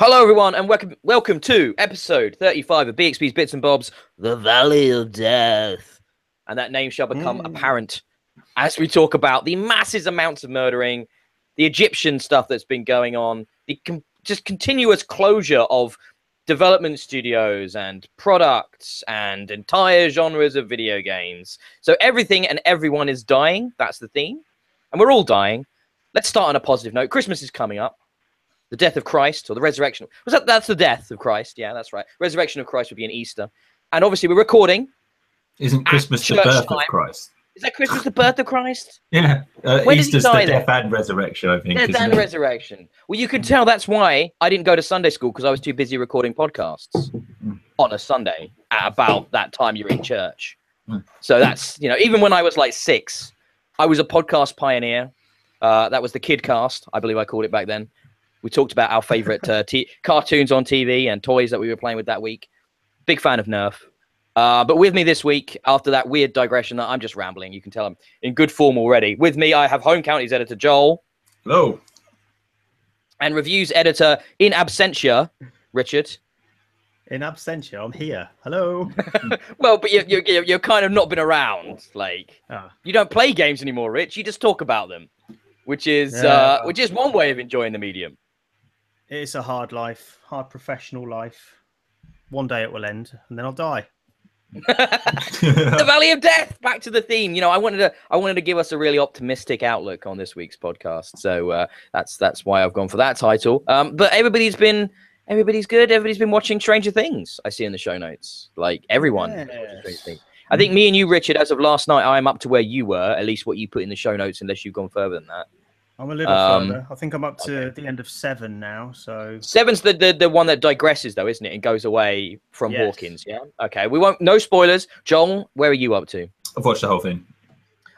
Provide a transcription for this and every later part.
Hello, everyone, and welcome to episode 35 of Bxb'S Bits and Bobs, The Valley of Death. And that name shall become apparent as we talk about the massive amounts of murdering, the Egyptian stuff that's been going on, the just continuous closure of development studios and products and entire genres of video games. So everything and everyone is dying. That's the theme. And we're all dying. Let's start on a positive note. Christmas is coming up. The death of Christ, or the resurrection. That's the death of Christ. Yeah, that's right. Resurrection of Christ would be an Easter. And obviously we're recording. Isn't Christmas the birth of Christ? Is that Christmas the birth of Christ? Yeah. When Easter's did he die, the death and resurrection, I think. Death and resurrection. Well, you can tell that's why I didn't go to Sunday school, because I was too busy recording podcasts on a Sunday at about that time you're in church. So that's, even when I was like 6, I was a podcast pioneer. That was the Kid Cast, I believe I called it back then. We talked about our favorite cartoons on TV and toys that we were playing with that week. Big fan of Nerf. But with me this week, after that weird digression, I'm just rambling. You can tell I'm in good form already. With me, I have Home Counties editor Joel. Hello. And reviews editor in absentia, Richard. In absentia, I'm here. Hello. Well, but you're kind of not been around. Like, you don't play games anymore, Rich. You just talk about them, which is one way of enjoying the medium. It's a hard life, hard professional life. One day it will end, and then I'll die. The Valley of Death. Back to the theme. I wanted to give us a really optimistic outlook on this week's podcast. So that's why I've gone for that title. But everybody's good. Everybody's been watching Stranger Things. I see in the show notes. Like everyone. Yes. I think me and you, Richard, as of last night, I'm up to where you were. At least what you put in the show notes, unless you've gone further than that. I'm a little further. I think I'm up to the end of 7 now. So 7's the one that digresses, though, isn't it? And goes away from Hawkins. Yeah. Okay. We won't. No spoilers. Joel, where are you up to? I've watched the whole thing.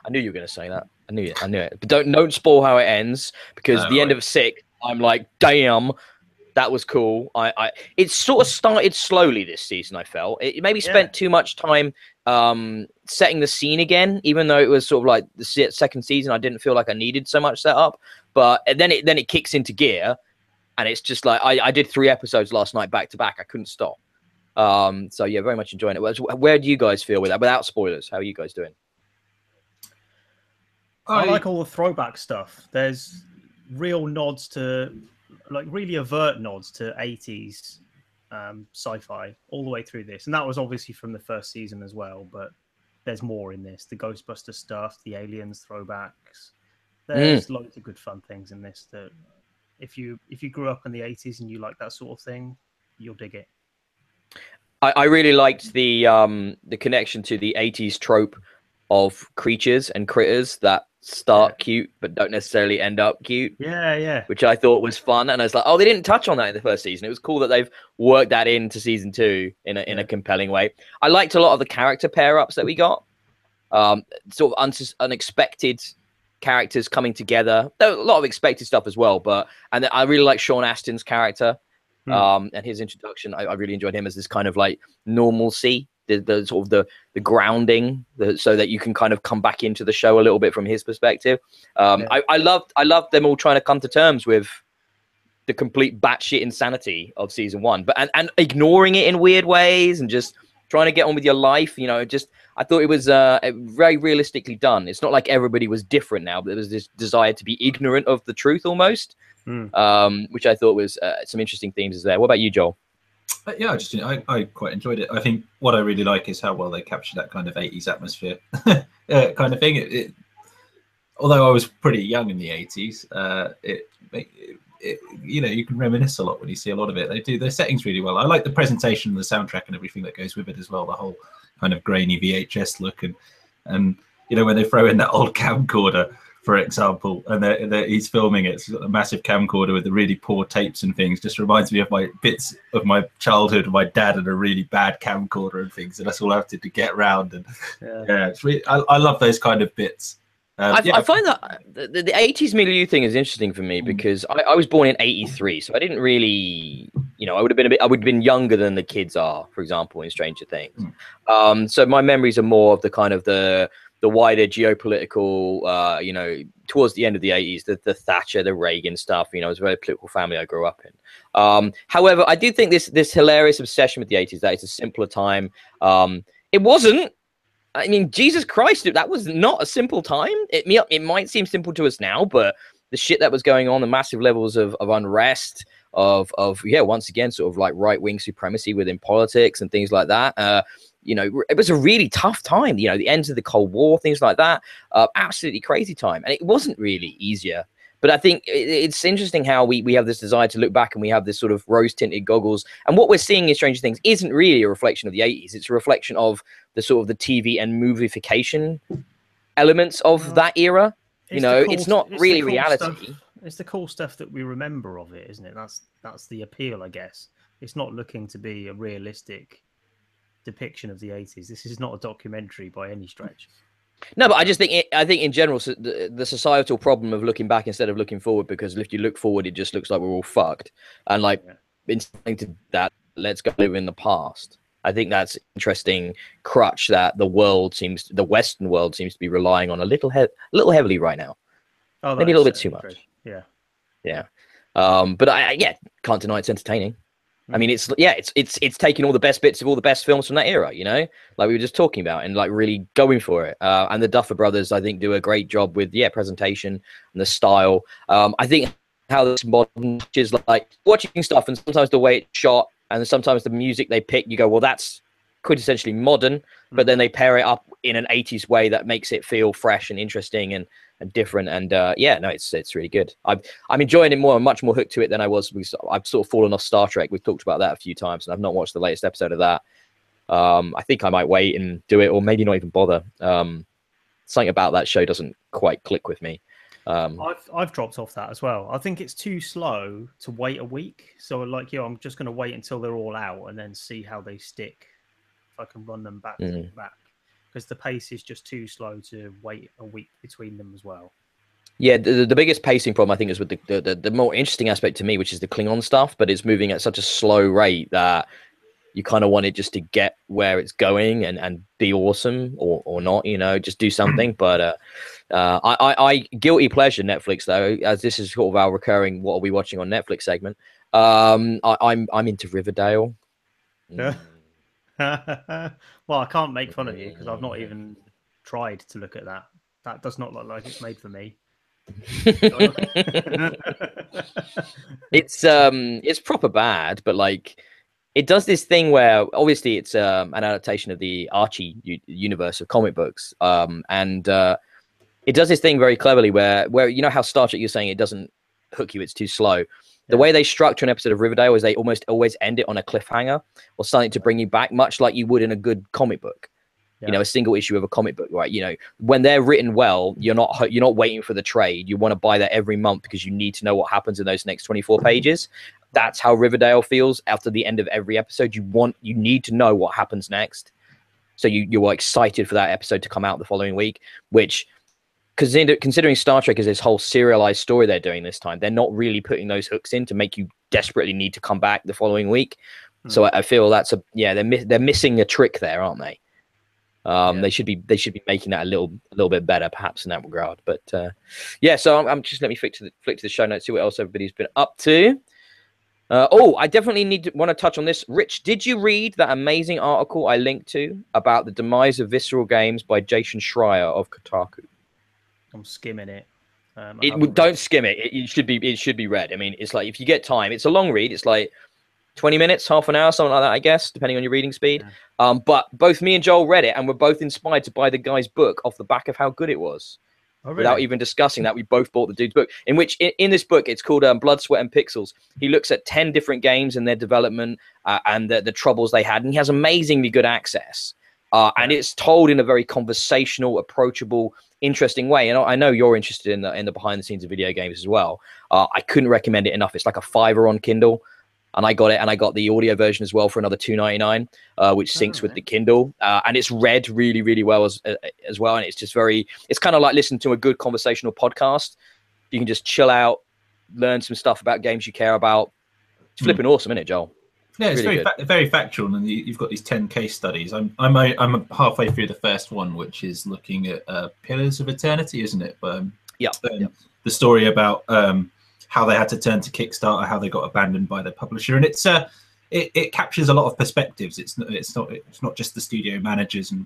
I knew you were going to say that. I knew it. But don't spoil how it ends, because the end of 6, I'm like, damn, that was cool. It sort of started slowly this season. I felt it maybe spent too much time setting the scene again, even though it was sort of like the second season. I didn't feel like I needed so much setup, but then it kicks into gear, and it's just like I did 3 episodes last night back to back. I couldn't stop. So yeah, very much enjoying it. Where do you guys feel with that? Without spoilers, how are you guys doing? I like all the throwback stuff. There's real nods to, like, really overt nods to 80s sci-fi all the way through this, and that was obviously from the first season as well, but there's more in this. The Ghostbuster stuff, the aliens throwbacks, there's loads of good fun things in this that if you grew up in the 80s and you like that sort of thing, you'll dig it. I really liked the connection to the 80s trope of creatures and critters that start cute but don't necessarily end up cute. Yeah. Which I thought was fun, and I was like, oh, they didn't touch on that in the first season. It was cool that they've worked that into season 2 in a compelling way. I liked a lot of the character pair-ups that we got. Sort of unexpected characters coming together. There was a lot of expected stuff as well, and I really like Sean Astin's character and his introduction. I really enjoyed him as this kind of like normalcy. The sort of the grounding, so that you can kind of come back into the show a little bit from his perspective. I loved them all trying to come to terms with the complete batshit insanity of season 1, but and ignoring it in weird ways and just trying to get on with your life. I thought it was very realistically done. It's not like everybody was different now, but there was this desire to be ignorant of the truth almost, which I thought was some interesting themes there. What about you, Joel? Yeah, I quite enjoyed it. I think what I really like is how well they capture that kind of 80s atmosphere kind of thing. Although I was pretty young in the 80s, you can reminisce a lot when you see a lot of it. They do their settings really well. I like the presentation and the soundtrack and everything that goes with it as well. The whole kind of grainy VHS look, and when they throw in that old camcorder, for example, and he's filming it. It's got a massive camcorder with the really poor tapes and things. Just reminds me of my bits of my childhood. My dad had a really bad camcorder and things, and that's all I had to get around. And it's really, I love those kind of bits. I find that the 80s milieu thing is interesting for me because I was born in 83, so I didn't really, I would have been younger than the kids are, for example, in Stranger Things. So my memories are more of the kind of the the wider geopolitical, you know, towards the end of the 80s, the Thatcher, the Reagan stuff. You know, it was a very political family I grew up in. However, I do think this hilarious obsession with the 80s, that it's a simpler time. It wasn't. I mean, Jesus Christ, that was not a simple time. It might seem simple to us now, but the shit that was going on, the massive levels of unrest, yeah, once again, sort of like right-wing supremacy within politics and things like that. You know, it was a really tough time. You know, the ends of the Cold War, things like that. Absolutely crazy time. And it wasn't really easier. But I think it's interesting how we have this desire to look back and we have this sort of rose-tinted goggles. And what we're seeing in Stranger Things isn't really a reflection of the 80s. It's a reflection of the sort of the TV and movification elements of that era. You know, it's not really reality. It's the cool stuff that we remember of it, isn't it? That's the appeal, I guess. It's not looking to be a realistic depiction of the 80s. This is not a documentary by any stretch. No, but I just think I think in general the societal problem of looking back instead of looking forward, because if you look forward, it just looks like we're all fucked. And like instead of that, let's go live in the past. I think that's an interesting crutch that the Western world seems to be relying on a little heavily right now. Oh, maybe a little bit too much. Yeah. But I can't deny it's entertaining. I mean, it's taking all the best bits of all the best films from that era, you know, like we were just talking about, and like really going for it. And the Duffer Brothers, I think, do a great job with presentation and the style. I think how this modern is like watching stuff, and sometimes the way it's shot, and sometimes the music they pick, you go, well, that's quintessentially modern, but then they pair it up in an 80s way that makes it feel fresh and interesting and different. And it's really good. I'm enjoying it more. I'm much more hooked to it than I was. I've sort of fallen off Star Trek. We've talked about that a few times, and I've not watched the latest episode of that. I think I might wait and do it, or maybe not even bother. Something about that show doesn't quite click with me. I've dropped off that as well. I think it's too slow to wait a week. So like I'm just going to wait until they're all out and then see how they stick. If I can run them back to back, because the pace is just too slow to wait a week between them as well. Yeah, the biggest pacing problem I think is with the more interesting aspect to me, which is the Klingon stuff, but it's moving at such a slow rate that you kind of want it just to get where it's going and be awesome or not, you know, just do something. But I guilty pleasure Netflix though, as this is sort of our recurring what are we watching on Netflix segment. I'm into Riverdale. Well, I can't make fun of you because I've not even tried to look at that. That does not look like it's made for me. It's proper bad, but like it does this thing where obviously it's an adaptation of the Archie universe of comic books, and it does this thing very cleverly where you know how Star Trek, you're saying it doesn't hook you, it's too slow. The way they structure an episode of Riverdale is they almost always end it on a cliffhanger or something to bring you back, much like you would in a good comic book. You know, a single issue of a comic book, right? You know, when they're written well, you're not waiting for the trade. You want to buy that every month because you need to know what happens in those next 24 pages. That's how Riverdale feels after the end of every episode. You need to know what happens next, so you're excited for that episode to come out the following week. Which, considering Star Trek is this whole serialized story they're doing this time, they're not really putting those hooks in to make you desperately need to come back the following week. So I feel that's they're missing a trick there, aren't they? They should be making that a little bit better, perhaps, in that regard. But so I'm just, let me flick to the show notes, see what else everybody's been up to. I definitely want to touch on this. Rich, did you read that amazing article I linked to about the demise of Visceral Games by Jason Schreier of Kotaku? I'm skimming it. Don't skim it. It should be read. I mean, it's like, if you get time, it's a long read. It's like 20 minutes, half an hour, something like that, I guess, depending on your reading speed. But both me and Joel read it, and we're both inspired to buy the guy's book off the back of how good it was. Oh, really? Without even discussing that, we both bought the dude's book, in which in this book, it's called Blood, Sweat and Pixels. He looks at 10 different games and their development and the troubles they had, and he has amazingly good access. And it's told in a very conversational, approachable, interesting way. And I know you're interested in the behind the scenes of video games as well. I couldn't recommend it enough. It's like a $5 on Kindle. And I got it, and I got the audio version as well for another $2.99, which syncs with the Kindle. And it's read really, really well as well. And it's just it's kind of like listening to a good conversational podcast. You can just chill out, learn some stuff about games you care about. It's flipping awesome, isn't it, Joel? Yeah, it's Really very factual, and you've got these 10 case studies. I'm halfway through the first one, which is looking at Pillars of Eternity, isn't it? Yeah. The story about how they had to turn to Kickstarter, how they got abandoned by their publisher, and it captures a lot of perspectives. It's not just the studio managers, and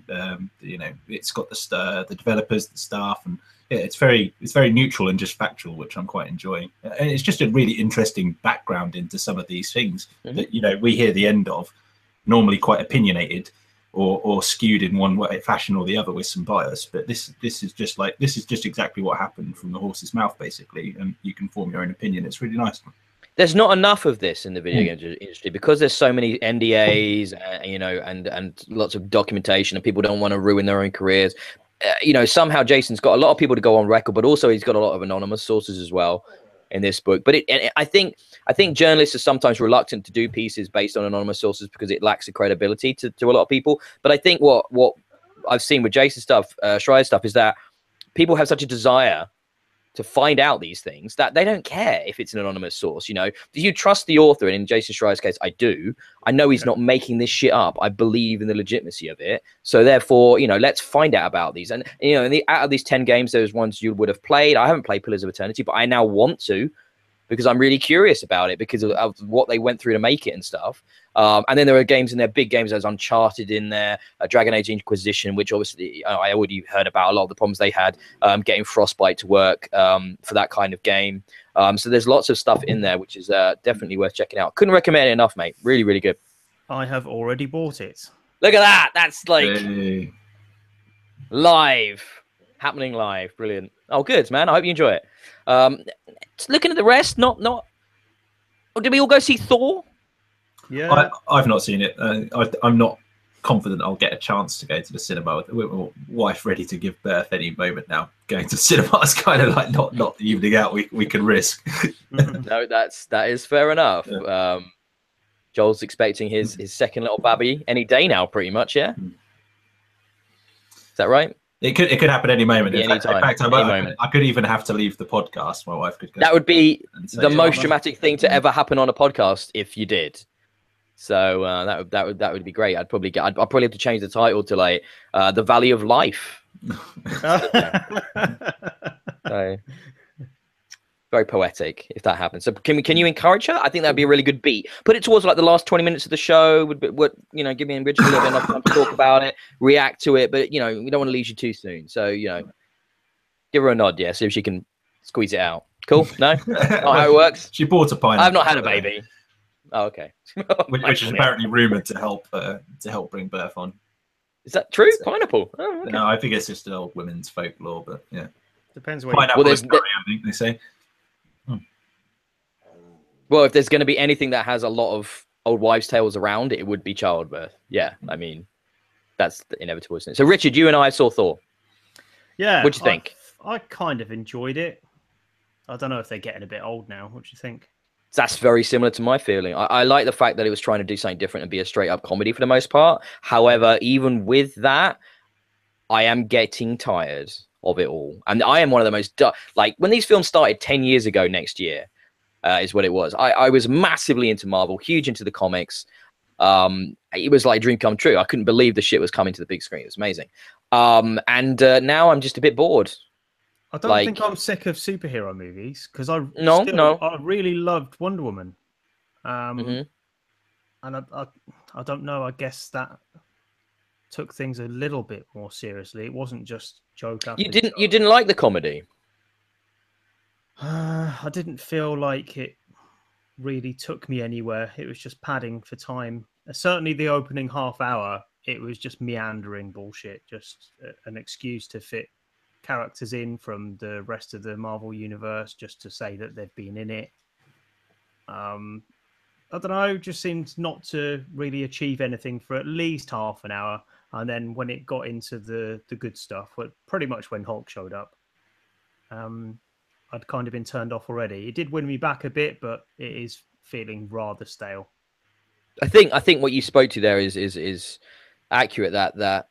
it's got the developers, the staff, and yeah, it's very neutral and just factual, which I'm quite enjoying. And it's just a really interesting background into some of these things that we hear the end of, normally quite opinionated or skewed in one way, fashion or the other with some bias. But this is just exactly what happened from the horse's mouth, basically, and you can form your own opinion. It's really nice. There's not enough of this in the video game industry because there's so many NDAs, and lots of documentation, and people don't want to ruin their own careers. Somehow Jason's got a lot of people to go on record, but also he's got a lot of anonymous sources as well in this book. But I think journalists are sometimes reluctant to do pieces based on anonymous sources because it lacks the credibility to a lot of people. But I think what I've seen with Jason's stuff, Schreier's stuff, is that people have such a desire to find out these things that they don't care if it's an anonymous source. Do you trust the author? And in Jason Schreier's case, I do. I know he's not making this shit up. I believe in the legitimacy of it. So therefore, let's find out about these. And out of these 10 games, there's ones you would have played. I haven't played Pillars of Eternity, but I now want to, because I'm really curious about it because of what they went through to make it and stuff. And then there are games in there, big games. There's Uncharted in there, Dragon Age Inquisition, which obviously I already heard about a lot of the problems they had getting Frostbite to work for that kind of game. So there's lots of stuff in there, which is definitely worth checking out. Couldn't recommend it enough, mate. Really, really good. I have already bought it. Look at that. That's like live. Happening live. Brilliant. Oh, good, man. I hope you enjoy it. Looking at the rest, not. Oh, did we all go see Thor? Yeah, I've not seen it. I'm not confident I'll get a chance to go to the cinema. With my wife ready to give birth any moment now. Going to the cinema is kind of like not the evening out we can risk. No, that is fair enough. Yeah. Joel's expecting his second little baby any day now, pretty much. Yeah, is that right? It could happen any moment. In fact, moment. I could even have to leave the podcast. My wife could go. That would be the most dramatic thing to ever happen on a podcast if you did. So that would be great. I'd probably have to change the title to like The Valley of Life. So, very poetic if that happens. So can you encourage her? I think that'd be a really good beat. Put it towards like the last 20 minutes of the show. Would give me and Richard a little bit enough time to talk about it, react to it. But we don't want to leave you too soon. So give her a nod, see if she can squeeze it out. Cool? No, not how it works. She bought a pineapple. I've not had a baby. Oh, okay. which is apparently rumored to help bring birth on. Is that true? Pineapple? Oh, okay. No, I think it's just an old women's folklore, but yeah. Depends where pineapple is curry, I think they say. Well, if there's going to be anything that has a lot of old wives' tales around it, it would be childbirth. Yeah, I mean, that's inevitable, isn't it? So, Richard, you and I saw Thor. Yeah. What'd you think? I kind of enjoyed it. I don't know if they're getting a bit old now. What do you think? That's very similar to my feeling. I like the fact that it was trying to do something different and be a straight-up comedy for the most part. However, even with that, I am getting tired of it all. And I am one of the most... Like, when these films started 10 years ago next year, is what it was. I was massively into Marvel, huge into the comics. It was like a dream come true. I couldn't believe the shit was coming to the big screen. It was amazing. And now I'm just a bit bored. I don't think I'm sick of superhero movies because I really loved Wonder Woman. And I don't know. I guess that took things a little bit more seriously. It wasn't just joke after joke. You didn't like the comedy? I didn't feel like it really took me anywhere. It was just padding for time. Certainly the opening half hour, it was just meandering bullshit, just an excuse to fit characters in from the rest of the Marvel universe just to say that they've been in it. I don't know, just seemed not to really achieve anything for at least half an hour. And then when it got into the good stuff, pretty much when Hulk showed up, I'd kind of been turned off already. It did win me back a bit, but it is feeling rather stale. I think what you spoke to there is accurate. That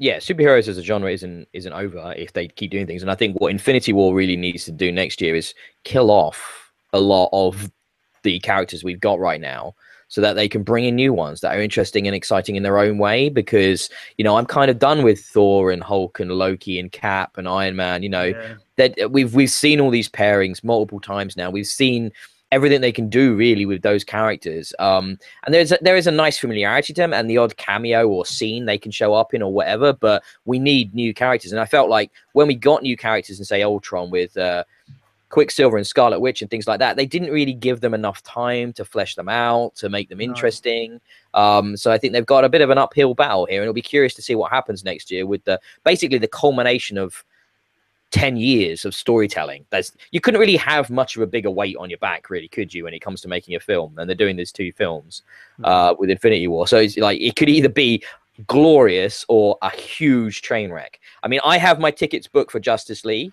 yeah, superheroes as a genre isn't over if they keep doing things. And I think what Infinity War really needs to do next year is kill off a lot of the characters we've got right now, so that they can bring in new ones that are interesting and exciting in their own way. Because, you know, I'm kind of done with Thor and Hulk and Loki and Cap and Iron Man. You know, that we've seen all these pairings multiple times now. We've seen everything they can do really with those characters. And there is a nice familiarity to them, and the odd cameo or scene they can show up in or whatever. But we need new characters, and I felt like when we got new characters in, say, Ultron with Quicksilver and Scarlet Witch and things like that, they didn't really give them enough time to flesh them out, to make them interesting. So I think they've got a bit of an uphill battle here, and it'll be curious to see what happens next year with basically the culmination of 10 years of storytelling. You couldn't really have much of a bigger weight on your back, really, could you, when it comes to making a film? And they're doing these 2 films with Infinity War. So it's like, it could either be glorious or a huge train wreck. I mean, I have my tickets booked for Justice League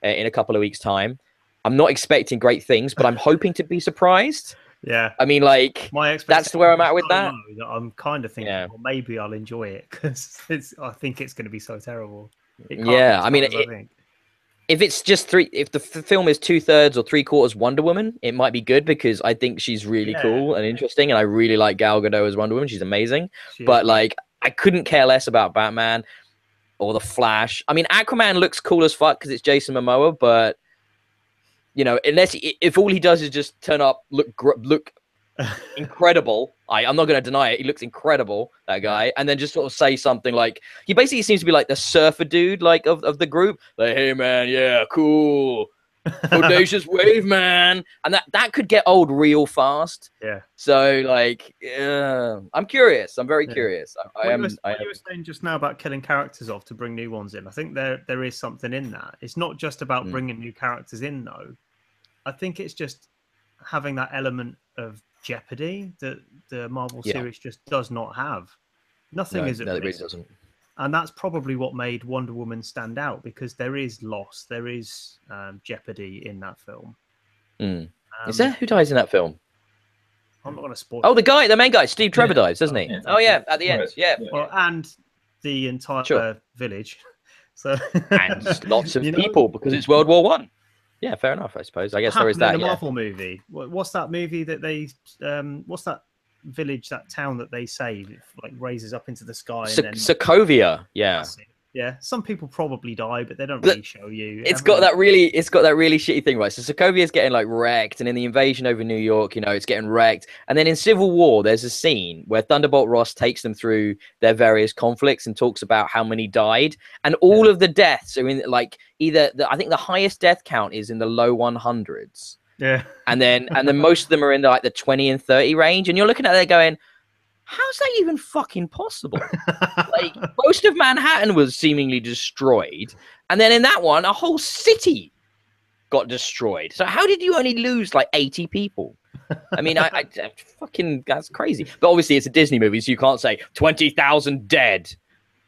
in a couple of weeks' time. I'm not expecting great things, but I'm hoping to be surprised. Yeah. I mean, like, that's where I'm at with that. I'm kind of thinking, well, maybe I'll enjoy it, because I think it's going to be so terrible. I mean, if it's just if the film is 2/3 or 3/4 Wonder Woman, it might be good, because I think she's really cool and interesting, and I really like Gal Gadot as Wonder Woman. She's amazing. But like, I couldn't care less about Batman or the Flash. I mean, Aquaman looks cool as fuck because it's Jason Momoa, but you know, if all he does is just turn up, look incredible. I'm not going to deny it. He looks incredible, that guy. And then just sort of say something like, he basically seems to be like the surfer dude, like of the group. Like, hey man, yeah, cool. Audacious wave, man. And that could get old real fast. Yeah. So like, I'm curious. I'm very curious. You were saying just now about killing characters off to bring new ones in. I think there is something in that. It's not just about bringing new characters in, though. I think it's just having that element of jeopardy that the Marvel series just does not have. Nothing is at risk. It really doesn't. And that's probably what made Wonder Woman stand out, because there is loss, there is jeopardy in that film. Is there? Who dies in that film? I'm not going to spoil. Oh, the main guy, Steve Trevor dies, doesn't he? At the end. Yeah. Well, and the entire village. So and lots of people, because it's World War One. Yeah, fair enough. I suppose. I guess there is that. In the Marvel movie. What's that movie that they? What's that village, that town that they save? It like raises up into the sky. And then Sokovia. Yeah. Yeah. Some people probably die, but they don't really show you. It's got that really shitty thing, right? So Sokovia is getting like wrecked, and in the invasion over New York, you know, it's getting wrecked. And then in Civil War, there's a scene where Thunderbolt Ross takes them through their various conflicts and talks about how many died, and all of the deaths are in like I think the highest death count is in the low 100s. Yeah. And then most of them are in the 20 and 30 range, and you're looking at it going, how's that even fucking possible? Like, most of Manhattan was seemingly destroyed, and then in that one, a whole city got destroyed. So how did you only lose like 80 people? I mean, I fucking, that's crazy. But obviously, it's a Disney movie, so you can't say 20,000 dead.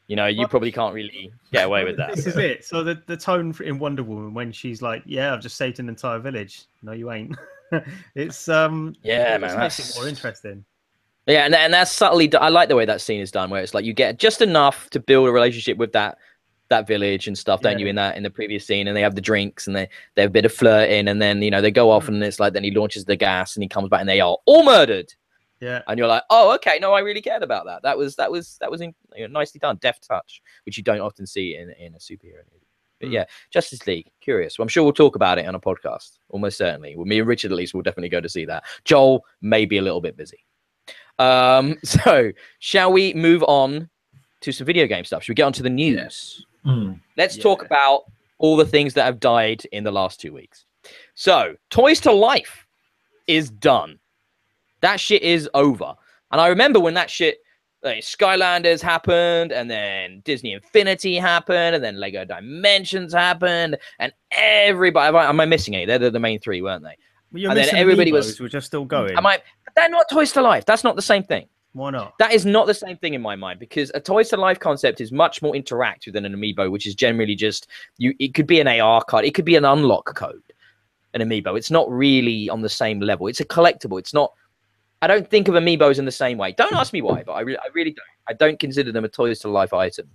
You know, you probably can't really get away with that. This is it. So the tone in Wonder Woman, when she's like, "Yeah, I've just saved an entire village." No, you ain't. It's man, makes it more interesting. Yeah, and that's subtly. I like the way that scene is done, where it's like you get just enough to build a relationship with that village and stuff, don't you? In the previous scene, and they have the drinks and they have a bit of flirting, and then they go off, and it's like then he launches the gas and he comes back and they are all murdered. Yeah, and you're like, oh, okay, no, I really cared about that. That was nicely done, deft touch, which you don't often see in a superhero movie. But yeah, Justice League, curious. Well, I'm sure we'll talk about it on a podcast, almost certainly. Well, me and Richard at least will definitely go to see that. Joel may be a little bit busy. So shall we move on to some video game stuff? Should we get onto the news? Let's talk about all the things that have died in the last 2 weeks. So Toys to Life is done. That shit is over. And I remember when that shit, like, Skylanders happened, and then Disney Infinity happened, and then Lego Dimensions happened, and everybody, am I missing any? They're the main three, weren't they? Well, you're missing everybody which are still going. They're not Toys to Life. That's not the same thing. Why not? That is not the same thing in my mind, because a Toys to Life concept is much more interactive than an amiibo, which is generally just it could be an AR card, it could be an unlock code, an amiibo. It's not really on the same level. It's a collectible. It's not. I don't think of amiibos in the same way. Don't ask me why, but I really don't. I don't consider them a Toys to Life item.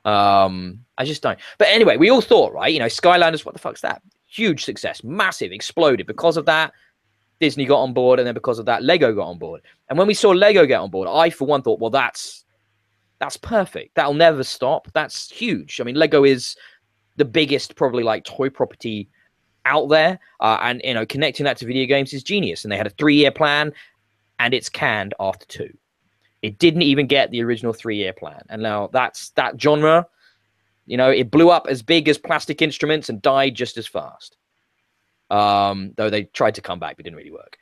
I just don't. But anyway, we all thought, right? You know, Skylanders. What the fuck's that? Huge success, massive, exploded because of that. Disney got on board, and then because of that, Lego got on board. And when we saw Lego get on board, I for one thought, well, that's perfect. That'll never stop. That's huge. I mean, Lego is the biggest probably like toy property out there, and you know, connecting that to video games is genius. And they had a 3-year plan, and it's canned after 2. It didn't even get the original 3-year plan, and now that genre, you know, it blew up as big as Plastic Instruments and died just as fast. Though they tried to come back, but didn't really work.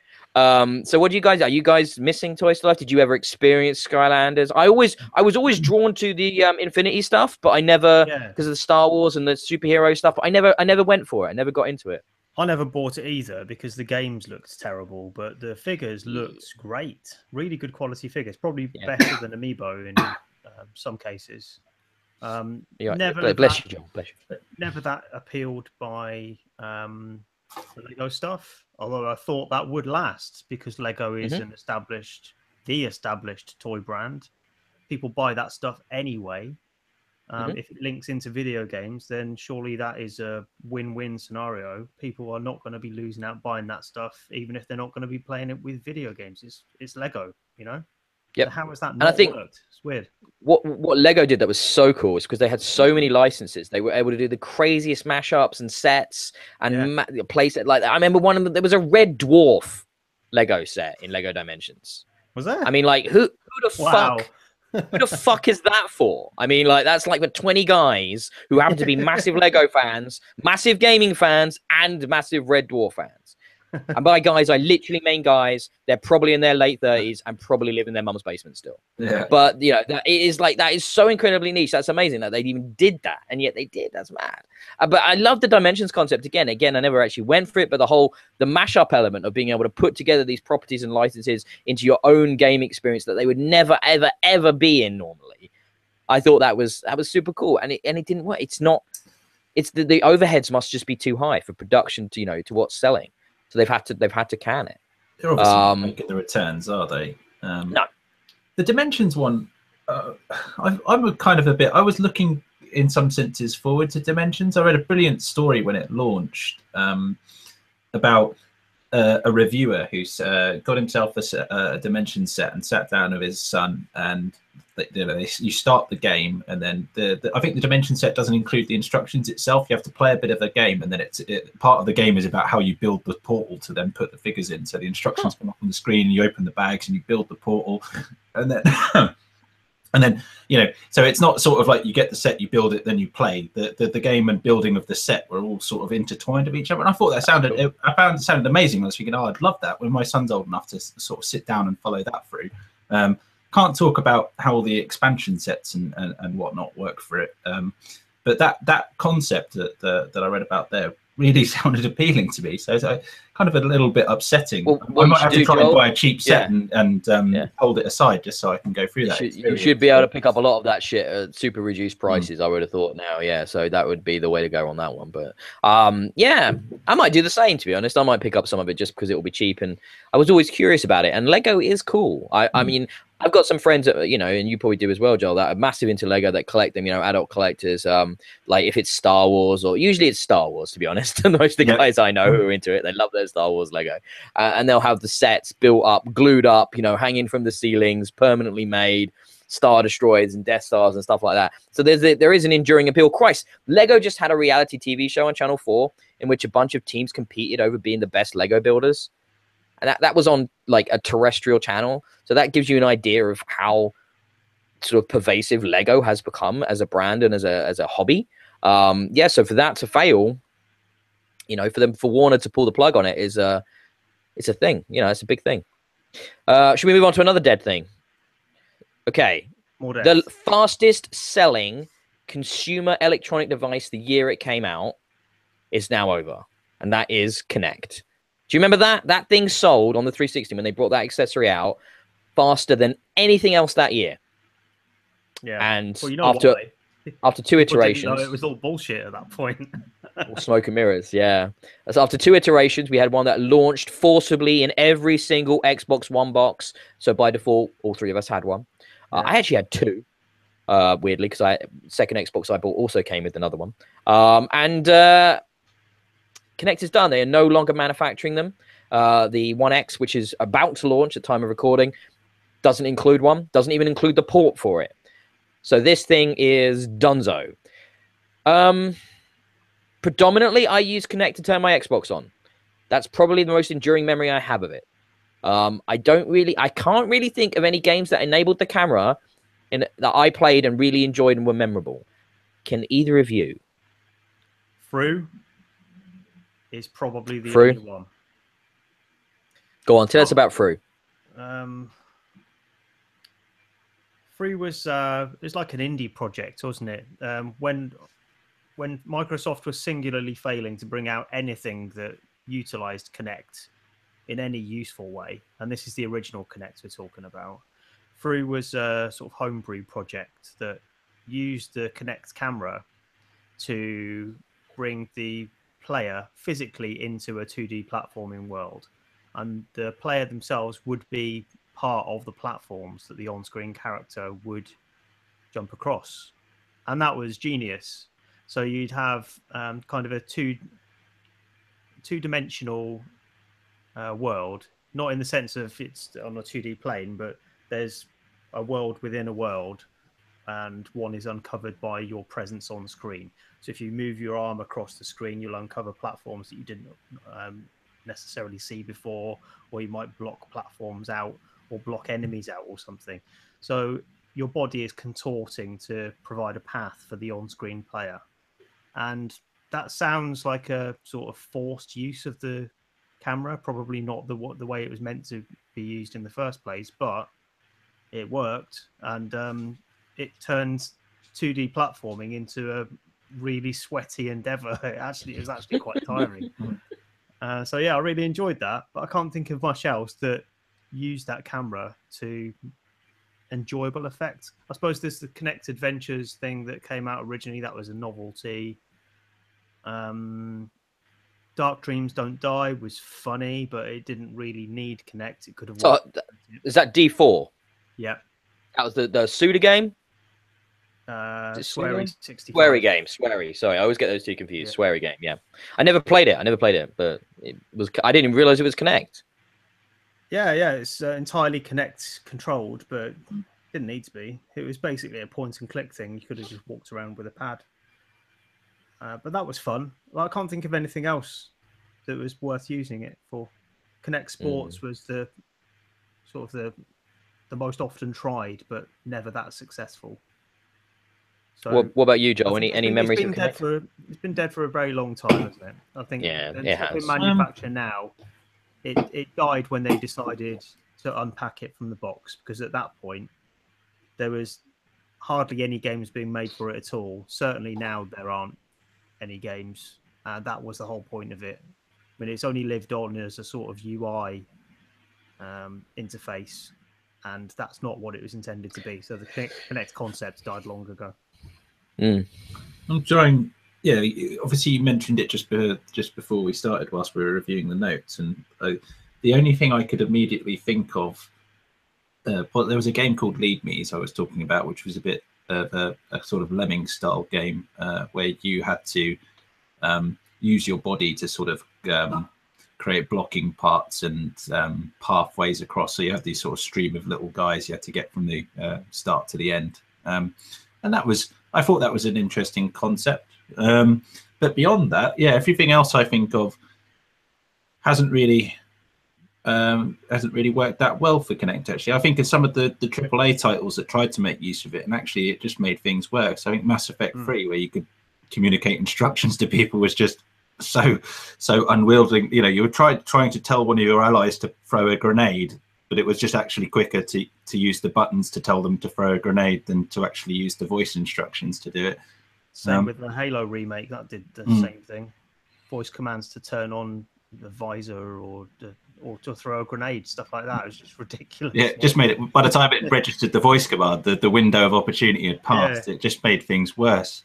So what do you guys, are you guys missing Toy Stuff? Did you ever experience Skylanders? I was always drawn to the Infinity stuff, but I never, because of the Star Wars and the superhero stuff, I never went for it. I never got into it. I never bought it either because the games looked terrible, but the figures looked great. Really good quality figures, probably better than Amiibo in some cases. Never bless you, John. Bless you. Never that appealed by the Lego stuff, although I thought that would last because Lego is the established toy brand. People buy that stuff anyway. If it links into video games, then surely that is a win-win scenario. People are not going to be losing out buying that stuff, even if they're not going to be playing it with video games. It's Lego, you know? Yep. So how has that not worked? It's weird. What Lego did that was so cool is because they had so many licenses. They were able to do the craziest mashups and sets and place it like that. I remember one of them, there was a Red Dwarf Lego set in Lego Dimensions. Was there? I mean, like, who the fuck? Who the fuck is that for? I mean, like, that's like the 20 guys who happen to be massive Lego fans, massive gaming fans, and massive Red Dwarf fans. And by guys, I literally mean guys. They're probably in their late 30s and probably live in their mum's basement still. Yeah. But you know, that is so incredibly niche. That's amazing that they even did that, and yet they did. That's mad. But I love the Dimensions concept. Again, I never actually went for it, but the mashup element of being able to put together these properties and licenses into your own game experience that they would never, ever, ever be in normally. I thought that was super cool, and it didn't work. It's not. It's the overheads must just be too high for production to what's selling. So they've had to can it. They're obviously not making the returns, are they? No. The Dimensions one, I'm a kind of a bit. I was looking in some senses forward to Dimensions. I read a brilliant story when it launched about a reviewer who's got himself a Dimension set and sat down with his son, and you start the game, and then I think the Dimension set doesn't include the instructions itself. You have to play a bit of the game, and then part of the game is about how you build the portal to then put the figures in. So the instructions come up on the screen, and you open the bags and you build the portal, and then and then so it's not sort of like you get the set, you build it, then you play. The game and building of the set were all sort of intertwined with each other, and I thought that sounded amazing. I was thinking, I'd love that when my son's old enough to sort of sit down and follow that through. Can't talk about how the expansion sets and whatnot work for it, but that concept that I read about there really sounded appealing to me. So it's kind of a little bit upsetting. Well, I might have to try and buy a cheap set and hold it aside just so I can go through that. You should be able to pick up a lot of that shit at super reduced prices. I would have thought now, so that would be the way to go on that one. But I might do the same, to be honest. I might pick up some of it just because it will be cheap, and I was always curious about it. And Lego is cool. I mean, I've got some friends that, and you probably do as well, Joel, that are massive into Lego, that collect them, adult collectors. Like if it's Star Wars, or usually it's Star Wars, to be honest. Most of the guys I know who are into it, they love their Star Wars Lego. And they'll have the sets built up, glued up, hanging from the ceilings, permanently made, Star Destroyers and Death Stars and stuff like that. So there is an enduring appeal. Christ, Lego just had a reality TV show on Channel 4 in which a bunch of teams competed over being the best Lego builders. And that was on like a terrestrial channel. So that gives you an idea of how sort of pervasive Lego has become as a brand and as a hobby. So for that to fail, for Warner to pull the plug on it it's a thing. It's a big thing. Should we move on to another dead thing? Okay. More dead. The fastest selling consumer electronic device the year it came out is now over. And that is Kinect. Do you remember that? That thing sold on the 360 when they brought that accessory out faster than anything else that year. Yeah. And after 2 iterations, it was all bullshit at that point. All smoke and mirrors, yeah. So after 2 iterations, we had one that launched forcibly in every single Xbox One box. So by default, all 3 of us had one. I actually had 2, weirdly, because second Xbox I bought also came with another one. Kinect is done. They are no longer manufacturing them. The One X, which is about to launch at time of recording, doesn't include one. Doesn't even include the port for it. So this thing is dunzo. Predominantly, I use Kinect to turn my Xbox on. That's probably the most enduring memory I have of it. I can't really think of any games that enabled the camera that I played and really enjoyed and were memorable. Can either of you? Through is probably the only one. Go on, tell us about Through. Through was like an indie project, wasn't it? When Microsoft was singularly failing to bring out anything that utilized Kinect in any useful way, and this is the original Kinect we're talking about. Through was a sort of homebrew project that used the Kinect camera to bring the player physically into a 2D platforming world, and the player themselves would be part of the platforms that the on-screen character would jump across, and that was genius. So you'd have kind of a two-dimensional world, not in the sense of it's on a 2D plane, but there's a world within a world, and one is uncovered by your presence on screen. So if you move your arm across the screen, you'll uncover platforms that you didn't necessarily see before, or you might block platforms out or block enemies out or something. So your body is contorting to provide a path for the on-screen player. And that sounds like a sort of forced use of the camera, probably not the way it was meant to be used in the first place, but it worked, and it turns 2D platforming into a really sweaty endeavor. It was actually quite tiring. So yeah, I really enjoyed that, but I can't think of much else that used that camera to enjoyable effect. I suppose there's the Kinect Adventures thing that came out originally. That was a novelty. Dark Dreams Don't Die was funny, but it didn't really need Kinect. It could have worked. Is that D4? Yeah. That was the Suda game? Swery 65. Swery game. Swery. Sorry, I always get those two confused. Yeah. Swery game, yeah. I never played it, but I didn't even realize it was Kinect. Yeah, it's entirely Kinect controlled, but didn't need to be. It was basically a point and click thing. You could have just walked around with a pad. But that was fun. Well, I can't think of anything else that was worth using it for. Kinect Sports was the sort of the most often tried, but never that successful. So, what about you, Joe? Any memories? It's been dead for a very long time, hasn't it? I think it has. In manufacture now, it died when they decided to unpack it from the box, because at that point there was hardly any games being made for it at all. Certainly now there aren't any games, and that was the whole point of it. I mean, it's only lived on as a sort of UI interface, and that's not what it was intended to be. So the Kinect concept died long ago. I'm trying. Yeah, obviously you mentioned it just before we started, whilst we were reviewing the notes, and the only thing I could immediately think of, there was a game called Lead Me, as I was talking about, which was a bit of a sort of Lemming style game where you had to use your body to sort of create blocking parts and pathways across. So you have these sort of stream of little guys you had to get from the start to the end, and I thought that was an interesting concept. But beyond that, yeah, everything else I think of hasn't really worked that well for Kinect. Actually, I think of some of the AAA titles that tried to make use of it, and actually it just made things worse. I think Mass Effect 3, where you could communicate instructions to people, was just so unwieldy. You know, you were trying to tell one of your allies to throw a grenade, but it was just actually quicker to use the buttons to tell them to throw a grenade than to actually use the voice instructions to do it. Same with the Halo remake, that did the same thing. Voice commands to turn on the visor or to throw a grenade, stuff like that. It was just ridiculous. Yeah, it just made it, by the time it registered the voice command, the window of opportunity had passed. Yeah. It just made things worse.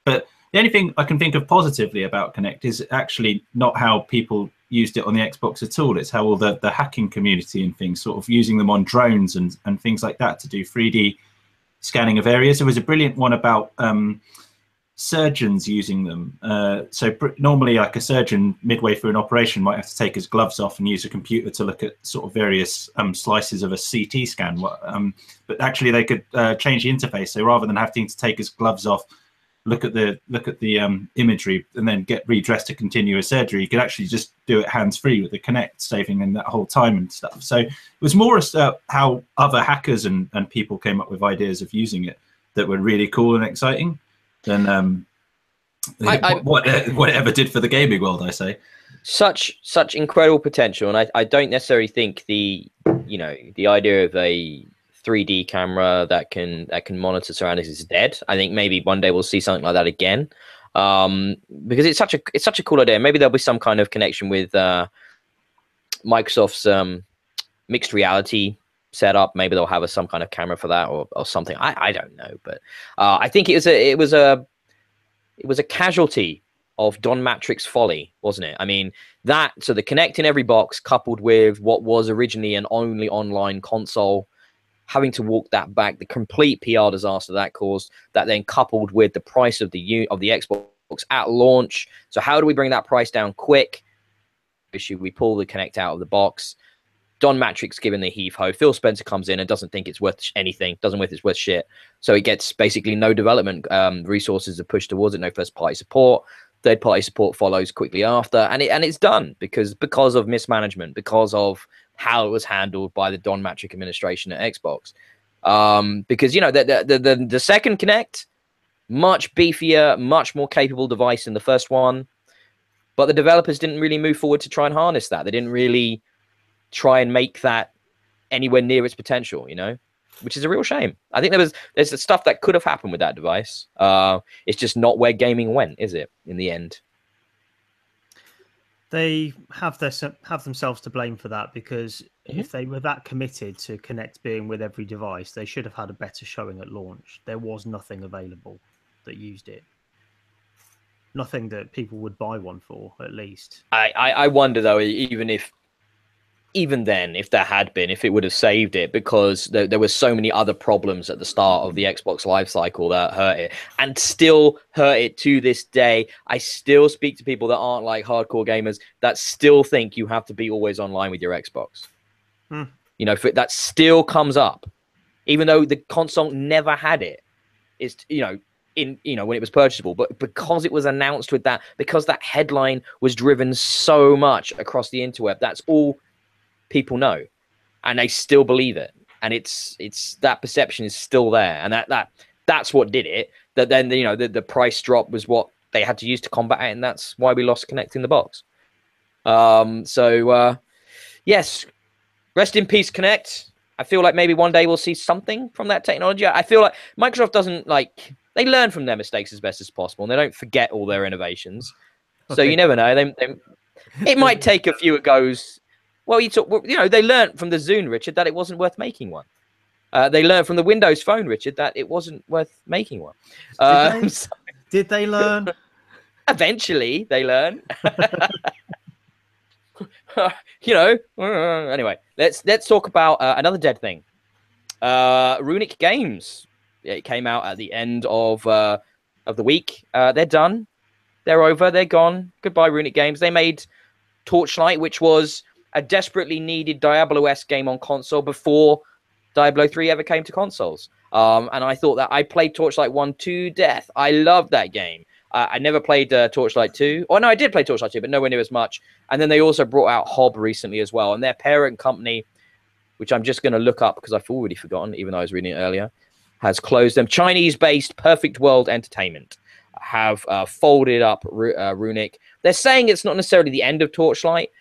But the only thing I can think of positively about Kinect is actually not how people used it on the Xbox at all. It's how all the hacking community and things, sort of using them on drones and things like that to do 3D scanning of areas. There was a brilliant one about surgeons using them. Normally, like a surgeon midway through an operation might have to take his gloves off and use a computer to look at sort of various slices of a CT scan. But actually, they could change the interface. So rather than having to take his gloves off, look at the imagery, and then get redressed to continue a surgery, you could actually just do it hands-free with the Kinect, saving in that whole time and stuff. So it was more how other hackers and people came up with ideas of using it that were really cool and exciting than what it ever did for the gaming world. I say such incredible potential, and I don't necessarily think the idea of a 3D camera that can monitor surroundings is dead. I think maybe one day we'll see something like that again, because it's such a cool idea. Maybe there'll be some kind of connection with Microsoft's mixed reality setup. Maybe they'll have some kind of camera for that or something. I don't know, but I think it was a casualty of Don Matrix's folly, wasn't it? I mean, the Kinect in every box, coupled with what was originally an only online console, having to walk that back, the complete PR disaster that caused, that then coupled with the price of the Xbox at launch. So how do we bring that price down quick? We pull the Kinect out of the box. Don Matrix given the heave-ho. Phil Spencer comes in and doesn't think it's worth anything, doesn't think it's worth shit. So it gets basically no development resources are pushed towards it, no first-party support. Third-party support follows quickly after, and it's done because of mismanagement, because of how it was handled by the Don Matrix administration at Xbox. Because the second Kinect, much beefier, much more capable device than the first one, but the developers didn't really move forward to try and harness that. They didn't really try and make that anywhere near its potential, which is a real shame. I think there's stuff that could have happened with that device. It's just not where gaming went, is it, in the end? They have themselves to blame for that, because if they were that committed to Kinect being with every device, they should have had a better showing at launch. There was nothing available that used it. Nothing that people would buy one for, at least. I wonder, though, even then, if there had been, if it would have saved it, because there were so many other problems at the start of the Xbox life cycle that hurt it, and still hurt it to this day. I still speak to people that aren't like hardcore gamers that still think you have to be always online with your Xbox. That still comes up, even though the console never had it. It's when it was purchasable, but because it was announced with that, because that headline was driven so much across the interweb, that's all people know, and they still believe it, and it's that perception is still there, and that's what did it. That then the price drop was what they had to use to combat it, and that's why we lost Kinect in the box. Yes, rest in peace, Kinect. I feel like maybe one day we'll see something from that technology. I feel like Microsoft doesn't they learn from their mistakes as best as possible, and they don't forget all their innovations. Okay. So you never know. It might take a few goes. Well, they learned from the Zune, Richard, that it wasn't worth making one. They learned from the Windows Phone, Richard, that it wasn't worth making one. Did they learn? Eventually, they learn. Anyway, let's talk about another dead thing. Ruinic Games. It came out at the end of the week. They're done. They're over. They're gone. Goodbye, Ruinic Games. They made Torchlight, which was a desperately needed Diablo-esque game on console before Diablo 3 ever came to consoles. And I thought that I played Torchlight 1 to death. I loved that game. I never played Torchlight 2. Oh, no, I did play Torchlight 2, but nowhere near as much. And then they also brought out Hob recently as well. And their parent company, which I'm just going to look up because I've already forgotten, even though I was reading it earlier, has closed them. Chinese-based Perfect World Entertainment have folded up Ruinic. They're saying it's not necessarily the end of Torchlight.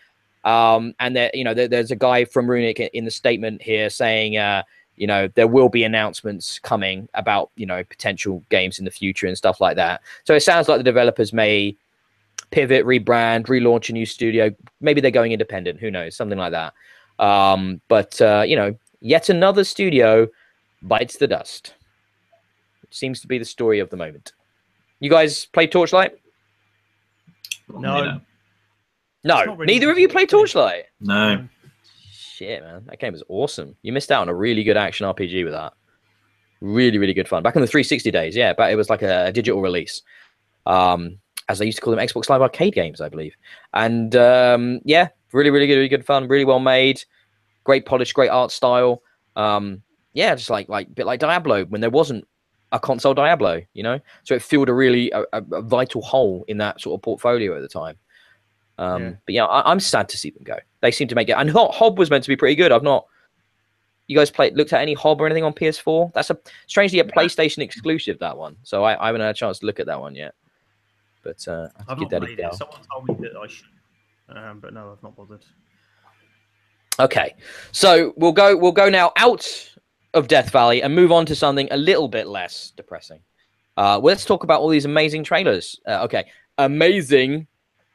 And there's a guy from Ruinic in the statement here saying, there will be announcements coming about, potential games in the future and stuff like that. So it sounds like the developers may pivot, rebrand, relaunch a new studio. Maybe they're going independent. Who knows? Something like that. But yet another studio bites the dust. Which seems to be the story of the moment. You guys play Torchlight? No. No, really neither of you play Torchlight? No. Shit, man. That game was awesome. You missed out on a really good action RPG with that. Really, really good fun. Back in the 360 days, yeah. But it was like a digital release. as they used to call them, Xbox Live Arcade games, I believe. And yeah, really good fun, really well made, great polish, great art style. Yeah, just like a bit like Diablo when there wasn't a console Diablo, you know. So it filled a vital hole in that sort of portfolio at the time. But yeah, I'm sad to see them go. They seem to make it. And Hob was meant to be pretty good. You guys looked at any Hob or anything on PS4? That's strangely a PlayStation exclusive, that one. So I haven't had a chance to look at that one yet. But I've not played it. Someone told me that I should, but no, I've not bothered. Okay, so we'll go now out of Death Valley and move on to something a little bit less depressing. Let's talk about all these amazing trailers. Amazing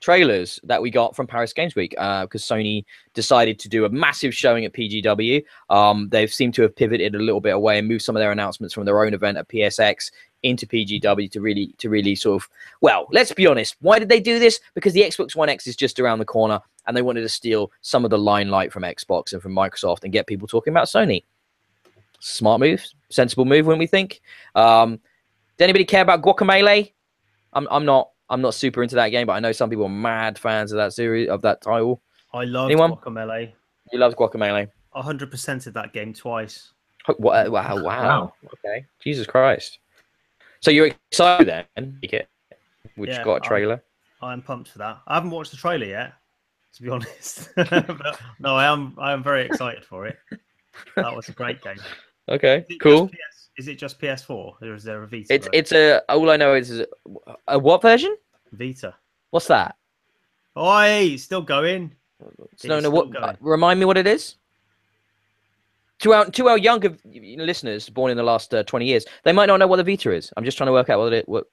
trailers that we got from Paris Games Week, because Sony decided to do a massive showing at PGW. They've seemed to have pivoted a little bit away and moved some of their announcements from their own event at PSX into PGW to really sort of, well, let's be honest. Why did they do this? Because the Xbox One X is just around the corner, and they wanted to steal some of the limelight from Xbox and from Microsoft and get people talking about Sony. Smart move, sensible move, wouldn't we think? Does anybody care about Guacamelee? I'm not super into that game, but I know some people are mad fans of that series, of that title. I love Guacamelee. You love Guacamelee? 100% of that game twice. Wow. Okay. Jesus Christ. So you're excited then? Which got a trailer. I'm pumped for that. I haven't watched the trailer yet, to be honest. But no, I am very excited for it. That was a great game. Okay, cool. Is it just PS4 or is there a Vita? It's all I know is a what version? Vita. What's that? Oi, still going. Remind me what it is. To our younger listeners born in the last 20 years, they might not know what the Vita is. I'm just trying to work out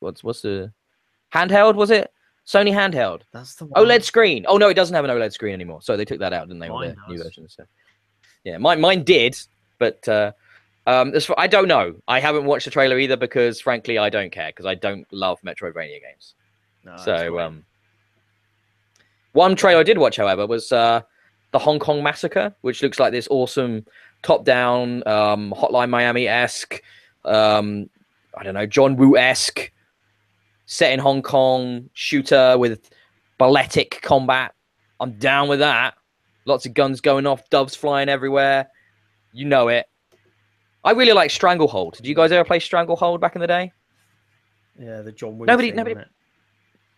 what's the handheld, was it? Sony handheld. That's the one. OLED screen. Oh no, it doesn't have an OLED screen anymore. So they took that out, didn't they? With the new version. So yeah, mine did, but I don't know. I haven't watched the trailer either because frankly I don't care because I don't love Metroidvania games. No, so one trailer I did watch, however, was the Hong Kong Massacre, which looks like this awesome top-down Hotline Miami-esque, I don't know, John Woo-esque, set in Hong Kong, shooter with balletic combat. I'm down with that. Lots of guns going off, doves flying everywhere. You know it. I really like Stranglehold. Did you guys ever play Stranglehold back in the day? Yeah, the John Woo. Nobody.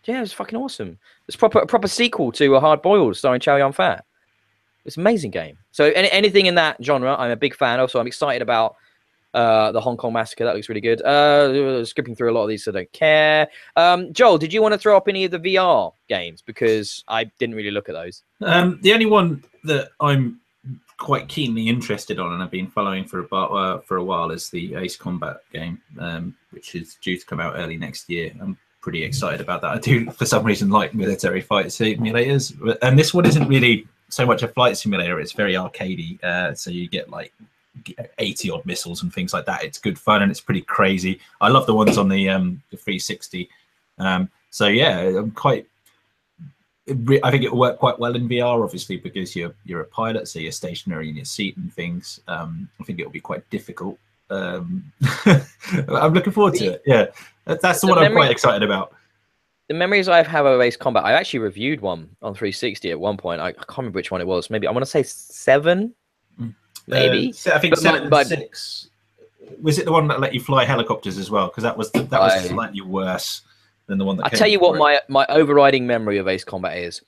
Yeah, it was fucking awesome. It's a proper sequel to a Hard Boiled starring Chow Yun-fat. It's an amazing game. So anything in that genre, I'm a big fan of. So I'm excited about the Hong Kong Massacre. That looks really good. Skipping through a lot of these, so I don't care. Joel, did you want to throw up any of the VR games? Because I didn't really look at those. The only one that I'm quite keenly interested on and I've been following for a while is the Ace Combat game, which is due to come out early next year. I'm pretty excited about that. I do, for some reason, like military fight simulators, and this one isn't really so much a flight simulator. It's very arcadey, so you get like 80 odd missiles and things like that. It's good fun and it's pretty crazy. I love the ones on the 360. So yeah, I think it will work quite well in VR, obviously, because you're a pilot, so you're stationary in your seat and things. I think it will be quite difficult. I'm looking forward to it. Yeah, that's the one I'm quite excited about. The memories I have of Ace Combat, I actually reviewed one on 360 at one point. I can't remember which one it was. Maybe I want to say 7, maybe. I think 7 and 6. Was it the one that let you fly helicopters as well? Because that was slightly worse than the one that. I'll tell you what my overriding memory of Ace Combat is: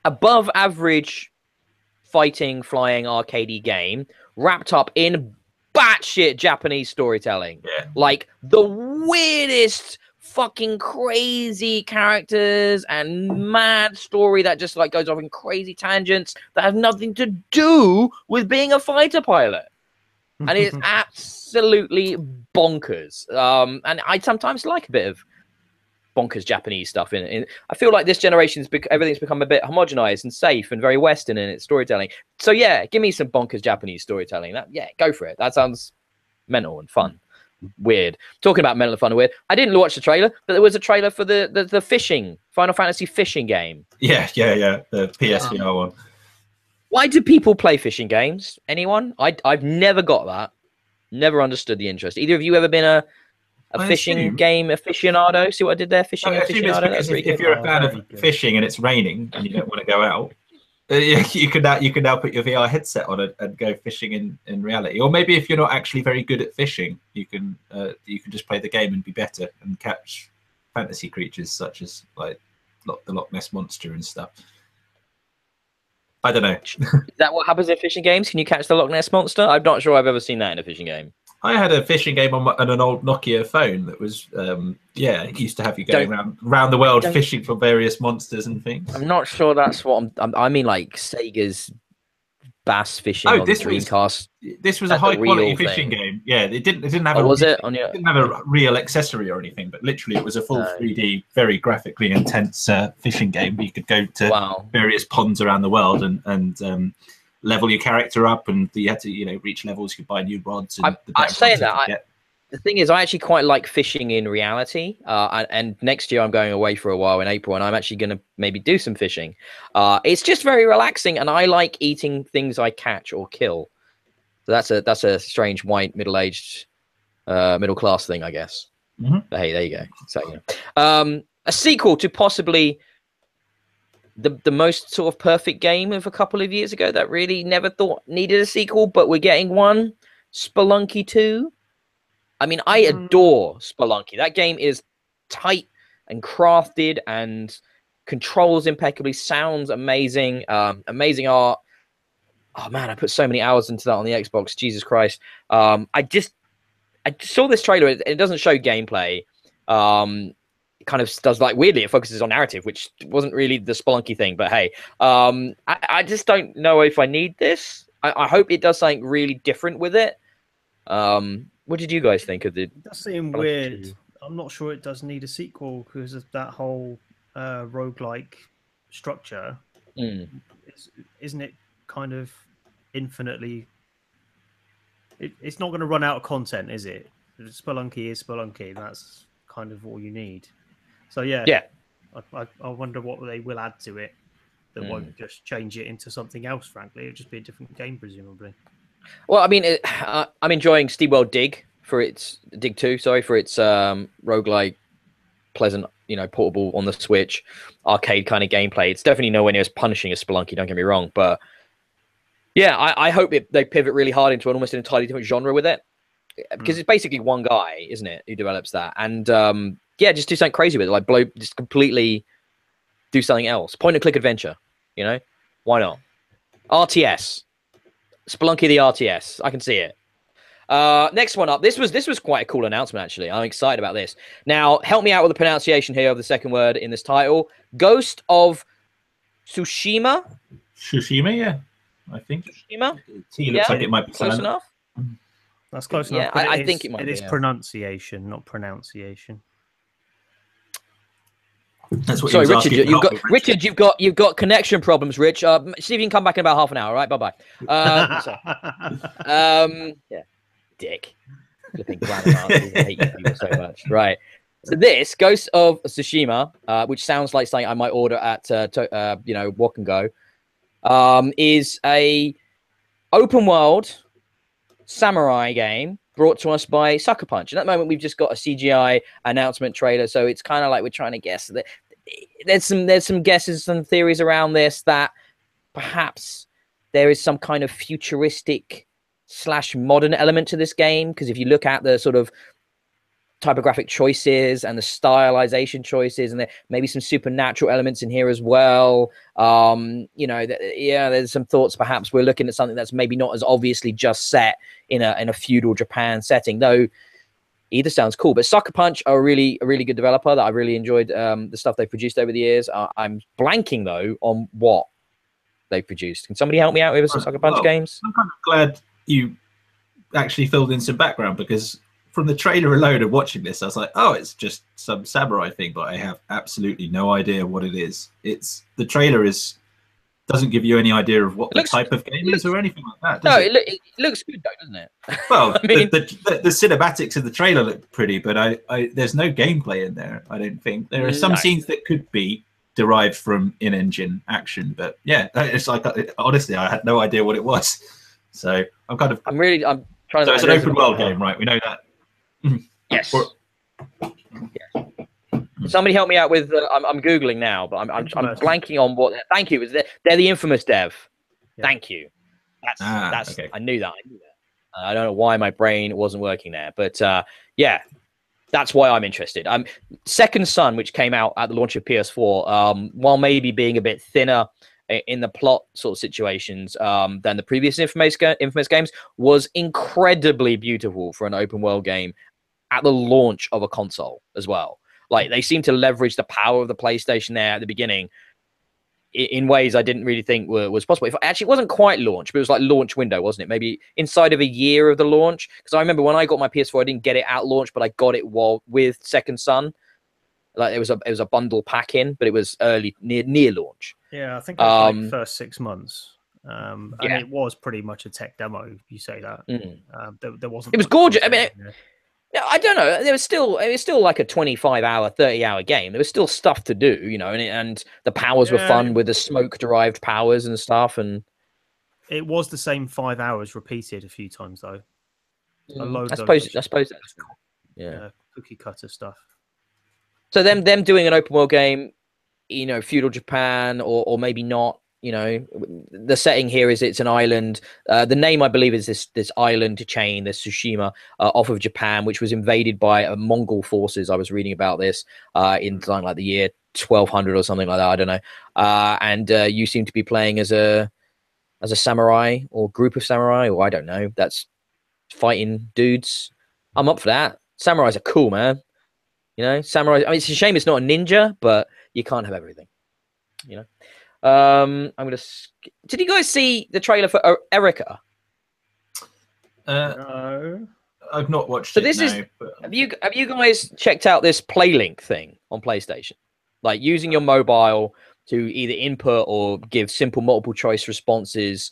above average fighting, flying, arcadey game wrapped up in batshit Japanese storytelling. Yeah. Like the weirdest, fucking crazy characters and mad story that just like goes off in crazy tangents that have nothing to do with being a fighter pilot. And it's absolutely bonkers. And I sometimes like a bit of bonkers Japanese stuff in I feel like this generation's everything's become a bit homogenized and safe and very Western in its storytelling. So yeah, give me some bonkers Japanese storytelling. Go for it. That sounds mental and fun. Weird. Talking about mental and fun and weird, I didn't watch the trailer, but there was a trailer for the fishing Final Fantasy fishing game. Yeah, the PSVR one. Why do people play fishing games? Anyone? I've never got that. Never understood the interest. Either of you ever been a fishing game aficionado. See what I did there? Fishing aficionado. That's pretty if good. you're a fan of fishing and it's raining and you don't want to go out, you can now put your VR headset on and go fishing in reality. Or maybe if you're not actually very good at fishing, you can just play the game and be better and catch fantasy creatures such as like the Loch Ness monster and stuff. I don't know. Is that what happens in fishing games? Can you catch the Loch Ness monster? I'm not sure I've ever seen that in a fishing game. I had a fishing game on an old Nokia phone that was, it used to have you going around the world fishing for various monsters and things. I'm not sure that's what I mean, like Sega's bass fishing on the Dreamcast. This was a high quality fishing game. Yeah, it didn't have didn't have a real accessory or anything, but literally it was a full 3D, very graphically intense fishing game. You could go to various ponds around the world and level your character up, and you had to reach levels. You could buy new rods. And I'm saying that the thing is, I actually quite like fishing in reality. And next year I'm going away for a while in April, and I'm actually going to maybe do some fishing. It's just very relaxing, and I like eating things I catch or kill. So that's a strange white middle-aged middle class thing, I guess. But hey, there you go. So a sequel to possibly the most sort of perfect game of a couple of years ago that really never thought needed a sequel, but we're getting one. Spelunky 2. I mean, I adore Spelunky. That game is tight and crafted and controls impeccably, sounds amazing, amazing art. Oh man, I put so many hours into that on the Xbox. Jesus Christ. I saw this trailer. It doesn't show gameplay. It kind of does, like, weirdly, it focuses on narrative, which wasn't really the Spelunky thing, but hey, I just don't know if I need this. I hope it does something really different with it. What did you guys think of the? It does seem weird. I'm not sure it does need a sequel because of that whole roguelike structure. Isn't it kind of infinitely? It's not going to run out of content, is it? Spelunky is Spelunky. That's kind of all you need. So yeah. I wonder what they will add to it that won't just change it into something else. Frankly, it'll just be a different game, presumably. Well, I mean, I'm enjoying SteamWorld Dig for its Dig 2. Sorry, for its roguelike, pleasant, portable on the Switch, arcade kind of gameplay. It's definitely nowhere near as punishing as Spelunky. Don't get me wrong, but yeah, I hope they pivot really hard into almost an entirely different genre with it, because it's basically one guy, isn't it, who develops that, and just do something crazy with it, like just completely do something else. Point and click adventure, why not? RTS. Spelunky the RTS. I can see it. Next one up. This was quite a cool announcement, actually. I'm excited about this. Now, help me out with the pronunciation here of the second word in this title. Ghost of Tsushima. Tsushima, yeah. I think. Tsushima? T looks like it might be close enough. That's close enough. Yeah, I think it might be. It is pronunciation, not pronunciation. That's what. Sorry, Richard. You've got connection problems, Rich. See if you can come back in about half an hour. Right, bye. Yeah, dick. Flipping I hate you people so much. Right. So this Ghost of Tsushima, which sounds like something I might order at Walk and Go, is a open world samurai game brought to us by Sucker Punch. And at the moment, we've just got a CGI announcement trailer, so it's kind of like we're trying to guess. There's some guesses, some theories around this that perhaps there is some kind of futuristic / modern element to this game, because if you look at the sort of typographic choices and the stylization choices, and there maybe some supernatural elements in here as well. There's some thoughts perhaps we're looking at something that's maybe not as obviously just set in a feudal Japan setting, though either sounds cool. But Sucker Punch are a really good developer that I really enjoyed the stuff they've produced over the years. I'm blanking though on what they've produced. Can somebody help me out with some Sucker Punch games? I'm kind of glad you actually filled in some background, because from the trailer alone and watching this, I was like, oh, it's just some samurai thing, but I have absolutely no idea what it is. The trailer doesn't give you any idea of what the type of game is or anything like that. No, it looks good though, doesn't it? Well, the cinematics of the trailer look pretty, but there's no gameplay in there, I don't think. There are some scenes that could be derived from in-engine action, but yeah, it's like, honestly, I had no idea what it was. So I'm trying to. So it's an open world game, right? We know that. Yes. Somebody help me out with. I'm googling now, but I'm blanking on what. Thank you. They're the infamous dev. Yeah. Thank you. That's okay. I knew that. I don't know why my brain wasn't working there, but yeah, that's why I'm interested. Second Son, which came out at the launch of PS4, while maybe being a bit thinner in the plot sort of situations than the previous infamous games, was incredibly beautiful for an open world game at the launch of a console as well. Like, they seem to leverage the power of the PlayStation there at the beginning in ways I didn't really think was possible. If actually, it wasn't quite launch, but it was like launch window, wasn't it? Maybe inside of a year of the launch. Because I remember when I got my PS4, I didn't get it at launch, but I got it with Second Son. Like, it was a bundle pack in, but it was early near launch. Yeah, I think it was like first 6 months. And it was pretty much a tech demo. You say that. There wasn't. It was gorgeous. I mean. Yeah, I don't know. It was still like a 25-hour, 30-hour game. There was still stuff to do, you know, and the powers were fun with the smoke-derived powers and stuff. And it was the same 5 hours repeated a few times, though. I suppose that's cookie cutter stuff. So them doing an open world game, you know, feudal Japan or maybe not. You know, the setting here is it's an island. The name, I believe, is this island chain, this Tsushima, off of Japan, which was invaded by Mongol forces. I was reading about this in like the year 1200 or something like that. I don't know. And you seem to be playing as a samurai or group of samurai, or I don't know. That's fighting dudes. I'm up for that. Samurais are cool, man. You know, samurai. I mean, it's a shame it's not a ninja, but you can't have everything. You know. I'm gonna. Did you guys see the trailer for Erica? No, I've not watched it. So this is. But... Have you guys checked out this PlayLink thing on PlayStation? Like using your mobile to either input or give simple multiple choice responses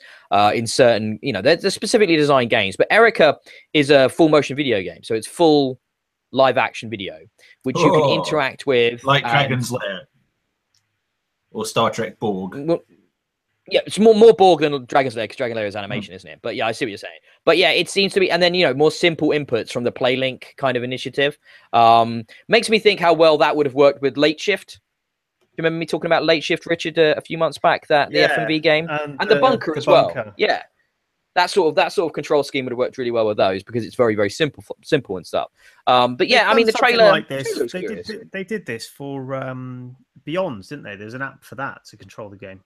in certain. You know, they're specifically designed games. But Erica is a full motion video game, so it's full live action video, which you can interact with, like Dragon's Lair. Or Star Trek Borg. Well, yeah, it's more Borg than Dragon's Lair, because Dragon's Lair is animation, isn't it? But yeah, I see what you're saying. But yeah, it seems to be, and then, you know, more simple inputs from the PlayLink kind of initiative. Makes me think how well that would have worked with Late Shift. Do you remember me talking about Late Shift, Richard, a few months back? The F&V game, and the bunker as well. Yeah, that sort of control scheme would have worked really well with those, because it's very, very simple and stuff. But yeah, I mean, the trailer like this. They did this for Beyond, didn't they? There's an app for that to control the game.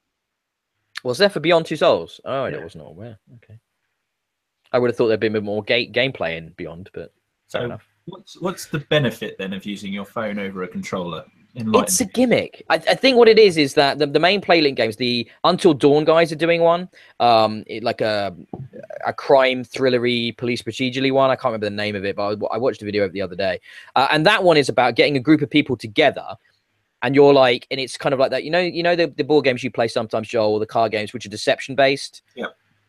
Was there for Beyond Two Souls? Oh, I was not aware. Okay, I would have thought there'd be a bit more gameplay in Beyond, but fair enough. What's the benefit then of using your phone over a controller? It's a gimmick. I think what it is that the main PlayLink games, the Until Dawn guys are doing one, like a crime thrillery police procedurally one. I can't remember the name of it, but I watched a video of it the other day, and that one is about getting a group of people together, and you're like, and it's kind of like that. You know the board games you play sometimes, Joel, or the card games which are deception based,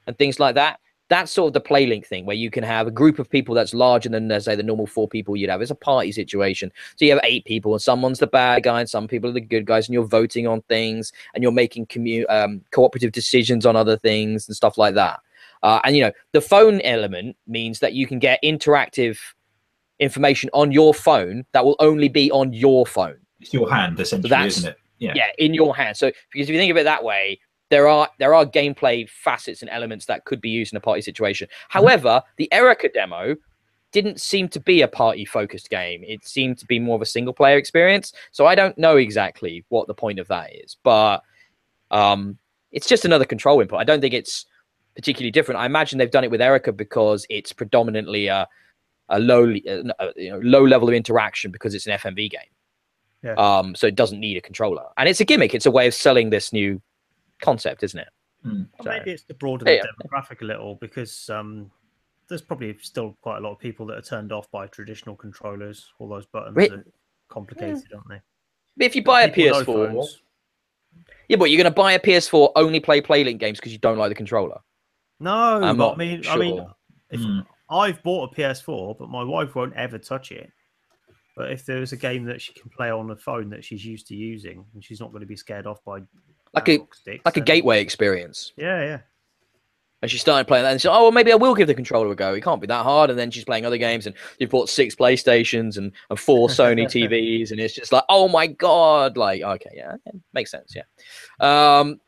and things like that. That's sort of the PlayLink thing, where you can have a group of people that's larger than, let's say, the normal 4 people you'd have. It's a party situation. So you have 8 people, and someone's the bad guy, and some people are the good guys, and you're voting on things, and you're making cooperative decisions on other things and stuff like that. And, you know, the phone element means that you can get interactive information on your phone that will only be on your phone. It's your hand, essentially, isn't it? Yeah, in your hand. So, because if you think of it that way, there are gameplay facets and elements that could be used in a party situation. However, the Erica demo didn't seem to be a party-focused game. It seemed to be more of a single-player experience. So I don't know exactly what the point of that is, but it's just another control input. I don't think it's particularly different. I imagine they've done it with Erica because it's predominantly a low level of interaction, because it's an FMV game. Yeah. So it doesn't need a controller, and it's a gimmick. It's a way of selling this new concept, isn't it? So, maybe it's to broaden the demographic a little, because there's probably still quite a lot of people that are turned off by traditional controllers. All those buttons are complicated, aren't they? But if you buy a PS4, but you're going to buy a PS4 only play PlayLink games because you don't like the controller. No, I mean, if I've bought a PS4, but my wife won't ever touch it. But if there's a game that she can play on the phone that she's used to using, and she's not going to be scared off by like a gateway experience. Yeah. And she started playing that, and she said, "Oh, well, maybe I will give the controller a go. It can't be that hard." And then she's playing other games, and she bought 6 PlayStations and 4 Sony TVs, and it's just like, "Oh my god!" Like, okay, yeah, makes sense, yeah.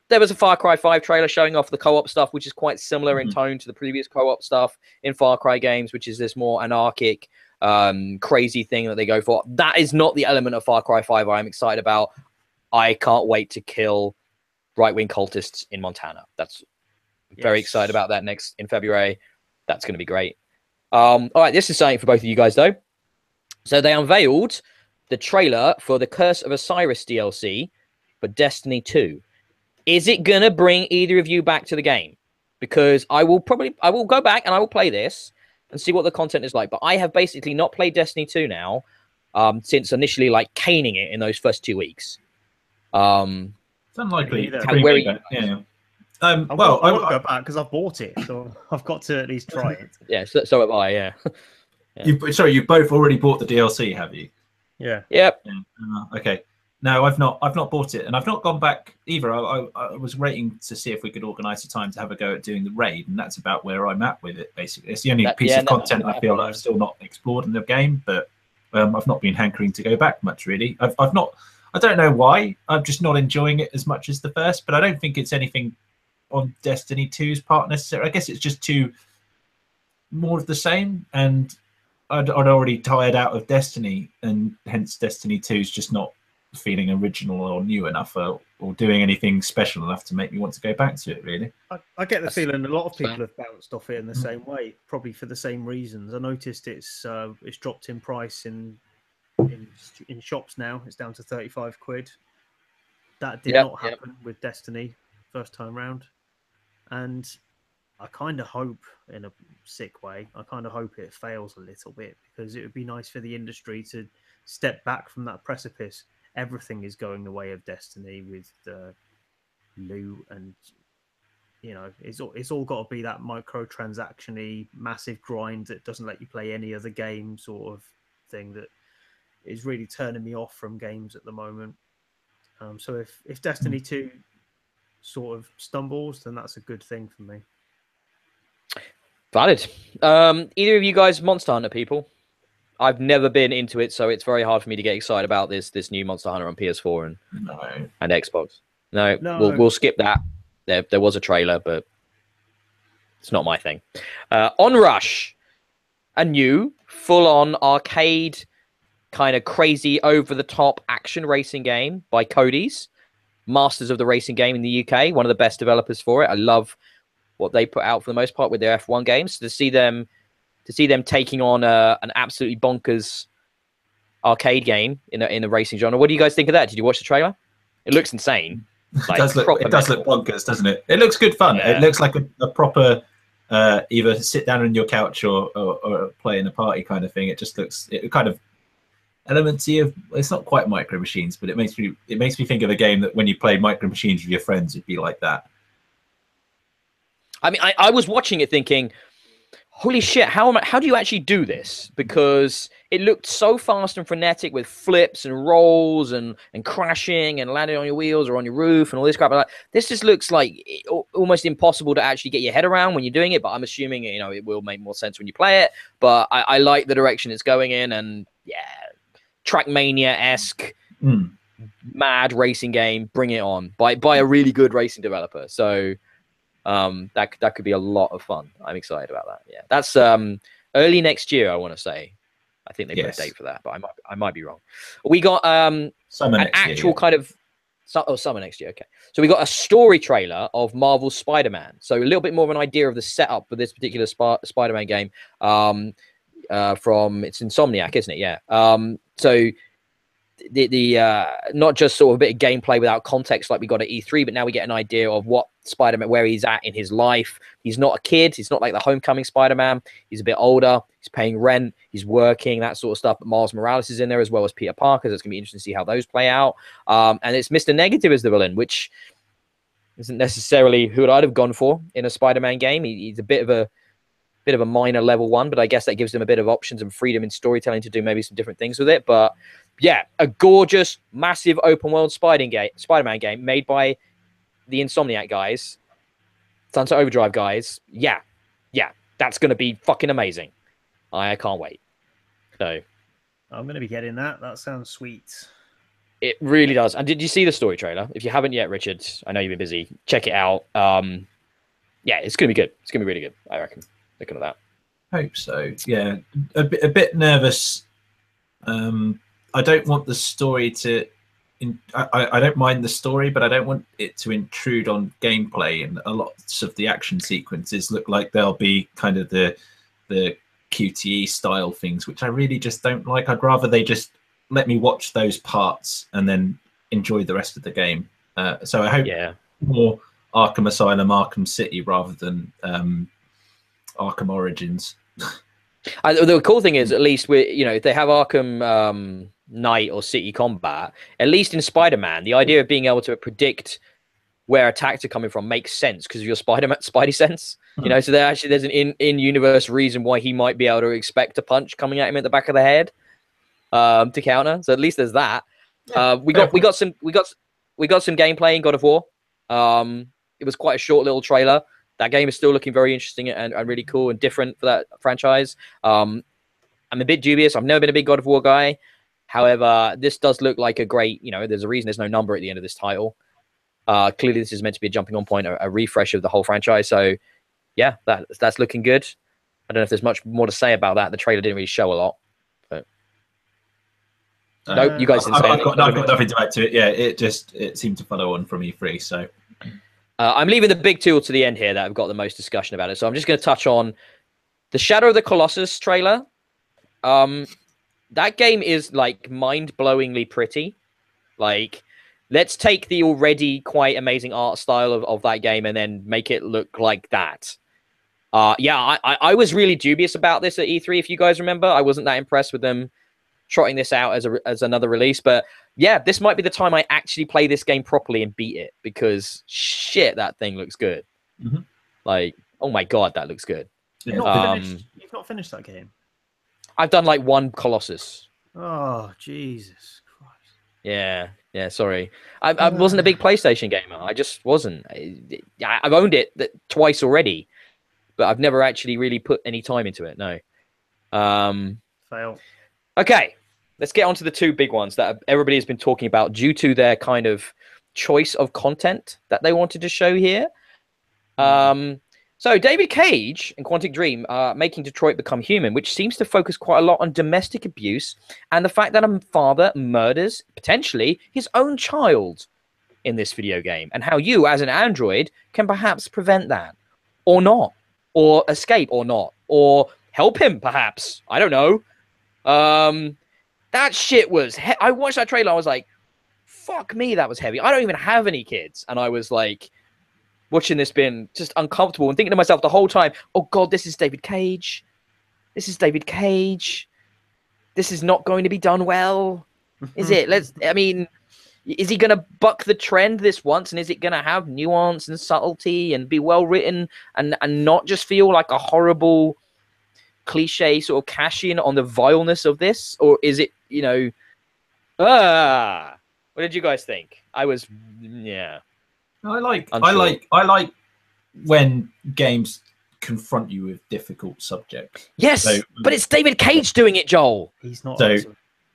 There was a Far Cry 5 trailer showing off the co-op stuff, which is quite similar in tone to the previous co-op stuff in Far Cry games, which is this more anarchic, crazy thing that they go for. That is not the element of Far Cry 5 I'm excited about. I can't wait to kill right-wing cultists in Montana. That's very excited about that next in February. That's going to be great. All right, this is something for both of you guys, though. So they unveiled the trailer for the Curse of Osiris DLC for Destiny 2. Is it going to bring either of you back to the game? Because I will go back and I will play this and see what the content is like. But I have basically not played Destiny 2 now since initially like caning it in those first 2 weeks. It's unlikely. Yeah. I won't go back because I've bought it, so I've got to at least try it. Yeah, so have I. Yeah. You've both already bought the DLC, have you? Yeah. Yep. Yeah. Okay. No, I've not bought it, and I've not gone back either. I was waiting to see if we could organise a time to have a go at doing the raid, and that's about where I'm at with it. Basically, it's the only piece of content I feel that I've still not explored in the game, but I've not been hankering to go back much really. I've not. I don't know why. I'm just not enjoying it as much as the first, but I don't think it's anything on Destiny 2's part necessarily. I guess it's just more of the same, and I'd already tired out of Destiny, and hence Destiny 2's just not feeling original or new enough or doing anything special enough to make me want to go back to it, really. I get the feeling a lot of people have bounced off it in the same way, probably for the same reasons. I noticed it's dropped in price in shops now. It's down to 35 quid. That did not happen with Destiny first time round. And I kind of hope, in a sick way, I kind of hope it fails a little bit, because it would be nice for the industry to step back from that precipice. Everything is going the way of Destiny with the loot, and it's all got to be that microtransaction-y massive grind that doesn't let you play any other game sort of thing that is really turning me off from games at the moment. So if Destiny 2 sort of stumbles, then that's a good thing for me. Valid. Either of you guys Monster Hunter people? I've never been into it, so it's very hard for me to get excited about this new Monster Hunter on PS4 and Xbox. No. We'll skip that. There was a trailer, but it's not my thing. Onrush, a new full-on arcade kind of crazy over-the-top action racing game by Cody's, masters of the racing game in the UK, one of the best developers for it. I love what they put out for the most part with their F1 games. To see them taking on an absolutely bonkers arcade game in the racing genre. What do you guys think of that? Did you watch the trailer? It looks insane. Like, it does look bonkers, doesn't it? It looks good fun. Yeah. It looks like a proper either sit down on your couch or play in a party kind of thing. It just looks kind of elementy of, it's not quite Micro Machines, but it makes me think of a game that when you play Micro Machines with your friends, it'd be like that. I mean, I was watching it thinking, holy shit, how do you actually do this? Because it looked so fast and frenetic with flips and rolls and crashing and landing on your wheels or on your roof and all this crap. Like, this just looks like almost impossible to actually get your head around when you're doing it, but I'm assuming it will make more sense when you play it. But I like the direction it's going in, and yeah, Trackmania-esque mad racing game, bring it on, by a really good racing developer. So that could be a lot of fun. I'm excited about that. Yeah, that's early next year, I want to say. I think they put a date for that, but I might be wrong. We got summer an actual kind of summer next year. Okay, so we got a story trailer of Marvel's Spider-Man. So a little bit more of an idea of the setup for this particular Spider-Man game. From it's Insomniac, isn't it? Yeah. So the not just sort of a bit of gameplay without context like we got at E3, but now we get an idea of what Spider-Man, where he's at in his life. He's not a kid. He's not like the Homecoming Spider-Man. He's a bit older. He's paying rent. He's working, that sort of stuff. But Miles Morales is in there as well as Peter Parker. So it's going to be interesting to see how those play out. And it's Mr. Negative as the villain, which isn't necessarily who I'd have gone for in a Spider-Man game. He's a bit of a minor level one, but I guess that gives them a bit of options and freedom in storytelling to do maybe some different things with it. But yeah, a gorgeous, massive open world Spider-Man game made by the Insomniac guys. Sunset Overdrive guys, yeah, that's going to be fucking amazing. I can't wait. So I'm going to be getting that. That sounds sweet. it really does. And did you see the story trailer? If you haven't yet, Richard, I know you've been busy. Check it out. Yeah, it's going to be good. It's going to be really good, I reckon. Looking at that. Hope so. Yeah, a bit nervous. I don't want the story to. I don't mind the story, but I don't want it to intrude on gameplay. And a lot of the action sequences look like they'll be kind of the QTE style things, which I really just don't like. I'd rather they just let me watch those parts and then enjoy the rest of the game. So I hope more Arkham Asylum, Arkham City rather than Arkham Origins. The cool thing is, at least if they have Arkham Knight or City Combat, at least in Spider-Man, the idea of being able to predict where attacks are coming from makes sense because of your Spidey sense. So there's an in-universe reason why he might be able to expect a punch coming at him at the back of the head to counter. So at least there's that. We got some gameplay in God of War. It was quite a short little trailer. That game is still looking very interesting and really cool and different for that franchise. I'm a bit dubious. I've never been a big God of War guy. However, this does look like a great, there's a reason there's no number at the end of this title. Clearly, this is meant to be a jumping on point, a refresh of the whole franchise. So, yeah, that's looking good. I don't know if there's much more to say about that. The trailer didn't really show a lot. But nope, you guys didn't say I've got nothing to add to it. Yeah, it seemed to follow on from E3. So I'm leaving the big tool to the end here that I've got the most discussion about it. So I'm just going to touch on the Shadow of the Colossus trailer. That game is like mind-blowingly pretty. Like, let's take the already quite amazing art style of that game and then make it look like that. I was really dubious about this at E3. If you guys remember, I wasn't that impressed with them trotting this out as another release. But yeah, this might be the time I actually play this game properly and beat it because shit, that thing looks good. Mm-hmm. Like, oh my god, that looks good. You've not finished that game. I've done like one Colossus. Oh, Jesus Christ. Yeah, sorry. I wasn't a big PlayStation gamer. I just wasn't. I've owned it twice already, but I've never actually really put any time into it, no. Fail. Okay, let's get on to the two big ones that everybody has been talking about due to their kind of choice of content that they wanted to show here. So David Cage and Quantic Dream are making Detroit Become Human, which seems to focus quite a lot on domestic abuse and the fact that a father murders, potentially, his own child in this video game, and how you, as an android, can perhaps prevent that, or not, or escape, or not, or help him, perhaps. I don't know. That shit was... I watched that trailer, I was like, fuck me, that was heavy. I don't even have any kids, and I was like... watching this being just uncomfortable and thinking to myself the whole time, oh God, this is David Cage. This is David Cage. This is not going to be done well. Is it? Is he going to buck the trend this once? And is it going to have nuance and subtlety and be well written and not just feel like a horrible cliche sort of cash in on the vileness of this? Or is it, what did you guys think? I like when games confront you with difficult subjects. Yes, but it's David Cage doing it, Joel. He's not. So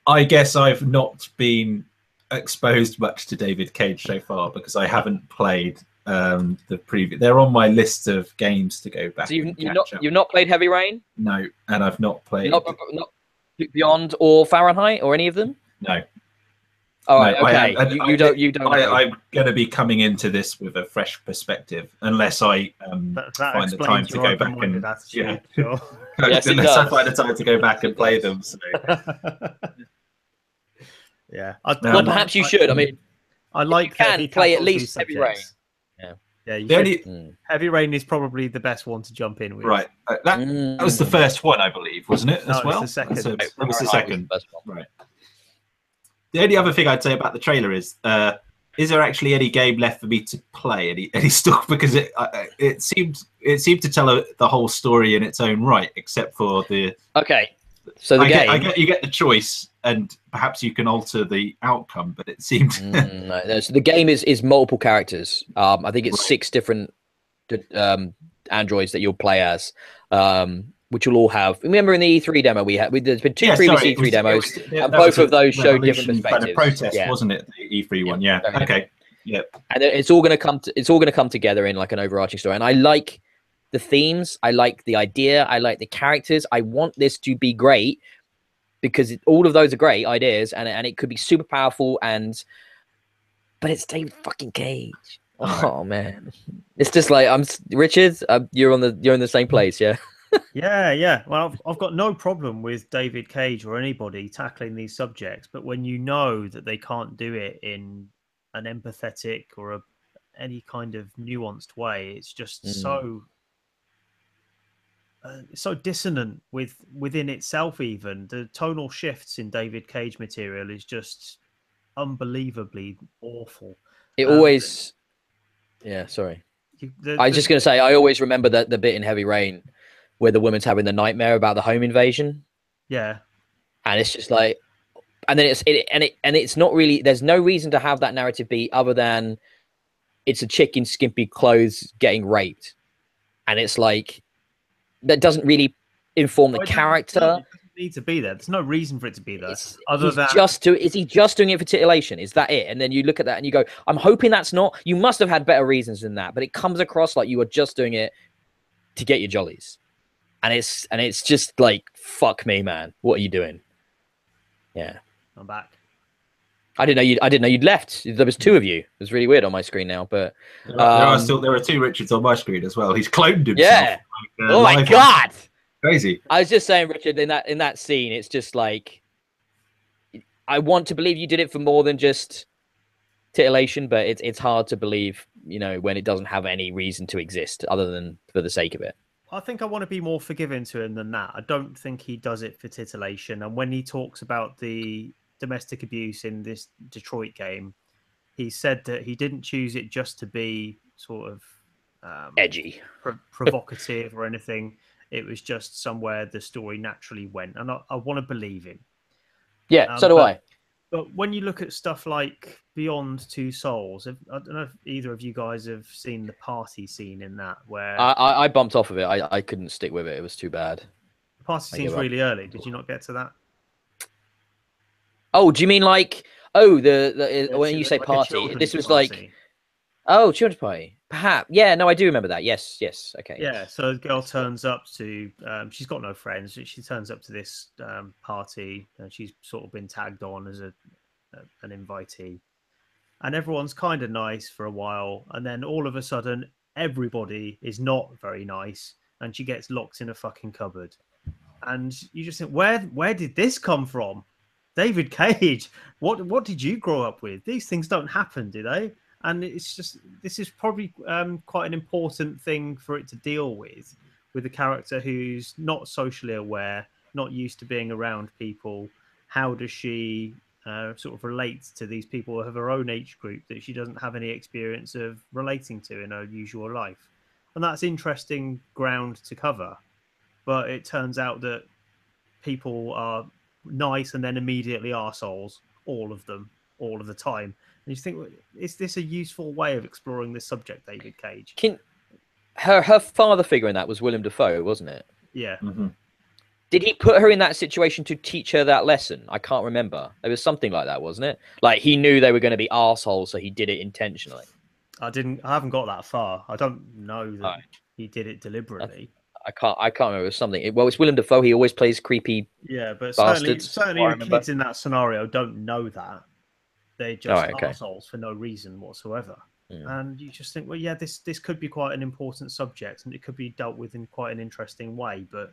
I guess I've not been exposed much to David Cage so far because I haven't played the previous. They're on my list of games to go back. So you've not played Heavy Rain? No, and I've not played not Beyond or Fahrenheit or any of them? No. All right, okay. You don't. I'm going to be coming into this with a fresh perspective, unless I find the time to go back and unless I find the time to go back and play them. So. Yeah. Well, perhaps you should. I mean, I like. You can play at least Heavy Rain. Heavy Rain is probably the best one to jump in with. Right. That was the first one, I believe, wasn't it? As well. It was the second. It was the second. Right. The only other thing I'd say about the trailer is there actually any game left for me to play? Any stuff? Because it seemed to tell the whole story in its own right, except for the. Okay, so the game. You get the choice, and perhaps you can alter the outcome, but it seemed. No, so the game is multiple characters. I think it's 6 different androids that you'll play as, which will all have. Remember in the E3 demo there's been two previous E3 demos, and both of those showed different perspectives. Kind of protest, wasn't it? The E3 one, yeah. Okay, yeah. And it's all going to come together in like an overarching story. And I like the themes, I like the idea, I like the characters. I want this to be great because all of those are great ideas, and it could be super powerful. But it's David fucking Cage. Oh man, it's just like Richard. You're in the same place, yeah. Yeah. Well, I've got no problem with David Cage or anybody tackling these subjects, but when you know that they can't do it in an empathetic or any kind of nuanced way, it's just so dissonant within itself. Even the tonal shifts in David Cage material is just unbelievably awful. It always, yeah. Sorry, I was just going to say I always remember the bit in Heavy Rain where the woman's having the nightmare about the home invasion. Yeah, and it's just like, and then it's not really. There's no reason to have that narrative be other than it's a chick in skimpy clothes getting raped, and it's like that doesn't really inform the character. It doesn't need to be there. There's no reason for it to be there. Is he just doing it for titillation? Is that it? And then you look at that and you go, I'm hoping that's not. You must have had better reasons than that, but it comes across like you are just doing it to get your jollies. And it's just like, fuck me, man. What are you doing? Yeah. I'm back. I didn't know you'd left. There was two of you. It was really weird on my screen now, but there are two Richards on my screen as well. He's cloned himself. Yeah. Oh my god. Crazy. I was just saying, Richard, in that scene, it's just like, I want to believe you did it for more than just titillation, but it's hard to believe, when it doesn't have any reason to exist other than for the sake of it. I think I want to be more forgiving to him than that. I don't think he does it for titillation. And when he talks about the domestic abuse in this Detroit game, he said that he didn't choose it just to be sort of edgy, provocative or anything. It was just somewhere the story naturally went, and I want to believe him. Yeah, so do I. But when you look at stuff like Beyond Two Souls, I don't know if either of you guys have seen the party scene in that, where I bumped off of it. I couldn't stick with it. It was too bad. The party scene's really early. Did you not get to that? Oh, do you mean like when you say like party? This was party. Like children's party. Perhaps. Yeah, no, I do remember that. Yes. Okay. Yeah, so the girl turns up to she's got no friends. She turns up to this party, and she's sort of been tagged on as an invitee. And everyone's kind of nice for a while, and then all of a sudden everybody is not very nice, and she gets locked in a fucking cupboard. And you just think, where did this come from? David Cage, what did you grow up with? These things don't happen, do they? And it's just, this is probably quite an important thing for it to deal with a character who's not socially aware, not used to being around people. How does she sort of relate to these people of her own age group that she doesn't have any experience of relating to in her usual life? And that's interesting ground to cover. But it turns out that people are nice and then immediately arseholes, all of them, all of the time. And you think, is this a useful way of exploring this subject, David Cage? Her father figure in that was Willem Dafoe, wasn't it? Yeah. Mm-hmm. Did he put her in that situation to teach her that lesson? I can't remember. There was something like that, wasn't it? Like he knew they were going to be arseholes, so he did it intentionally. I haven't got that far. I don't know that he did it deliberately. I can't remember. It was something. It's Willem Dafoe. He always plays creepy. Yeah, but bastards. certainly the kids in that scenario don't know that. They're just assholes for no reason whatsoever. And you just think, well, yeah, this could be quite an important subject, and it could be dealt with in quite an interesting way, but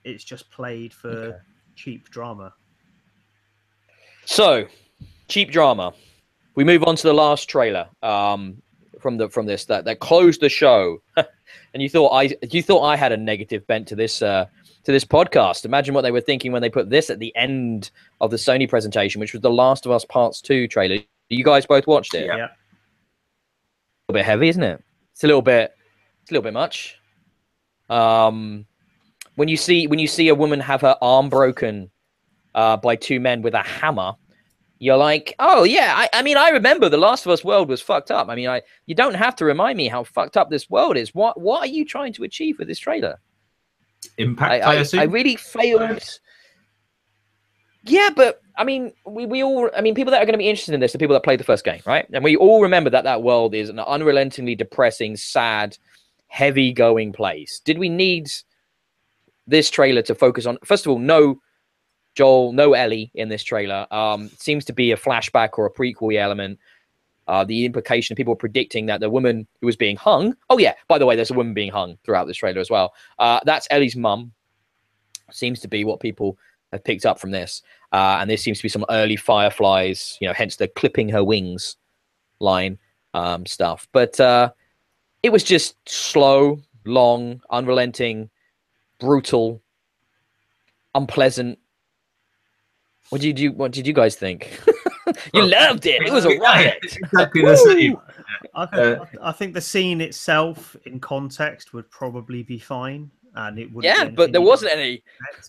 it's just played for cheap drama. So, cheap drama. We move on to the last trailer from this that closed the show. And you thought I had a negative bent to this podcast. Imagine what they were thinking when they put this at the end of the Sony presentation, which was The Last of Us Parts 2 trailer. You guys both watched it? Yeah. A little bit heavy, isn't it? It's a little bit much. When you see a woman have her arm broken by two men with a hammer, you're like, oh yeah, I mean, I remember The Last of Us world was fucked up. I mean, you don't have to remind me how fucked up this world is. What are you trying to achieve with this trailer? Impact, I assume. I really failed. Yeah, but I mean, we all, I mean, people that are going to be interested in this are people that played the first game, right? And we all remember that that world is an unrelentingly depressing, sad, heavy going place. Did we need this trailer to focus on, first of all, no Joel, no Ellie in this trailer. Seems to be a flashback or a prequel element. The implication, people predicting that the woman who was being hung. Oh yeah, by the way, there's a woman being hung throughout this trailer as well. That's Ellie's mum. Seems to be what people have picked up from this. And this seems to be some early Fireflies, you know, hence the clipping her wings line stuff. But it was just slow, long, unrelenting, brutal, unpleasant. What did you guys think? You loved it. It was a riot. Exactly the same. I think the scene itself, in context, would probably be fine, and it would. Yeah, but there wasn't any.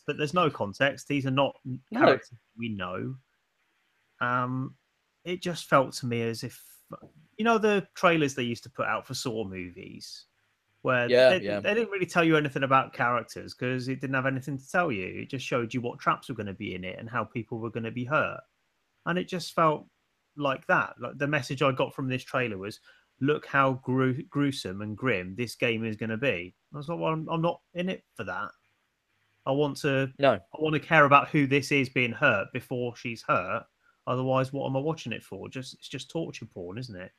But there's no context. These are not characters we know. It just felt to me as if, you know, the trailers they used to put out for Saw movies, where they didn't really tell you anything about characters because it didn't have anything to tell you. It just showed you what traps were going to be in it and how people were going to be hurt. And it just felt like that. Like the message I got from this trailer was, look how gruesome and grim this game is going to be. I was like, well, I'm not in it for that. I want to care about who this is being hurt before she's hurt. Otherwise, what am I watching it for? It's just torture porn, isn't it?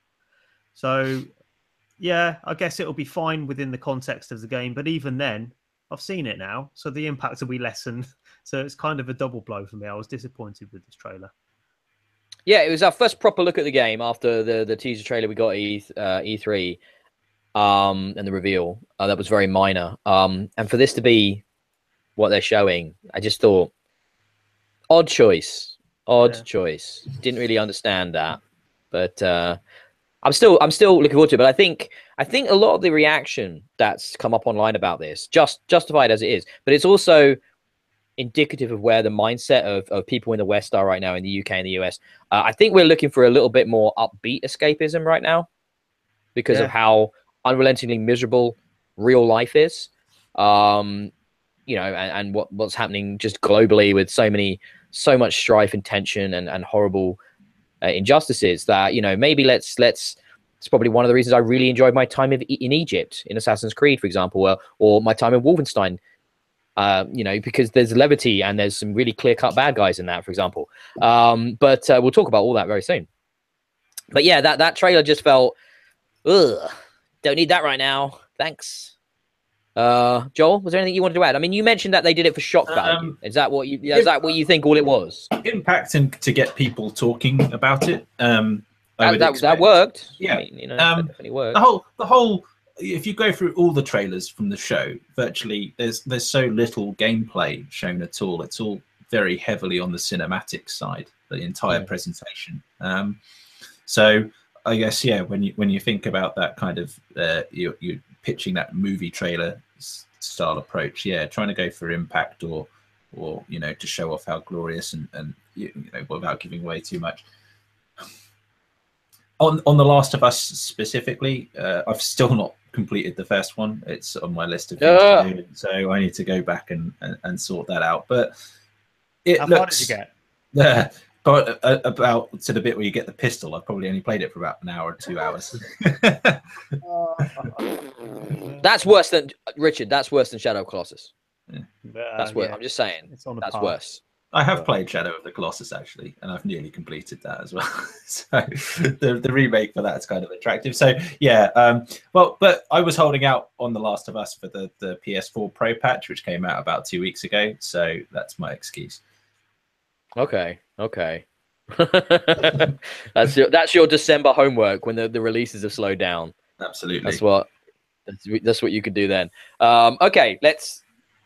So yeah, I guess it'll be fine within the context of the game, but even then, I've seen it now, so the impact will be lessened. So it's kind of a double blow for me. I was disappointed with this trailer. Yeah, it was our first proper look at the game after the teaser trailer we got at E3 and the reveal. That was very minor. And for this to be what they're showing, I just thought, odd choice. Didn't really understand that, but I'm still looking forward to it. But I think a lot of the reaction that's come up online about this, justified as it is, but it's also indicative of where the mindset of people in the West are right now, in the UK and the US. I think we're looking for a little bit more upbeat escapism right now because of how unrelentingly miserable real life is. You know, and what's happening just globally with so much strife and tension and horrible injustices that, you know, maybe it's probably one of the reasons I really enjoyed my time in Egypt in Assassin's Creed, for example, or my time in Wolfenstein. You know, because there's levity and there's some really clear-cut bad guys in that, for example. But we'll talk about all that very soon. But yeah, that trailer just felt, ugh, don't need that right now. Thanks. Joel, was there anything you wanted to add? I mean, you mentioned that they did it for shock value. Is that what you think all it was? Impact and to get people talking about it. That worked. Yeah, I mean, you know, that definitely worked. The whole. If you go through all the trailers from the show, virtually there's so little gameplay shown at all. It's all very heavily on the cinematic side, the entire presentation. So I guess when you think about that kind of you're pitching that movie trailer style approach, trying to go for impact or you know, to show off how glorious and you know, without giving away too much. On The Last of Us specifically, I've still not completed the first one. It's on my list of things to do, so I need to go back and sort that out. But how far did you get? But about to the bit where you get the pistol, I've probably only played it for about an hour or 2 hours. That's worse than Richard. That's worse than Shadow of Colossus. Yeah. That's worse. I'm just saying. It's on that's path. Worse. I have played Shadow of the Colossus actually, and I've nearly completed that as well. So the remake for that's kind of attractive. So yeah, well, but I was holding out on The Last of Us for the PS4 Pro patch, which came out about 2 weeks ago. So that's my excuse. Okay. that's your December homework when the releases have slowed down. Absolutely. That's what you could do then. Okay,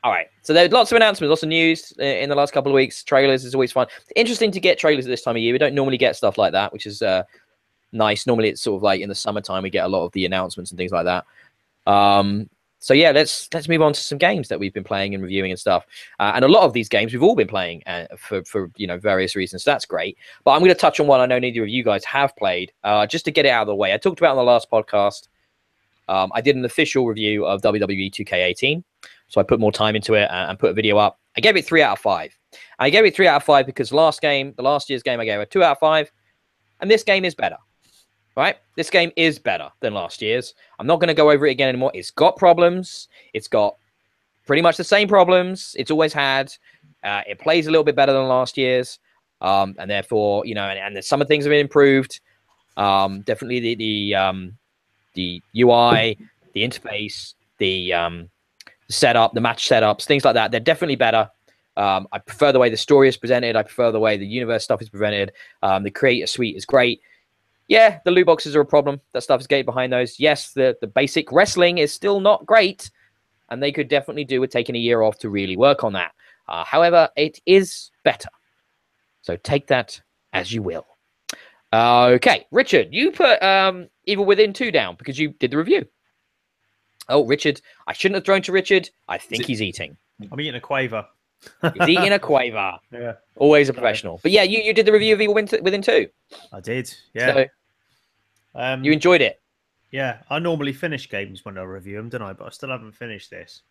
all right. So there's lots of announcements, lots of news in the last couple of weeks. Trailers is always fun. Interesting to get trailers at this time of year. We don't normally get stuff like that, which is nice. Normally it's sort of like in the summertime we get a lot of the announcements and things like that. So yeah, let's move on to some games that we've been playing and reviewing and stuff. And a lot of these games we've all been playing for various reasons. So that's great. But I'm going to touch on one I know neither of you guys have played, just to get it out of the way. I talked about on the last podcast. I did an official review of WWE 2K18, so I put more time into it and put a video up. I gave it 3 out of 5. I gave it 3 out of 5 because the last year's game, I gave it 2 out of 5, and this game is better. Right? This game is better than last year's. I'm not going to go over it again anymore. It's got problems. It's got pretty much the same problems it's always had. It plays a little bit better than last year's. And therefore, and some of the things have been improved. Definitely the UI, the interface, the setup, the match setups, things like that. They're definitely better. I prefer the way the story is presented. I prefer the way the universe stuff is presented. The creator suite is great. Yeah, the loot boxes are a problem. That stuff is gated behind those. Yes, the basic wrestling is still not great, and they could definitely do with taking a year off to really work on that. However, it is better. So take that as you will. Okay, Richard, you put Evil Within 2 down because you did the review. Oh, Richard, I shouldn't have thrown to Richard. I think he's eating. I'm eating a quaver. He's eating a quaver. Yeah. Always a professional. But yeah, you did the review of Evil Within 2. I did. Yeah. So, you enjoyed it. Yeah. I normally finish games when I review them, don't I? But I still haven't finished this.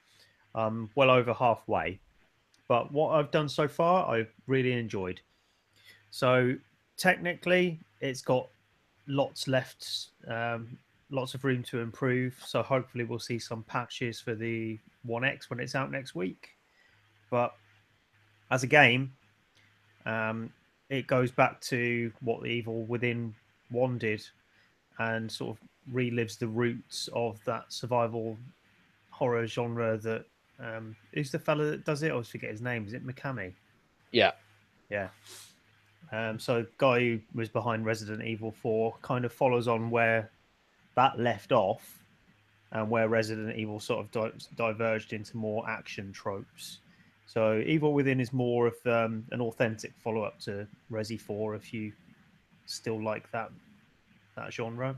Well over halfway. But what I've done so far, I've really enjoyed. So technically, it's got lots left, lots of room to improve. So hopefully we'll see some patches for the One X when it's out next week. But as a game, it goes back to what the Evil Within 1 did and sort of relives the roots of that survival horror genre that who's the fella that does it? I always forget his name. Is it Mikami? Yeah. Yeah. So guy who was behind Resident Evil 4 kind of follows on where that left off and where Resident Evil sort of diverged into more action tropes. So Evil Within is more of an authentic follow-up to Resi 4 if you still like that genre.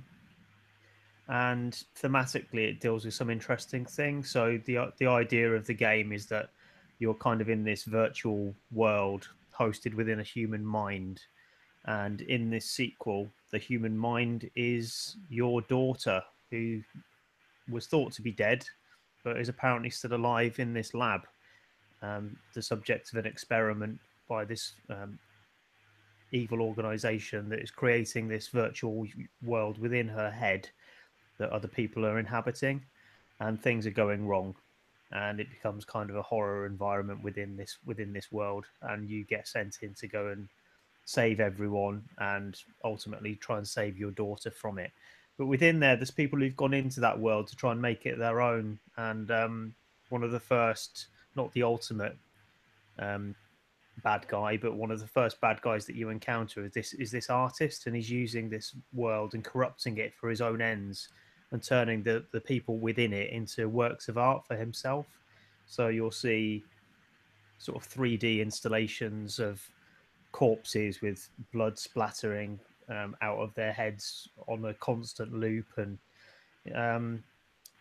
And thematically, it deals with some interesting things. So the idea of the game is that you're kind of in this virtual world hosted within a human mind. And in this sequel, the human mind is your daughter, who was thought to be dead, but is apparently still alive in this lab. The subject of an experiment by this evil organization that is creating this virtual world within her head that other people are inhabiting, and things are going wrong, and it becomes kind of a horror environment within this world, and you get sent in to go and save everyone and ultimately try and save your daughter from it. But within there's people who've gone into that world to try and make it their own, and one of the first, not the ultimate bad guy, but one of the first bad guys that you encounter is this artist, and he's using this world and corrupting it for his own ends and turning the people within it into works of art for himself. So you'll see sort of 3D installations of corpses with blood splattering out of their heads on a constant loop, and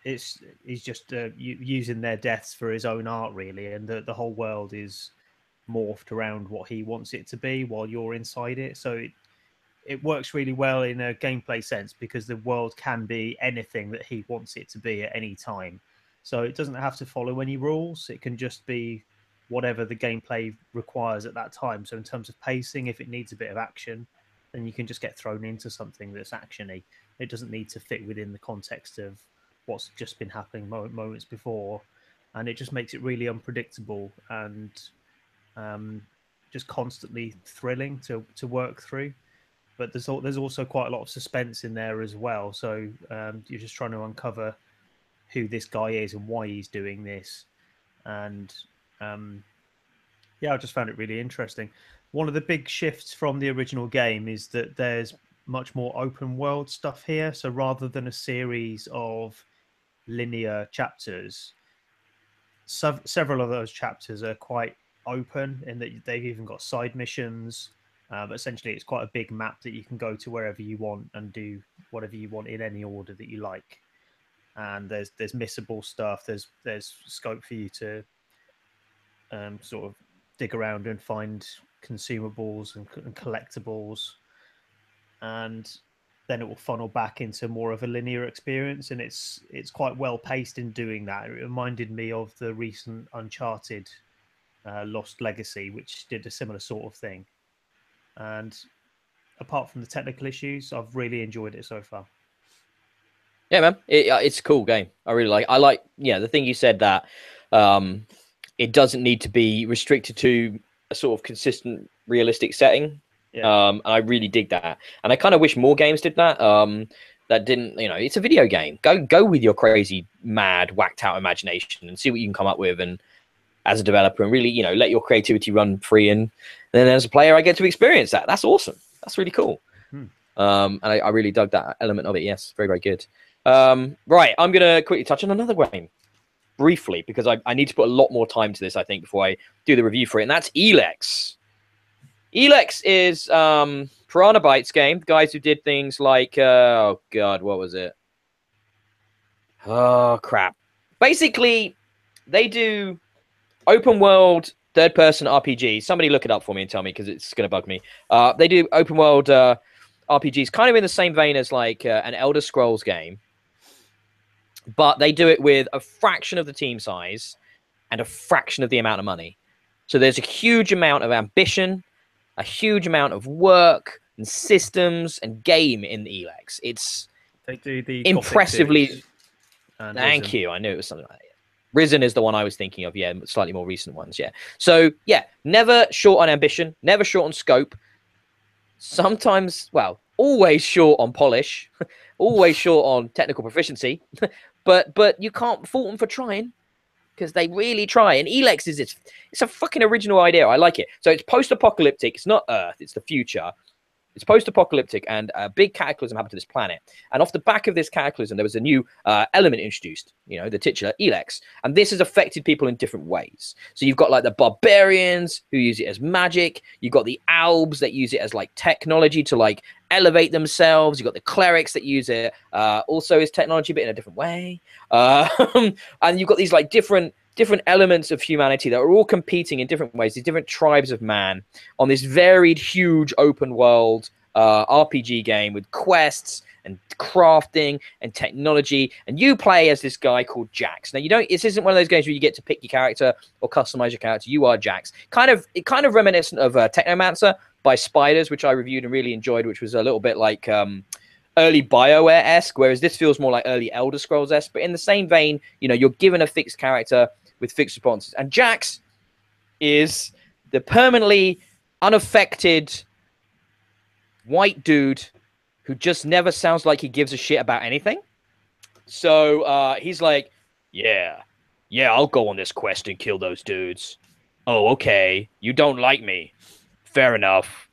he's just using their deaths for his own art, really, and the whole world is morphed around what he wants it to be while you're inside it. So it works really well in a gameplay sense because the world can be anything that he wants it to be at any time. So it doesn't have to follow any rules. It can just be whatever the gameplay requires at that time. So in terms of pacing, if it needs a bit of action, then you can just get thrown into something that's actiony. It doesn't need to fit within the context of what's just been happening moments before. And it just makes it really unpredictable and just constantly thrilling to work through. But there's also quite a lot of suspense in there as well. So you're just trying to uncover who this guy is and why he's doing this. And I just found it really interesting. One of the big shifts from the original game is that there's much more open world stuff here. So rather than a series of linear chapters, several of those chapters are quite open in that they've even got side missions. But essentially, it's quite a big map that you can go to wherever you want and do whatever you want in any order that you like. and there's missable stuff. There's scope for you to sort of dig around and find consumables and collectibles, and then it will funnel back into more of a linear experience, and it's quite well paced in doing that. It reminded me of the recent Uncharted Lost Legacy, which did a similar sort of thing. And apart from the technical issues, I've really enjoyed it so far. Yeah, man, it's a cool game. I really like. I like, the thing you said that it doesn't need to be restricted to a sort of consistent, realistic setting. Yeah. I really dig that, and I kind of wish more games did that. That didn't, it's a video game. Go with your crazy, mad, whacked out imagination and see what you can come up with. And as a developer, and really, let your creativity run free. And then as a player, I get to experience that. That's awesome. That's really cool. And I really dug that element of it. Yes, very, very good. Right, I'm gonna quickly touch on another game briefly because I need to put a lot more time to this, I think, before I do the review for it. And that's Elex. Elex is Piranha Bytes game, the guys who did things like oh god, what was it? Oh crap. Basically, they do open world third person RPG. Somebody look it up for me and tell me because it's gonna bug me. They do open world RPGs, kind of in the same vein as like an Elder Scrolls game, but they do it with a fraction of the team size and a fraction of the amount of money. So there's a huge amount of ambition, a huge amount of work and systems and game in the Elex. They do the impressively. Thank Risen. you. I knew it was something like that. Risen is the one I was thinking of. Yeah, slightly more recent ones. Yeah. So yeah, never short on ambition, never short on scope. Sometimes, well, always short on polish, always short on technical proficiency. but you can't fault them for trying, because they really try. And Elex it's a fucking original idea. I like it. So it's post-apocalyptic. It's not Earth. It's the future. It's post-apocalyptic, and a big cataclysm happened to this planet. And off the back of this cataclysm, there was a new element introduced, the titular Elex. And this has affected people in different ways. So you've got like the barbarians who use it as magic. You've got the Albs that use it as like technology to like elevate themselves. You've got the clerics that use it also as technology, but in a different way. And you've got these like different elements of humanity that are all competing in different ways, these different tribes of man on this varied, huge open world RPG game with quests and crafting and technology. And you play as this guy called Jax. Now, this isn't one of those games where you get to pick your character or customize your character. You are Jax. Kind of reminiscent of Technomancer by Spiders, which I reviewed and really enjoyed, which was a little bit like early BioWare-esque, whereas this feels more like early Elder Scrolls-esque. But in the same vein, you're given a fixed character with fixed responses. And Jax is the permanently unaffected white dude who just never sounds like he gives a shit about anything. So he's like, yeah, I'll go on this quest and kill those dudes. Oh, okay. You don't like me. Fair enough.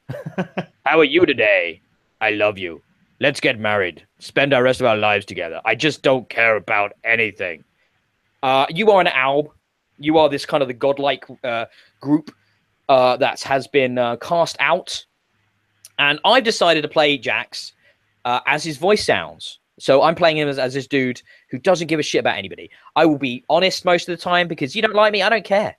How are you today? I love you. Let's get married. Spend our rest of our lives together. I just don't care about anything. You are an Alb. You are this kind of the godlike group that has been cast out. And I've decided to play Jax as his voice sounds. So I'm playing him as this dude who doesn't give a shit about anybody. I will be honest most of the time because you don't like me, I don't care.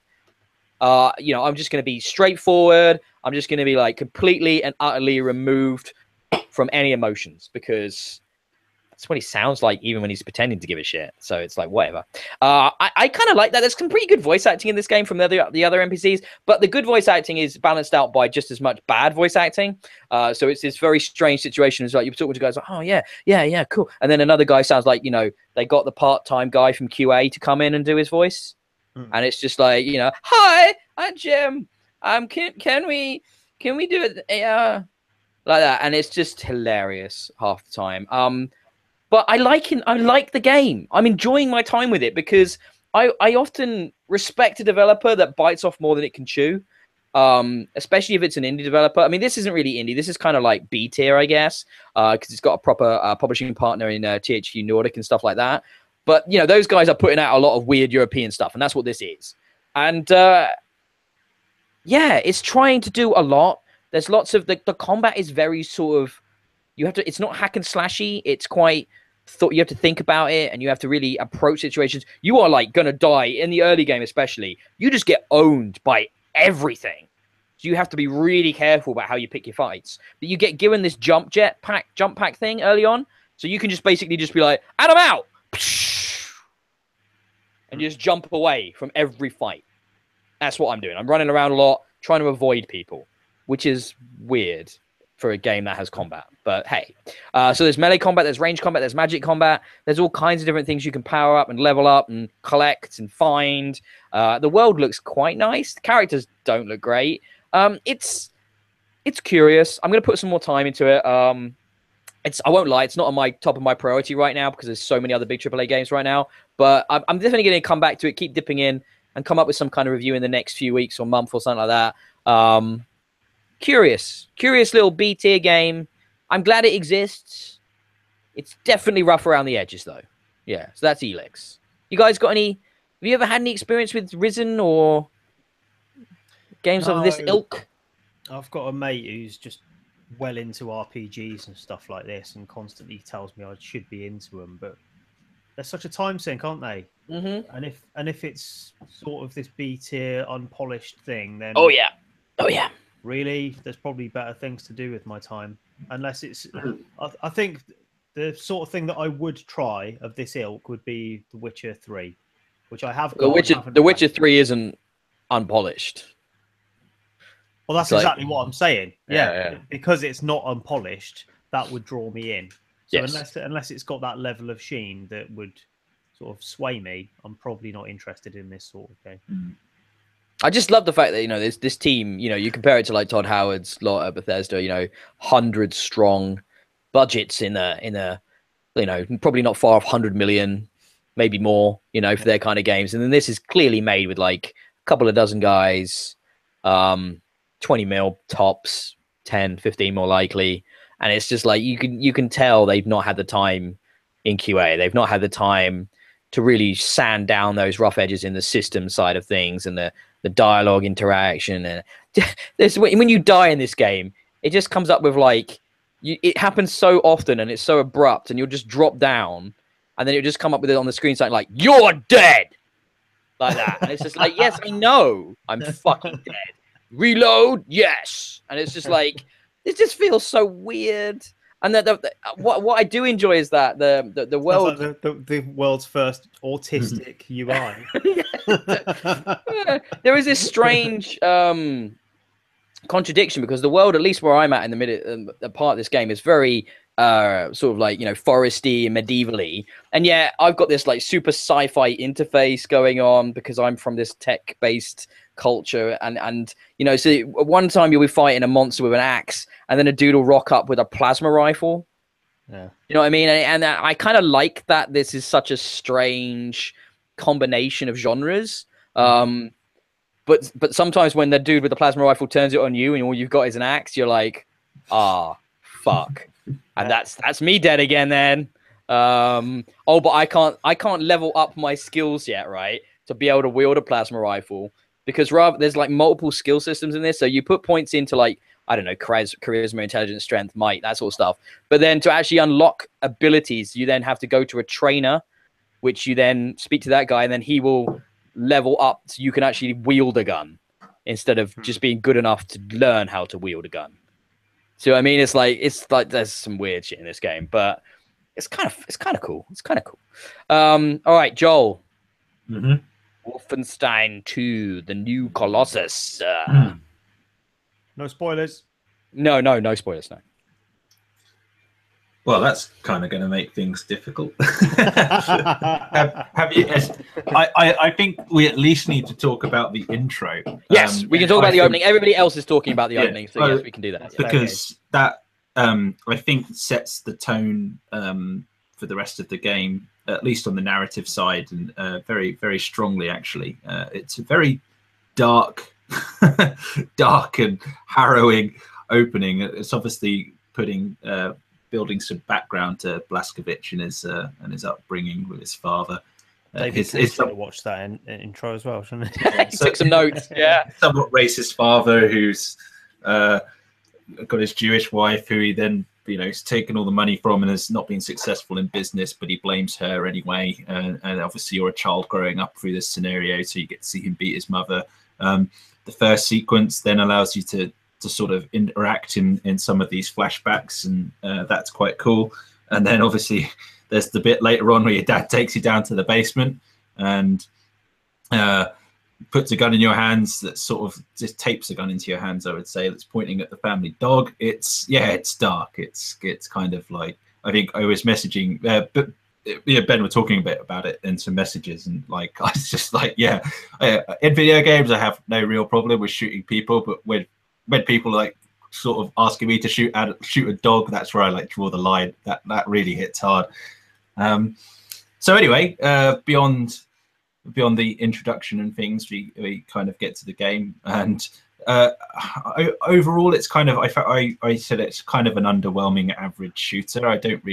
I'm just going to be straightforward. I'm just going to be like completely and utterly removed from any emotions because that's what he sounds like even when he's pretending to give a shit. So it's like, whatever. I kind of like that. There's some pretty good voice acting in this game from the other NPCs, but the good voice acting is balanced out by just as much bad voice acting. So it's this very strange situation. It's like you're talking to guys like, oh, yeah, cool. And then another guy sounds like, they got the part-time guy from QA to come in and do his voice. And it's just like, hi, I'm Jim. Can we do it like that? And it's just hilarious half the time. But I like the game. I'm enjoying my time with it because I often respect a developer that bites off more than it can chew, especially if it's an indie developer. I mean, this isn't really indie. This is kind of like B tier, I guess, because it's got a proper publishing partner in THQ Nordic and stuff like that. But, those guys are putting out a lot of weird European stuff, and that's what this is. And, it's trying to do a lot. There's lots of... The combat is very sort of... it's not hack and slashy. It's quite thought, you have to think about it, and you have to really approach situations. You are like gonna die in the early game, especially. You just get owned by everything. So you have to be really careful about how you pick your fights. But you get given this jump pack thing early on, so you can just basically just be like, "Adam out," and you just jump away from every fight. That's what I'm doing. I'm running around a lot, trying to avoid people, which is weird for a game that has combat. But hey, so there's melee combat, there's range combat, there's magic combat. There's all kinds of different things you can power up and level up and collect and find. The world looks quite nice. The characters don't look great. It's curious. I'm going to put some more time into it. I won't lie, it's not on my top of my priority right now because there's so many other big AAA games right now. But I'm definitely going to come back to it, keep dipping in, and come up with some kind of review in the next few weeks or month or something like that. Curious little B tier game. I'm glad it exists. It's definitely rough around the edges though. Yeah, so that's Elex. You guys got any? Have you ever had any experience with Risen or games of this ilk? I've got a mate who's just well into RPGs and stuff like this, and constantly tells me I should be into them, but they're such a time sink, aren't they? Mm-hmm. And if it's sort of this B tier unpolished thing, then oh yeah, really, there's probably better things to do with my time. Unless it's, I think the sort of thing that I would try of this ilk would be The Witcher 3, which I have got. The Witcher 3 isn't unpolished. Well, that's exactly what I'm saying. Yeah, because it's not unpolished, that would draw me in. So unless it's got that level of sheen that would sort of sway me, I'm probably not interested in this sort of game. I just love the fact that, you know, this team, you know, you compare it to like Todd Howard's lot at Bethesda, you know, 100 strong budgets in a, you know, probably not far off 100 million, maybe more, you know, for their kind of games. And then this is clearly made with like a couple of dozen guys, 20 mil tops, 10, 15 more likely. And it's just like, you can tell they've not had the time in QA. They've not had the time to really sand down those rough edges in the system side of things and the dialogue interaction. And when you die in this game, it just comes up with like, it happens so often and it's so abrupt, and you'll just drop down and then it'll just come up with it on the screen something like, "You're dead," like that. And it's just like, yes, I know I'm fucking dead. Reload, yes. And it's just like, it just feels so weird. And what I do enjoy is that the world, like the world's first autistic UI. Yeah. There is this strange contradiction, because the world, at least where I'm at in the middle, part of this game, is very sort of like, you know, foresty and medievally, and yet I've got this like super sci-fi interface going on because I'm from this tech-based culture, and you know, so one time you'll be fighting a monster with an axe, and then a dude will rock up with a plasma rifle. Yeah, you know what I mean? And I kind of like that this is such a strange combination of genres. But sometimes when the dude with the plasma rifle turns it on you and all you've got is an axe, you're like, ah, fuck. And that's me dead again then. But I can't level up my skills yet, right, to be able to wield a plasma rifle, because there's like multiple skill systems in this. So you put points into like, I don't know, charisma, intelligence, strength, might, that sort of stuff. But then to actually unlock abilities, you then have to go to a trainer, which you then speak to that guy, and then he will level up so you can actually wield a gun instead of just being good enough to learn how to wield a gun. So I mean, it's like there's some weird shit in this game, but it's kind of cool. It's kind of cool. All right, Joel. Wolfenstein II, the new Colossus. No spoilers. No spoilers. No. Well, that's kind of going to make things difficult. Have you? I think we at least need to talk about the intro. Yes, we can talk about the opening. Everybody else is talking about the opening, so yes, we can do that. Because that, I think, sets the tone for the rest of the game, at least on the narrative side, and very, very strongly, actually. It's a very dark, dark and harrowing opening. It's obviously building some background to Blazkowicz and his upbringing with his father. David should have watched that intro as well, shouldn't he? He took some notes. Yeah, somewhat racist father who's got his Jewish wife, who he then you know, he's taken all the money from and has not been successful in business, but he blames her anyway. And obviously you're a child growing up through this scenario, so you get to see him beat his mother. The first sequence then allows you to sort of interact in some of these flashbacks, and that's quite cool. And then obviously there's the bit later on where your dad takes you down to the basement and puts a gun in your hands that sort of just tapes a gun into your hands, I would say, that's pointing at the family dog. It's dark. It's kind of like, I think I was messaging, but yeah, Ben were talking a bit about it in some messages, and like I was just like, in video games I have no real problem with shooting people, but when people like sort of asking me to shoot a dog, that's where I like draw the line. That really hits hard. So anyway, beyond the introduction and things, we kind of get to the game, and overall it's kind of, I said it's kind of an underwhelming average shooter. I don't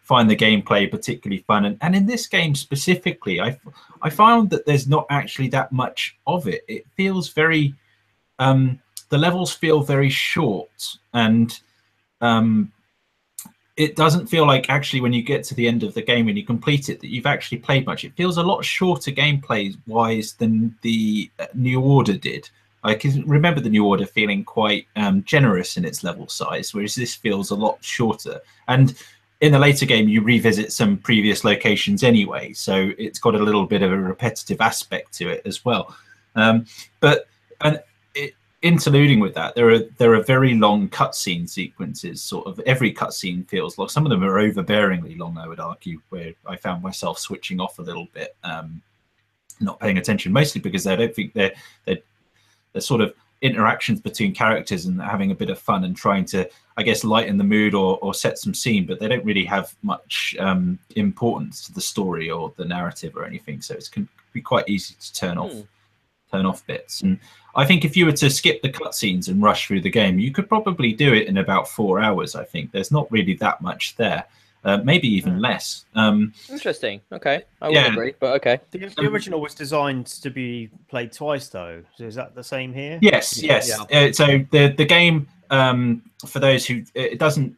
find the gameplay particularly fun, and in this game specifically, I found that there's not actually that much of it. It feels very the levels feel very short, and it doesn't feel like actually when you get to the end of the game and you complete it that you've actually played much. It feels a lot shorter gameplay wise than the New Order did. I can remember the New Order feeling quite generous in its level size, whereas this feels a lot shorter. And in the later game, you revisit some previous locations anyway, so it's got a little bit of a repetitive aspect to it as well. Interluding with that, there are very long cutscene sequences. Sort of every cutscene feels like, some of them are overbearingly long, I would argue, where I found myself switching off a little bit, not paying attention, mostly because I don't think they're sort of interactions between characters and having a bit of fun and trying to, I guess, lighten the mood or set some scene, but they don't really have much importance to the story or the narrative or anything. So it can be quite easy to turn off bits. And I think if you were to skip the cutscenes and rush through the game, you could probably do it in about 4 hours. I think there's not really that much there, maybe even less. Interesting. Okay, I would agree, but okay. The original was designed to be played twice, though. So is that the same here? Yes. Yeah. So the game, for those who it doesn't,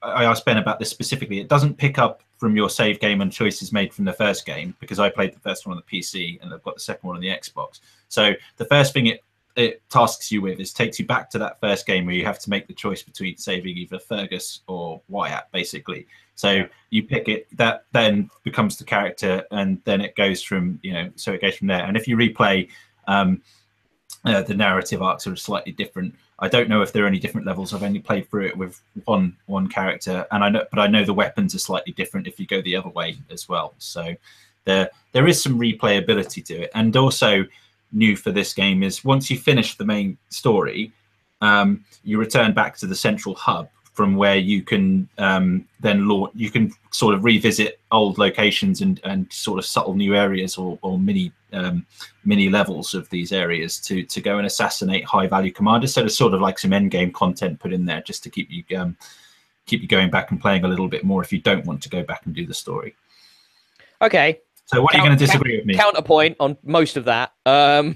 I asked Ben about this specifically. It doesn't pick up from your save game and choices made from the first game, because I played the first one on the PC and I've got the second one on the Xbox. So the first thing it tasks you with is takes you back to that first game where you have to make the choice between saving either Fergus or Wyatt, basically. So you pick it, that then becomes the character, and then it goes from, so it goes from there. And if you replay, the narrative arcs are slightly different. I don't know if there are any different levels. I've only played through it with one character, and I know the weapons are slightly different if you go the other way as well. So there is some replayability to it. And also new for this game is once you finish the main story, you return back to the central hub, from where you can then launch. You can sort of revisit old locations and sort of subtle new areas or mini levels of these areas to go and assassinate high value commanders. So there's sort of like some end game content put in there just to keep you going back and playing a little bit more if you don't want to go back and do the story. Okay. So what are you going to disagree with me? Counterpoint on most of that. I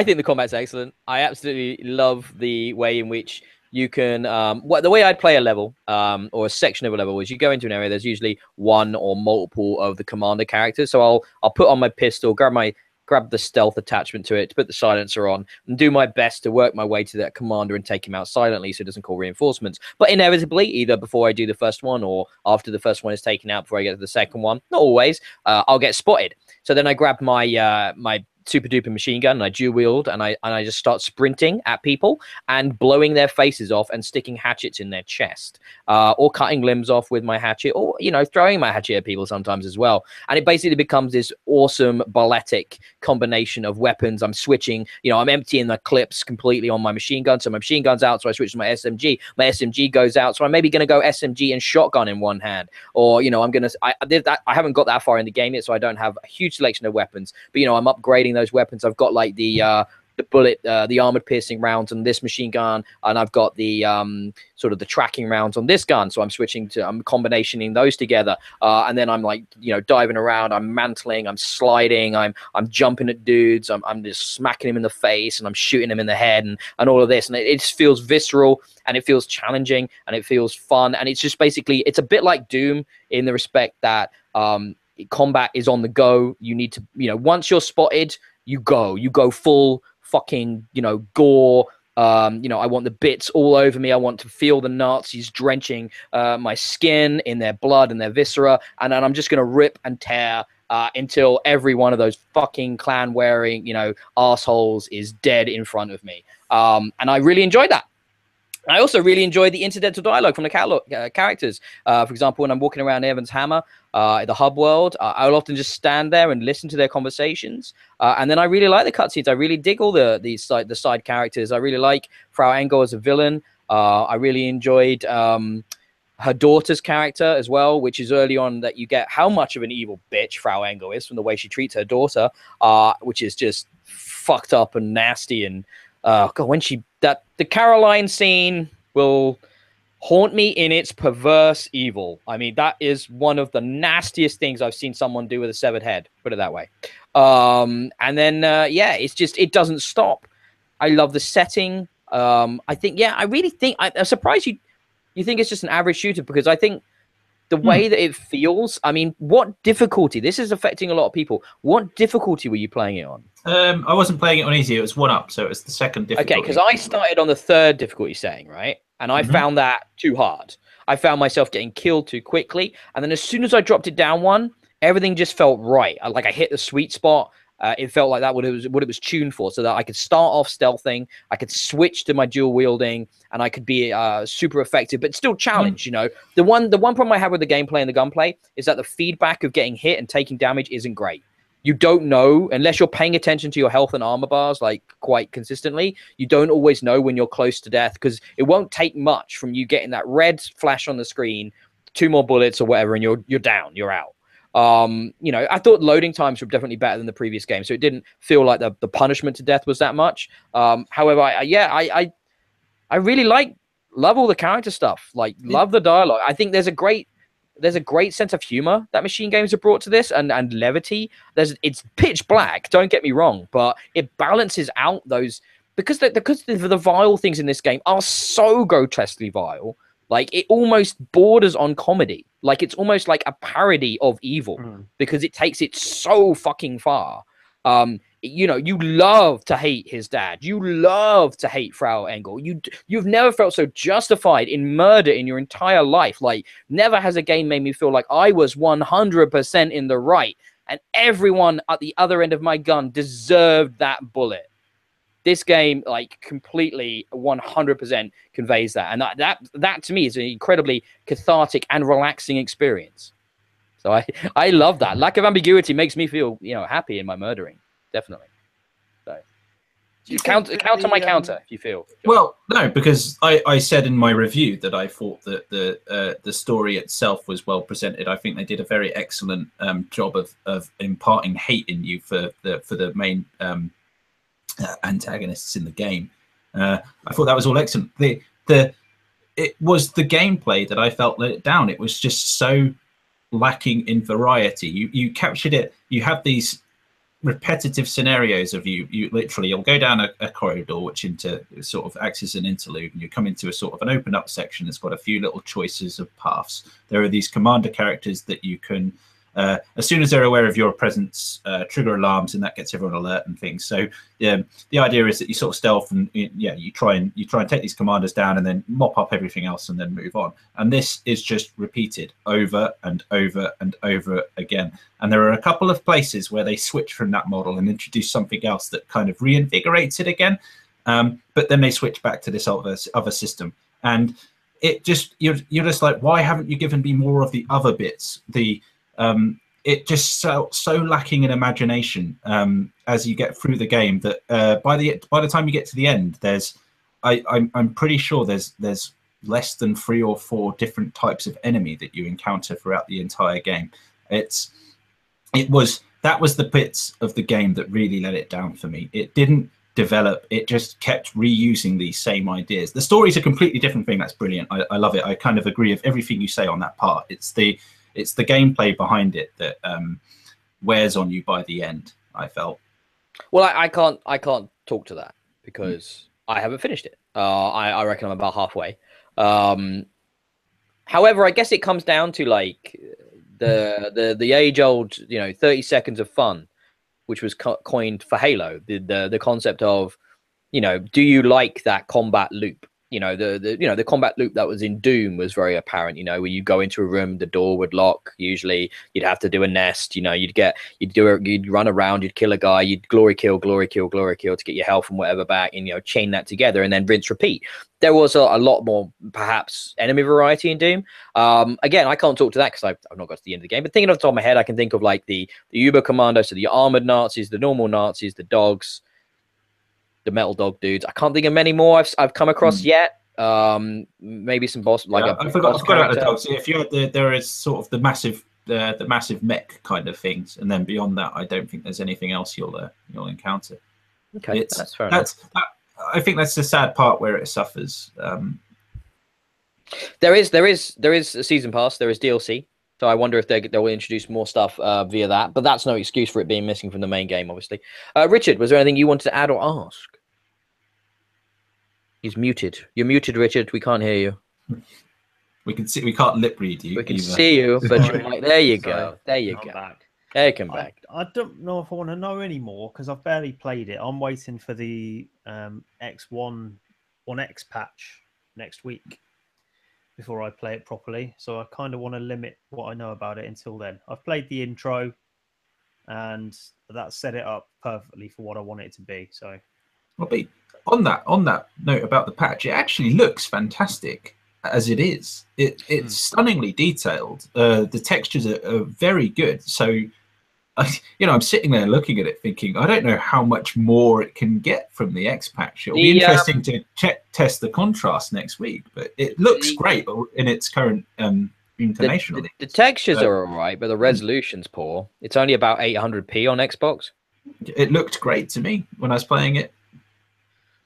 think the combat's excellent. I absolutely love the way in which you can, the way I'd play a level or a section of a level is you go into an area, there's usually one or multiple of the commander characters. So I'll put on my pistol, grab the stealth attachment to it, to put the silencer on, and do my best to work my way to that commander and take him out silently so it doesn't call reinforcements. But inevitably, either before I do the first one or after the first one is taken out before I get to the second one, not always, I'll get spotted. So then I grab my my super duper machine gun and I dual wield and I just start sprinting at people and blowing their faces off and sticking hatchets in their chest, or cutting limbs off with my hatchet, or throwing my hatchet at people sometimes as well. And it basically becomes this awesome balletic combination of weapons. I'm switching, I'm emptying the clips completely on my machine gun, so my machine gun's out, so I switch to my SMG. My SMG goes out, so I'm maybe going to go SMG and shotgun in one hand, or I haven't got that far in the game yet, so I don't have a huge selection of weapons, but I'm upgrading those weapons. I've got like the the armored piercing rounds on this machine gun, and I've got the sort of the tracking rounds on this gun. So I'm combinationing those together, and then I'm like, you know, diving around, I'm mantling, I'm sliding, I'm jumping at dudes, I'm just smacking him in the face, and I'm shooting him in the head, and all of this, and it just feels visceral, and it feels challenging, and it feels fun, and it's just basically, it's a bit like Doom in the respect that combat is on the go. You need to, you know, once you're spotted, you go full fucking, you know, gore. You know, I want the bits all over me. I want to feel the Nazis drenching my skin in their blood and their viscera, and then I'm just gonna rip and tear until every one of those fucking clan wearing, you know, assholes is dead in front of me. And I really enjoyed that. I also really enjoyed the incidental dialogue from the characters. For example, when I'm walking around Evans Hammer, the hub world, I'll often just stand there and listen to their conversations. And then I really like the cutscenes. I really dig all the side characters. I really like Frau Engel as a villain. I really enjoyed her daughter's character as well, which is early on that you get how much of an evil bitch Frau Engel is from the way she treats her daughter, which is just fucked up and nasty. And God, when the Caroline scene will haunt me in its perverse evil. I mean, that is one of the nastiest things I've seen someone do with a severed head, put it that way. And then, yeah, it's just, it doesn't stop. I love the setting. I think, yeah, I really think, I'm surprised you think it's just an average shooter, because I think the way that it feels, I mean, what difficulty, this is affecting a lot of people. What difficulty were you playing it on? I wasn't playing it on easy. It was 1-up, so it was the second difficulty. Okay, because I started on the 3rd difficulty setting, right? And I found that too hard. I found myself getting killed too quickly. And then as soon as I dropped it down 1, everything just felt right. Like I hit the sweet spot. It felt like that what it was tuned for, so that I could start off stealthing, I could switch to my dual wielding, and I could be super effective, but still challenged. You know, the one problem I have with the gameplay and the gunplay is that the feedback of getting hit and taking damage isn't great. You don't know, unless you're paying attention to your health and armor bars like quite consistently, you don't always know when you're close to death, because it won't take much from you getting that red flash on the screen, 2 more bullets or whatever, and you're down, you're out. You know, I thought loading times were definitely better than the previous game, so it didn't feel like the punishment to death was that much. However, I really love all the character stuff, like love the dialogue. I think there's a great sense of humor that machine games have brought to this, and levity. It's pitch black, don't get me wrong, but it balances out those, because the vile things in this game are so grotesquely vile. Like, it almost borders on comedy. Like, it's almost like a parody of evil, because it takes it so fucking far. You know, you love to hate his dad. You love to hate Frau Engel. You've never felt so justified in murder in your entire life. Like, never has a game made me feel like I was 100% in the right, and everyone at the other end of my gun deserved that bullet. This game, like, completely 100% conveys that, and that to me is an incredibly cathartic and relaxing experience. So I love that. Lack of ambiguity makes me feel, you know, happy in my murdering, definitely. So counter my counter if you feel. Well, no, because I said in my review that I thought that the story itself was well presented. I think they did a very excellent job of imparting hate in you for the main antagonists in the game. I thought that was all excellent. It was the gameplay that I felt let it down. It was just so lacking in variety. You captured it. You have these repetitive scenarios of you literally, you'll go down a corridor which into sort of acts as an interlude, and you come into a sort of an open up section that's got a few little choices of paths. There are these commander characters that you can as soon as they're aware of your presence, trigger alarms, and that gets everyone alert and things. So the idea is that you sort of stealth and you try and take these commanders down and then mop up everything else and then move on. And this is just repeated over and over and over again. And there are a couple of places where they switch from that model and introduce something else that kind of reinvigorates it again. But then they switch back to this other system, and it just you're just like, why haven't you given me more of the other bits? It just so lacking in imagination as you get through the game that by the time you get to the end, I'm pretty sure there's less than 3 or 4 different types of enemy that you encounter throughout the entire game. That was the bits of the game that really let it down for me. It didn't develop. It just kept reusing these same ideas. The story's a completely different thing. That's brilliant. I love it. I kind of agree with everything you say on that part. It's the gameplay behind it that wears on you by the end, I felt. Well, I can't talk to that because I haven't finished it. I reckon I'm about halfway. However, I guess it comes down to like the age old, 30 seconds of fun, which was coined for Halo. The concept of, do you like that combat loop? The combat loop that was in Doom was very apparent. Where you go into a room, the door would lock. Usually, you'd have to do a nest. You'd run around, you'd kill a guy, you'd glory kill to get your health and whatever back, and chain that together, and then rinse repeat. There was a lot more, perhaps, enemy variety in Doom. Again, I can't talk to that because I've not got to the end of the game. But thinking off the top of my head, I can think of like the Uber Commando, so the armored Nazis, the normal Nazis, the dogs, the metal dog dudes. I can't think of many more I've come across yet. Maybe some boss I forgot about the dogs. If you had there is sort of the massive mech kind of things, and then beyond that, I don't think there's anything else you'll encounter. Okay, that's fair enough. I think that's the sad part where it suffers. There is a season pass. There is DLC. So I wonder if they will introduce more stuff via that. But that's no excuse for it being missing from the main game, obviously. Richard, was there anything you wanted to add or ask? He's muted. You're muted, Richard. We can't hear you. We can see. We can't lip read you. We can see you, but you're like, there you go. There you go. Back. There you come back. I don't know if I want to know anymore because I've barely played it. I'm waiting for the X1 X patch next week before I play it properly. So I kind of want to limit what I know about it until then. I've played the intro, and that set it up perfectly for what I want it to be. So, well, on that note about the patch, it actually looks fantastic as it is. It's stunningly detailed. The textures are very good. So, I'm sitting there looking at it thinking, I don't know how much more it can get from the X patch. It'll be interesting to test the contrast next week, but it looks great in its current incarnation. The textures are all right, but the resolution's poor. It's only about 800p on Xbox. It looked great to me when I was playing it.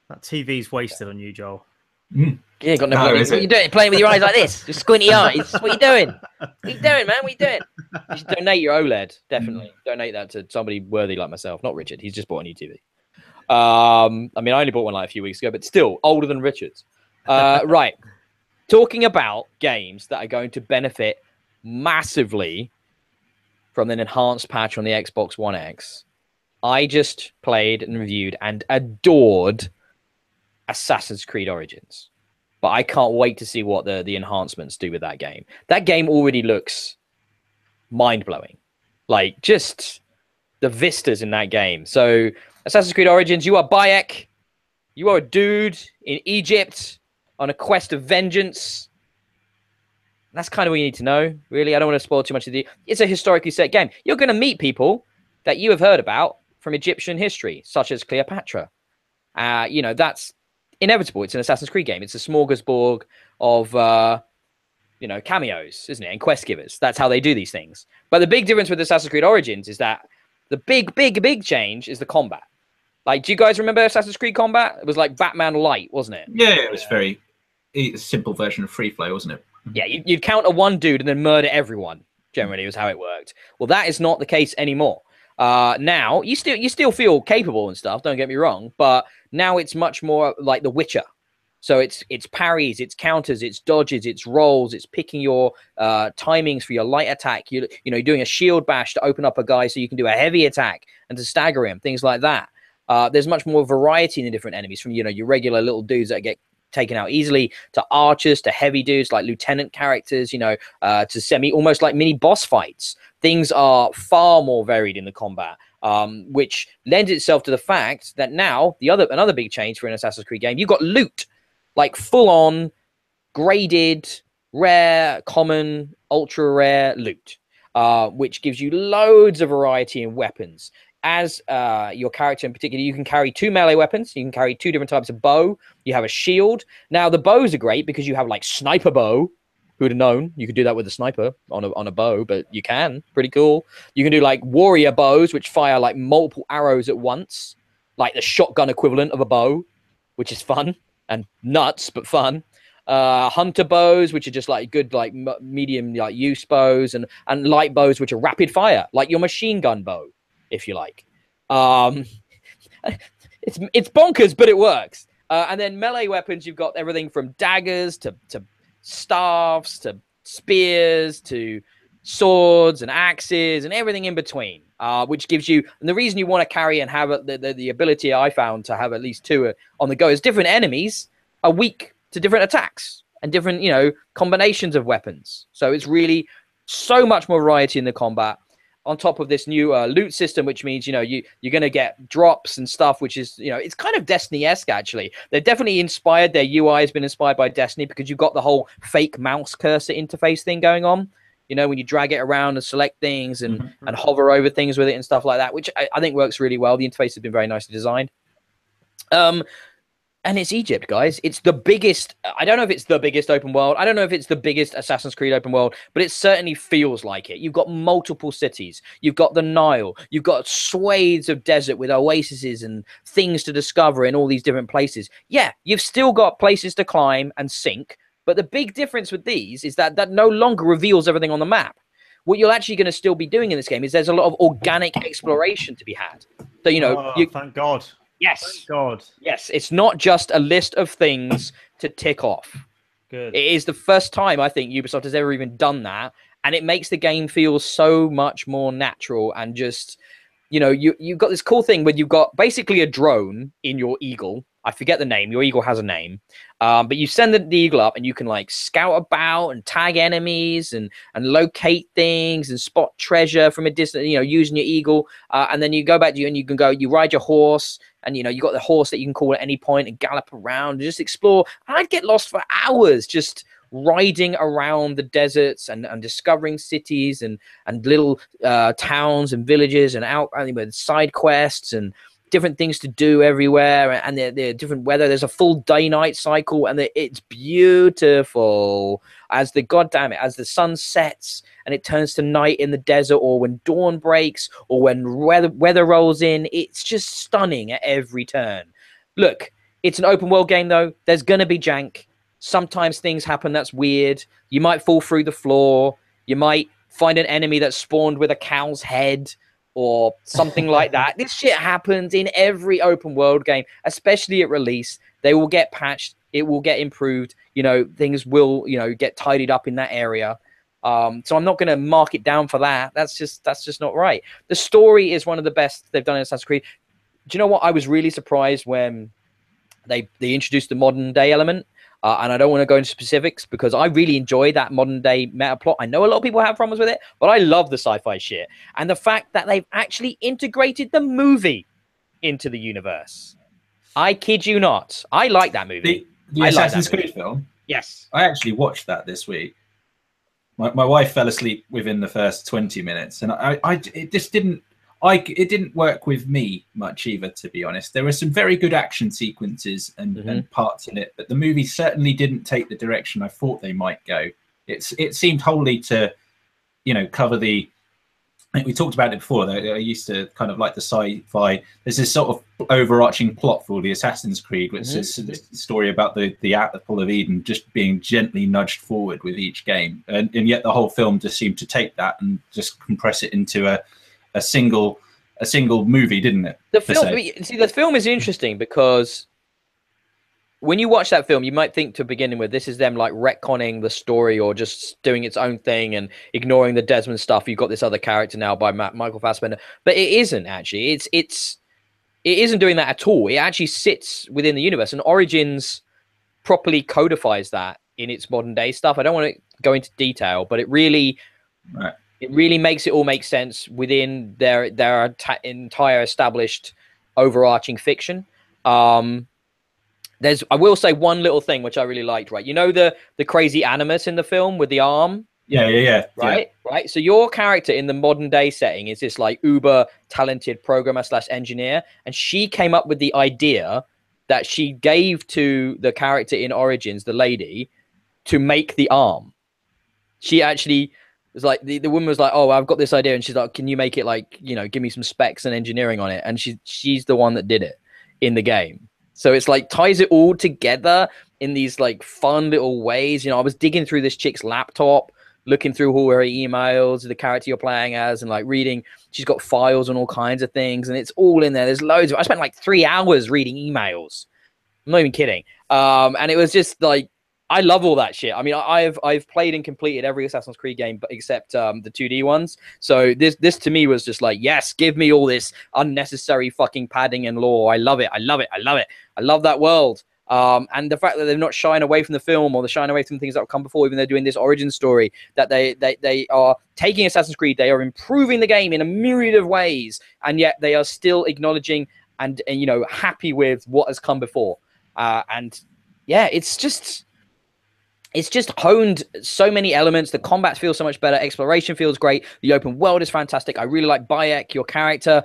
That TV's wasted on you, Joel. Yeah, got no bloody. What are you doing? Playing with your eyes like this? Just squinty eyes. What are you doing? What are you doing, man? What are you doing? You should donate your OLED. Definitely donate that to somebody worthy like myself. Not Richard. He's just bought a new TV. I only bought one like a few weeks ago, but still older than Richard's. Right. Talking about games that are going to benefit massively from an enhanced patch on the Xbox One X, I just played and reviewed and adored Assassin's Creed Origins. But I can't wait to see what the enhancements do with that game. That game already looks mind-blowing. Like, just the vistas in that game. So, Assassin's Creed Origins, you are Bayek. You are a dude in Egypt on a quest of vengeance. That's kind of what you need to know, really. I don't want to spoil too much of the... It's a historically set game. You're going to meet people that you have heard about from Egyptian history, such as Cleopatra. That's inevitable. It's an Assassin's Creed game. It's a smorgasbord of, cameos, isn't it? And quest givers. That's how they do these things. But the big difference with Assassin's Creed Origins is that the big change is the combat. Like, do you guys remember Assassin's Creed combat? It was like Batman Light, wasn't it? Yeah, it was very simple version of free flow, wasn't it? Yeah, you'd counter one dude and then murder everyone. Generally, was how it worked. Well, that is not the case anymore. Now you still feel capable and stuff. Don't get me wrong, but now it's much more like The Witcher. So it's parries, it's counters, it's dodges, it's rolls, it's picking your timings for your light attack. You're doing a shield bash to open up a guy so you can do a heavy attack and to stagger him. Things like that. There's much more variety in the different enemies, from your regular little dudes that get taken out easily to archers to heavy dudes like lieutenant characters, to almost like mini boss fights. Things are far more varied in the combat, which lends itself to the fact that now another big change for an Assassin's Creed game, you've got loot, like full on graded, rare, common, ultra rare loot, which gives you loads of variety in weapons. As your character in particular, you can carry 2 melee weapons. You can carry 2 different types of bow. You have a shield. Now, the bows are great because you have, like, sniper bow. Who'd have known? You could do that with a sniper on a bow, but you can. Pretty cool. You can do, like, warrior bows, which fire, like, multiple arrows at once. like the shotgun equivalent of a bow, which is fun and nuts, but fun. Hunter bows, which are just like good, like medium, like use bows, and light bows, which are rapid fire, like your machine gun bow, if you like. It's bonkers, but it works. And then melee weapons, you've got everything from daggers to staffs to spears to swords and axes and everything in between, which gives you, and the reason you want to carry and have the ability I found to have at least 2 on the go is different enemies are weak to different attacks and different, you know, combinations of weapons. So it's really so much more variety in the combat. On top of this new loot system, which means, you know, you're going to get drops and stuff, which is, you know, it's kind of Destiny-esque, actually. They're definitely inspired. Their UI has been inspired by Destiny because you've got the whole fake mouse cursor interface thing going on. You know, when you drag it around and select things and hover over things with it and stuff like that, which I think works really well. The interface has been very nicely designed. And it's Egypt, guys. It's the biggest. I don't know if it's the biggest open world. I don't know if it's the biggest Assassin's Creed open world, but it certainly feels like it. You've got multiple cities. You've got the Nile. You've got swathes of desert with oases and things to discover in all these different places. Yeah, you've still got places to climb and sink, but the big difference with these is that no longer reveals everything on the map. What you're actually going to still be doing in this game is there's a lot of organic exploration to be had. So, you know, thank God. Yes. Thank God. Yes, it's not just a list of things to tick off. Good. It is the first time I think Ubisoft has ever even done that, and it makes the game feel so much more natural and just, you know, you've got this cool thing where you've got basically a drone in your eagle. I forget the name. Your eagle has a name. But you send the eagle up and you can like scout about and tag enemies and locate things and spot treasure from a distance, you know, using your eagle. And then you go back to you and you can go, you ride your horse and, you know, you got the horse that you can call at any point and gallop around and just explore. And I'd get lost for hours just riding around the deserts and discovering cities and little towns and villages and side quests and different things to do everywhere, and the different weather. There's a full day-night cycle, and it's beautiful as the sun sets and it turns to night in the desert, or when dawn breaks, or when weather rolls in. It's just stunning at every turn. Look, it's an open world game though. There's gonna be jank. Sometimes things happen that's weird. You might fall through the floor. You might find an enemy that's spawned with a cow's head or something like that. This shit happens in every open world game, especially at release. They will get patched. It will get improved. You know, things will, you know, get tidied up in that area. So I'm not going to mark it down for that. That's just not right. The story is one of the best they've done in Assassin's Creed. Do you know what? I was really surprised when they introduced the modern day element. And I don't want to go into specifics because I really enjoy that modern day meta plot. I know a lot of people have problems with it, but I love the sci-fi shit. And the fact that they've actually integrated the movie into the universe. I kid you not. I like that movie. The Assassin's Creed film? Yes. I actually watched that this week. My wife fell asleep within the first 20 minutes. And it just didn't... it didn't work with me much either, to be honest. There were some very good action sequences and parts in it, but the movie certainly didn't take the direction I thought they might go. It seemed wholly to, you know, cover the... I think we talked about it before. I used to kind of like the sci-fi. There's this sort of overarching plot for the Assassin's Creed, which is the story about the Apple of Eden just being gently nudged forward with each game, and yet the whole film just seemed to take that and just compress it into a single movie, didn't it? The film is interesting because when you watch that film, you might think to begin with, this is them like retconning the story or just doing its own thing and ignoring the Desmond stuff. You've got this other character now by Michael Fassbender, but it isn't actually. It isn't doing that at all. It actually sits within the universe, and Origins properly codifies that in its modern day stuff. I don't want to go into detail, but it really. Right. It really makes it all make sense within their entire established overarching fiction. I will say one little thing which I really liked, right? You know the crazy animus in the film with the arm? Yeah. Right? So your character in the modern day setting is this like uber talented programmer / engineer, and she came up with the idea that she gave to the character in Origins, the lady, to make the arm. She actually... It's like the woman was like, "Oh, I've got this idea," and she's like, "Can you make it like, you know, give me some specs and engineering on it?" And she's the one that did it. in the game. So it's like ties it all together in these like fun little ways. You know, I was digging through this chick's laptop, looking through all her emails, the character you're playing as, and like reading. She's got files on all kinds of things, and it's all in there. There's loads of. I spent like 3 hours reading emails. I'm not even kidding. And it was just like, I love all that shit. I mean, I've played and completed every Assassin's Creed game, but except the 2D ones. So this to me was just like, yes, give me all this unnecessary fucking padding and lore. I love it. I love it. I love it. I love that world. And the fact that they're not shying away from the film or they're shying away from things that have come before, even they're doing this origin story, that they are taking Assassin's Creed, they are improving the game in a myriad of ways, and yet they are still acknowledging and you know, happy with what has come before. And yeah, it's just honed so many elements. The combat feels so much better. Exploration feels great. The open world is fantastic. I really like Bayek, your character.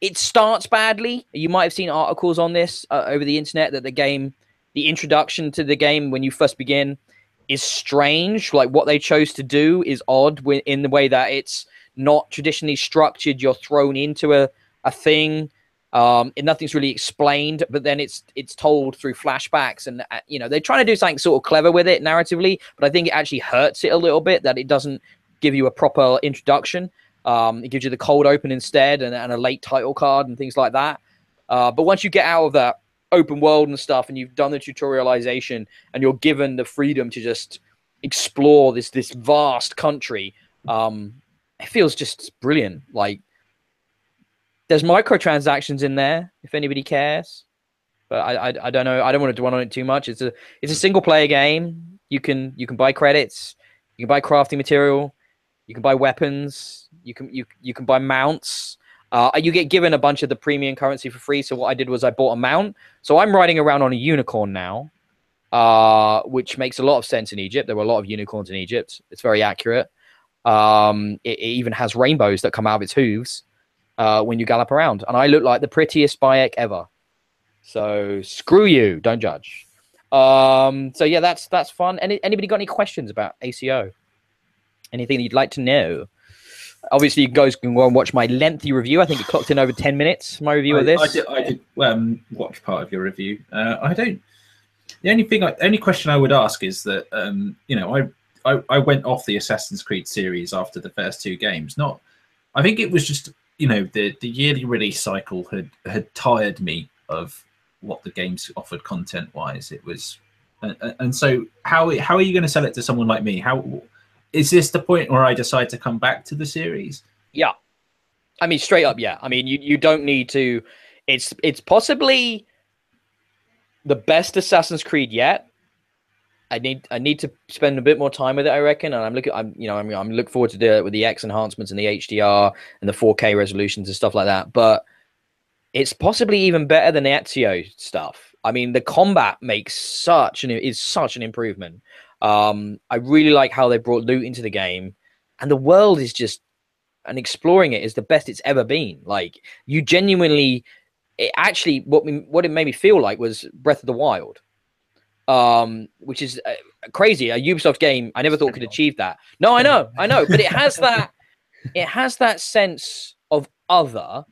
It starts badly. You might have seen articles on this over the internet that the introduction to the game when you first begin is strange. Like what they chose to do is odd in the way that it's not traditionally structured. You're thrown into a thing. And nothing's really explained, but then it's told through flashbacks, and you know, they're trying to do something sort of clever with it narratively, but I think it actually hurts it a little bit that it doesn't give you a proper introduction. It gives you the cold open instead, and a late title card and things like that. But once you get out of that open world and stuff, and you've done the tutorialization, and you're given the freedom to just explore this vast country, it feels just brilliant. Like, there's microtransactions in there, if anybody cares. But I don't know. I don't want to dwell on it too much. It's a single player game. You can buy credits. You can buy crafting material. You can buy weapons. You can buy mounts. You get given a bunch of the premium currency for free. So what I did was I bought a mount. So I'm riding around on a unicorn now, which makes a lot of sense in Egypt. There were a lot of unicorns in Egypt. It's very accurate. It even has rainbows that come out of its hooves. When you gallop around, and I look like the prettiest Bayek ever. So screw you, don't judge. So yeah, that's fun. Anybody got any questions about ACO? Anything you'd like to know? Obviously, you guys can go and watch my lengthy review. I think it clocked in over 10 minutes. My review of this. I did watch part of your review. The only question I would ask is that you know, I went off the Assassin's Creed series after the first 2 games. I think it was just, you know, the yearly release cycle had tired me of what the games offered content wise. It was, and so how are you going to sell it to someone like me? How is this the point where I decide to come back to the series? Yeah, I mean, straight up, yeah. I mean, you don't need to. It's possibly the best Assassin's Creed yet. I need to spend a bit more time with it, I reckon, and I'm looking forward to do it with the X enhancements and the HDR and the 4K resolutions and stuff like that. But it's possibly even better than the Ezio stuff. I mean, the combat is such an improvement. I really like how they brought loot into the game, and the world is just, and exploring it is the best it's ever been. Like, you genuinely, what it made me feel like was Breath of the Wild. Which is crazy. A Ubisoft game I never thought could achieve that. No, I know, but it has that sense of other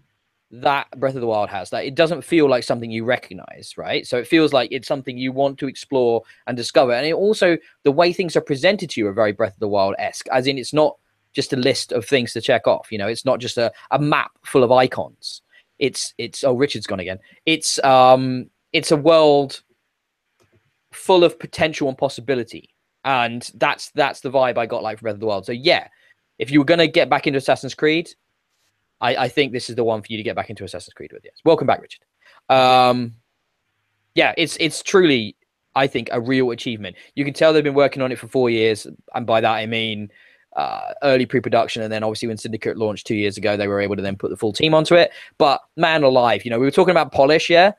that Breath of the Wild has. That it doesn't feel like something you recognize, right? So it feels like it's something you want to explore and discover. And it also, the way things are presented to you are very Breath of the Wild-esque, as in it's not just a list of things to check off. You know, it's not just a map full of icons. It's oh, Richard's gone again. It's a world full of potential and possibility, and that's the vibe I got like from Breath of the Wild. So yeah, if you were going to get back into Assassin's Creed, I think this is the one for you to get back into Assassin's Creed with. Yes, welcome back, Richard. Yeah, it's truly, I think, a real achievement. You can tell they've been working on it for 4 years, and by that I mean early pre-production, and then obviously when Syndicate launched 2 years ago, they were able to then put the full team onto it. But man alive, you know, we were talking about polish, yeah.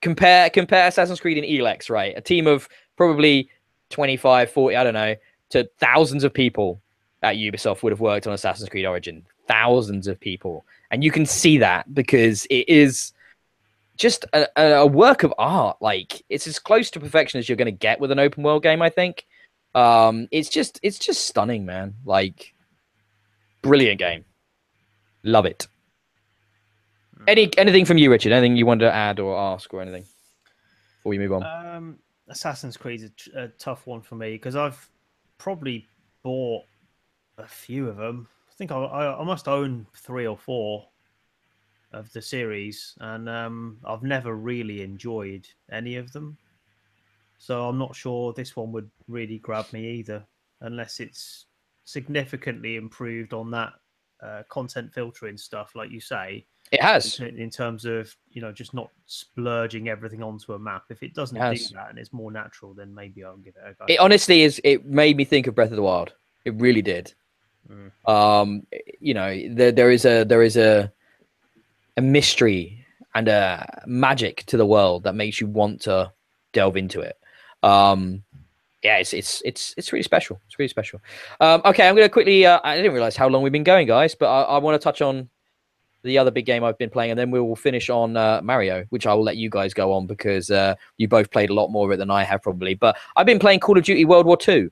Compare Assassin's Creed and Elex, right? A team of probably 25, 40, I don't know, to thousands of people at Ubisoft would have worked on Assassin's Creed Origin. Thousands of people. And you can see that because it is just a work of art. Like, it's as close to perfection as you're going to get with an open world game, I think. It's just stunning, man. Like, brilliant game. Love it. Anything from you, Richard? Anything you wanted to add or ask or anything before we move on? Assassin's Creed's a tough one for me because I've probably bought a few of them. I think I must own 3 or 4 of the series, and I've never really enjoyed any of them. So I'm not sure this one would really grab me either, unless it's significantly improved on that content filtering stuff, like you say. It has, in terms of just not splurging everything onto a map. If it doesn't do that and it's more natural, then maybe I'll give it a go. It honestly is. It made me think of Breath of the Wild. It really did. There is a mystery and a magic to the world that makes you want to delve into it. It's really special. It's really special. Okay, I'm going to quickly. I didn't realize how long we've been going, guys, but I want to touch on the other big game I've been playing, and then we will finish on Mario, which I will let you guys go on because you both played a lot more of it than I have probably. But I've been playing Call of Duty World War II.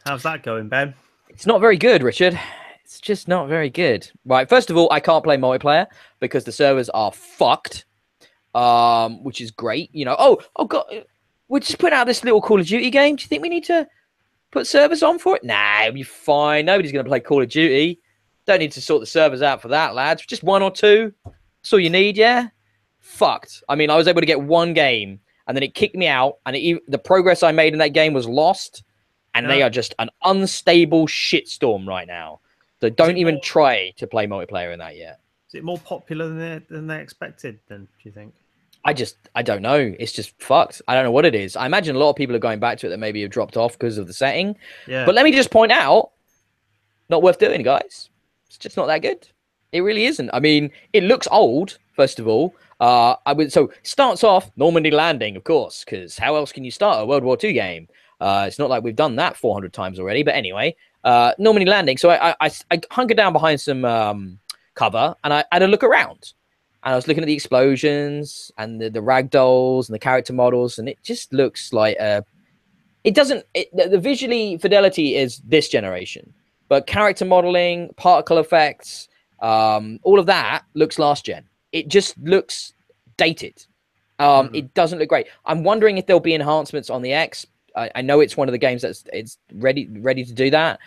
How's that going, Ben? It's not very good, Richard. It's just not very good. Right, first of all, I can't play multiplayer because the servers are fucked, which is great. Oh God, we're just putting out this little Call of Duty game. Do you think we need to put servers on for it? Nah, it'll be fine. Nobody's going to play Call of Duty. Don't need to sort the servers out for that, lads. Just 1 or 2. That's all you need, yeah? Fucked. I mean, I was able to get 1 game, and then it kicked me out, and the progress I made in that game was lost, and they are just an unstable shitstorm right now. So don't even try to play multiplayer in that yet. Is it more popular than they expected, then, do you think? I don't know. It's just fucked. I don't know what it is. I imagine a lot of people are going back to it that maybe have dropped off because of the setting. Yeah. But let me just point out, not worth doing, guys. It's just not that good. It really isn't. I mean, it looks old, first of all. So starts off Normandy landing, of course, because how else can you start a World War II game? It's not like we've done that 400 times already. But anyway, Normandy landing. So I hunkered down behind some cover, and I had a look around. And I was looking at the explosions and the ragdolls and the character models, and it just looks like the visually fidelity is this generation. But character modeling, particle effects, all of that looks last gen. It just looks dated. It doesn't look great. I'm wondering if there'll be enhancements on the X. I know it's one of the games that's ready to do that.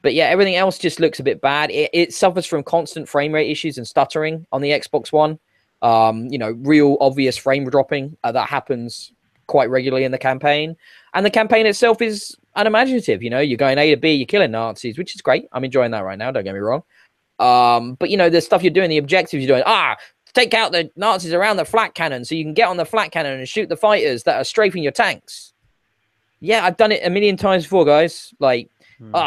But yeah, everything else just looks a bit bad. It suffers from constant frame rate issues and stuttering on the Xbox One. Real obvious frame dropping that happens quite regularly in the campaign. And the campaign itself is unimaginative. You're going A to B, you're killing Nazis, which is great. I'm enjoying that right now, don't get me wrong. But the stuff you're doing, the objectives you're doing, take out the Nazis around the flat cannon so you can get on the flat cannon and shoot the fighters that are strafing your tanks. Yeah, I've done it a million times before, guys. Like,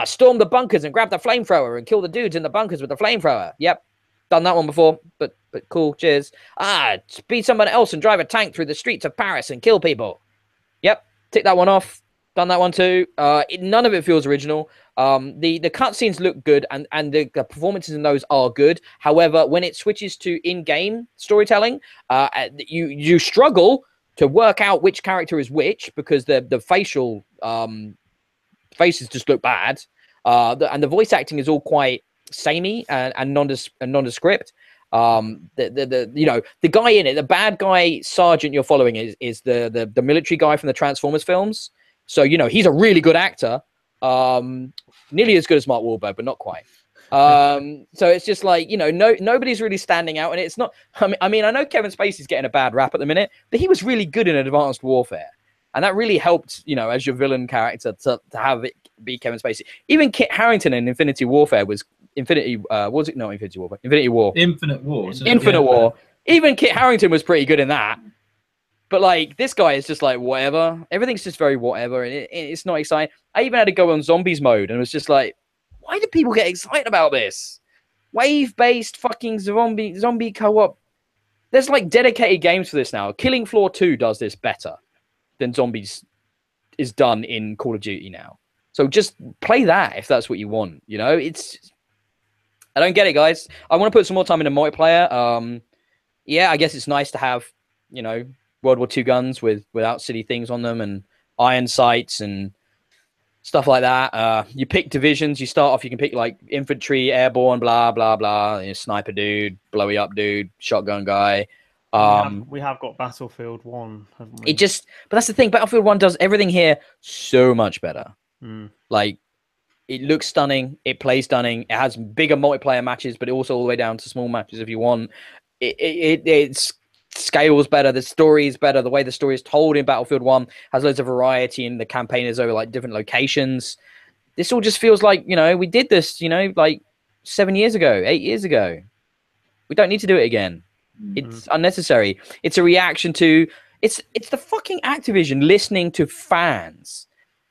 storm the bunkers and grab the flamethrower and kill the dudes in the bunkers with the flamethrower. Yep, done that one before, but cool, cheers. Be someone else and drive a tank through the streets of Paris and kill people. Yep, tick that one off. Done that one too. None of it feels original. The cutscenes look good and the performances in those are good. However, when it switches to in-game storytelling, you struggle to work out which character is which because the facial faces just look bad. And the voice acting is all quite samey and nondescript. The guy in it, the bad guy sergeant you're following is the military guy from the Transformers films. So, he's a really good actor. Nearly as good as Mark Wahlberg, but not quite. So it's just like, nobody's really standing out. And it's not, I mean, I know Kevin Spacey's getting a bad rap at the minute, but he was really good in Advanced Warfare. And that really helped, as your villain character to have it be Kevin Spacey. Even Kit Harington in Infinity Warfare was Infinity War. Infinite War. Infinite War. Even Kit Harington was pretty good in that. But like this guy is just like whatever. Everything's just very whatever, and it's not exciting. I even had to go on zombies mode, and it was just like, why do people get excited about this? Wave-based fucking zombie co-op. There's like dedicated games for this now. Killing Floor 2 does this better than Zombies is done in Call of Duty now. So just play that if that's what you want. I don't get it, guys. I want to put some more time into multiplayer. Yeah, I guess it's nice to have, World War II guns without silly things on them and iron sights and stuff like that. You pick divisions. You start off. You can pick like infantry, airborne, blah blah blah. You know, sniper dude, blowy up dude, shotgun guy. We have got Battlefield 1, haven't we? But that's the thing. Battlefield 1 does everything here so much better. Like, it looks stunning. It plays stunning. It has bigger multiplayer matches, but also all the way down to small matches if you want. It scales better. The story is better. The way the story is told in Battlefield 1 has loads of variety, and the campaign is over like different locations. This all just feels like, you know, we did this, you know, like 7 years ago, 8 years ago. We don't need to do it again. It's unnecessary. It's a reaction to it's the fucking Activision listening to fans.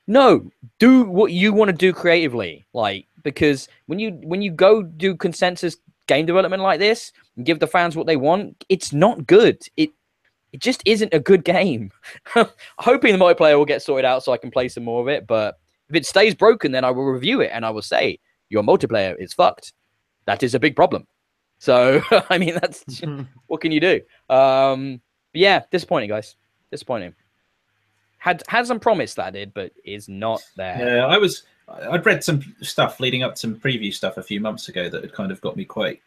No, do what you want to do creatively, like, because when you go do consensus game development like this and give the fans what they want, it's not good. It just isn't a good game. Hoping the multiplayer will get sorted out so I can play some more of it, but if it stays broken, then I will review it and I will say your multiplayer is fucked. That is a big problem. So I mean, that's what can you do? Yeah, disappointing, guys. Disappointing. Had some promise that did, but is not there. Yeah, I'd read some stuff leading up to some preview stuff a few months ago that had kind of got me quite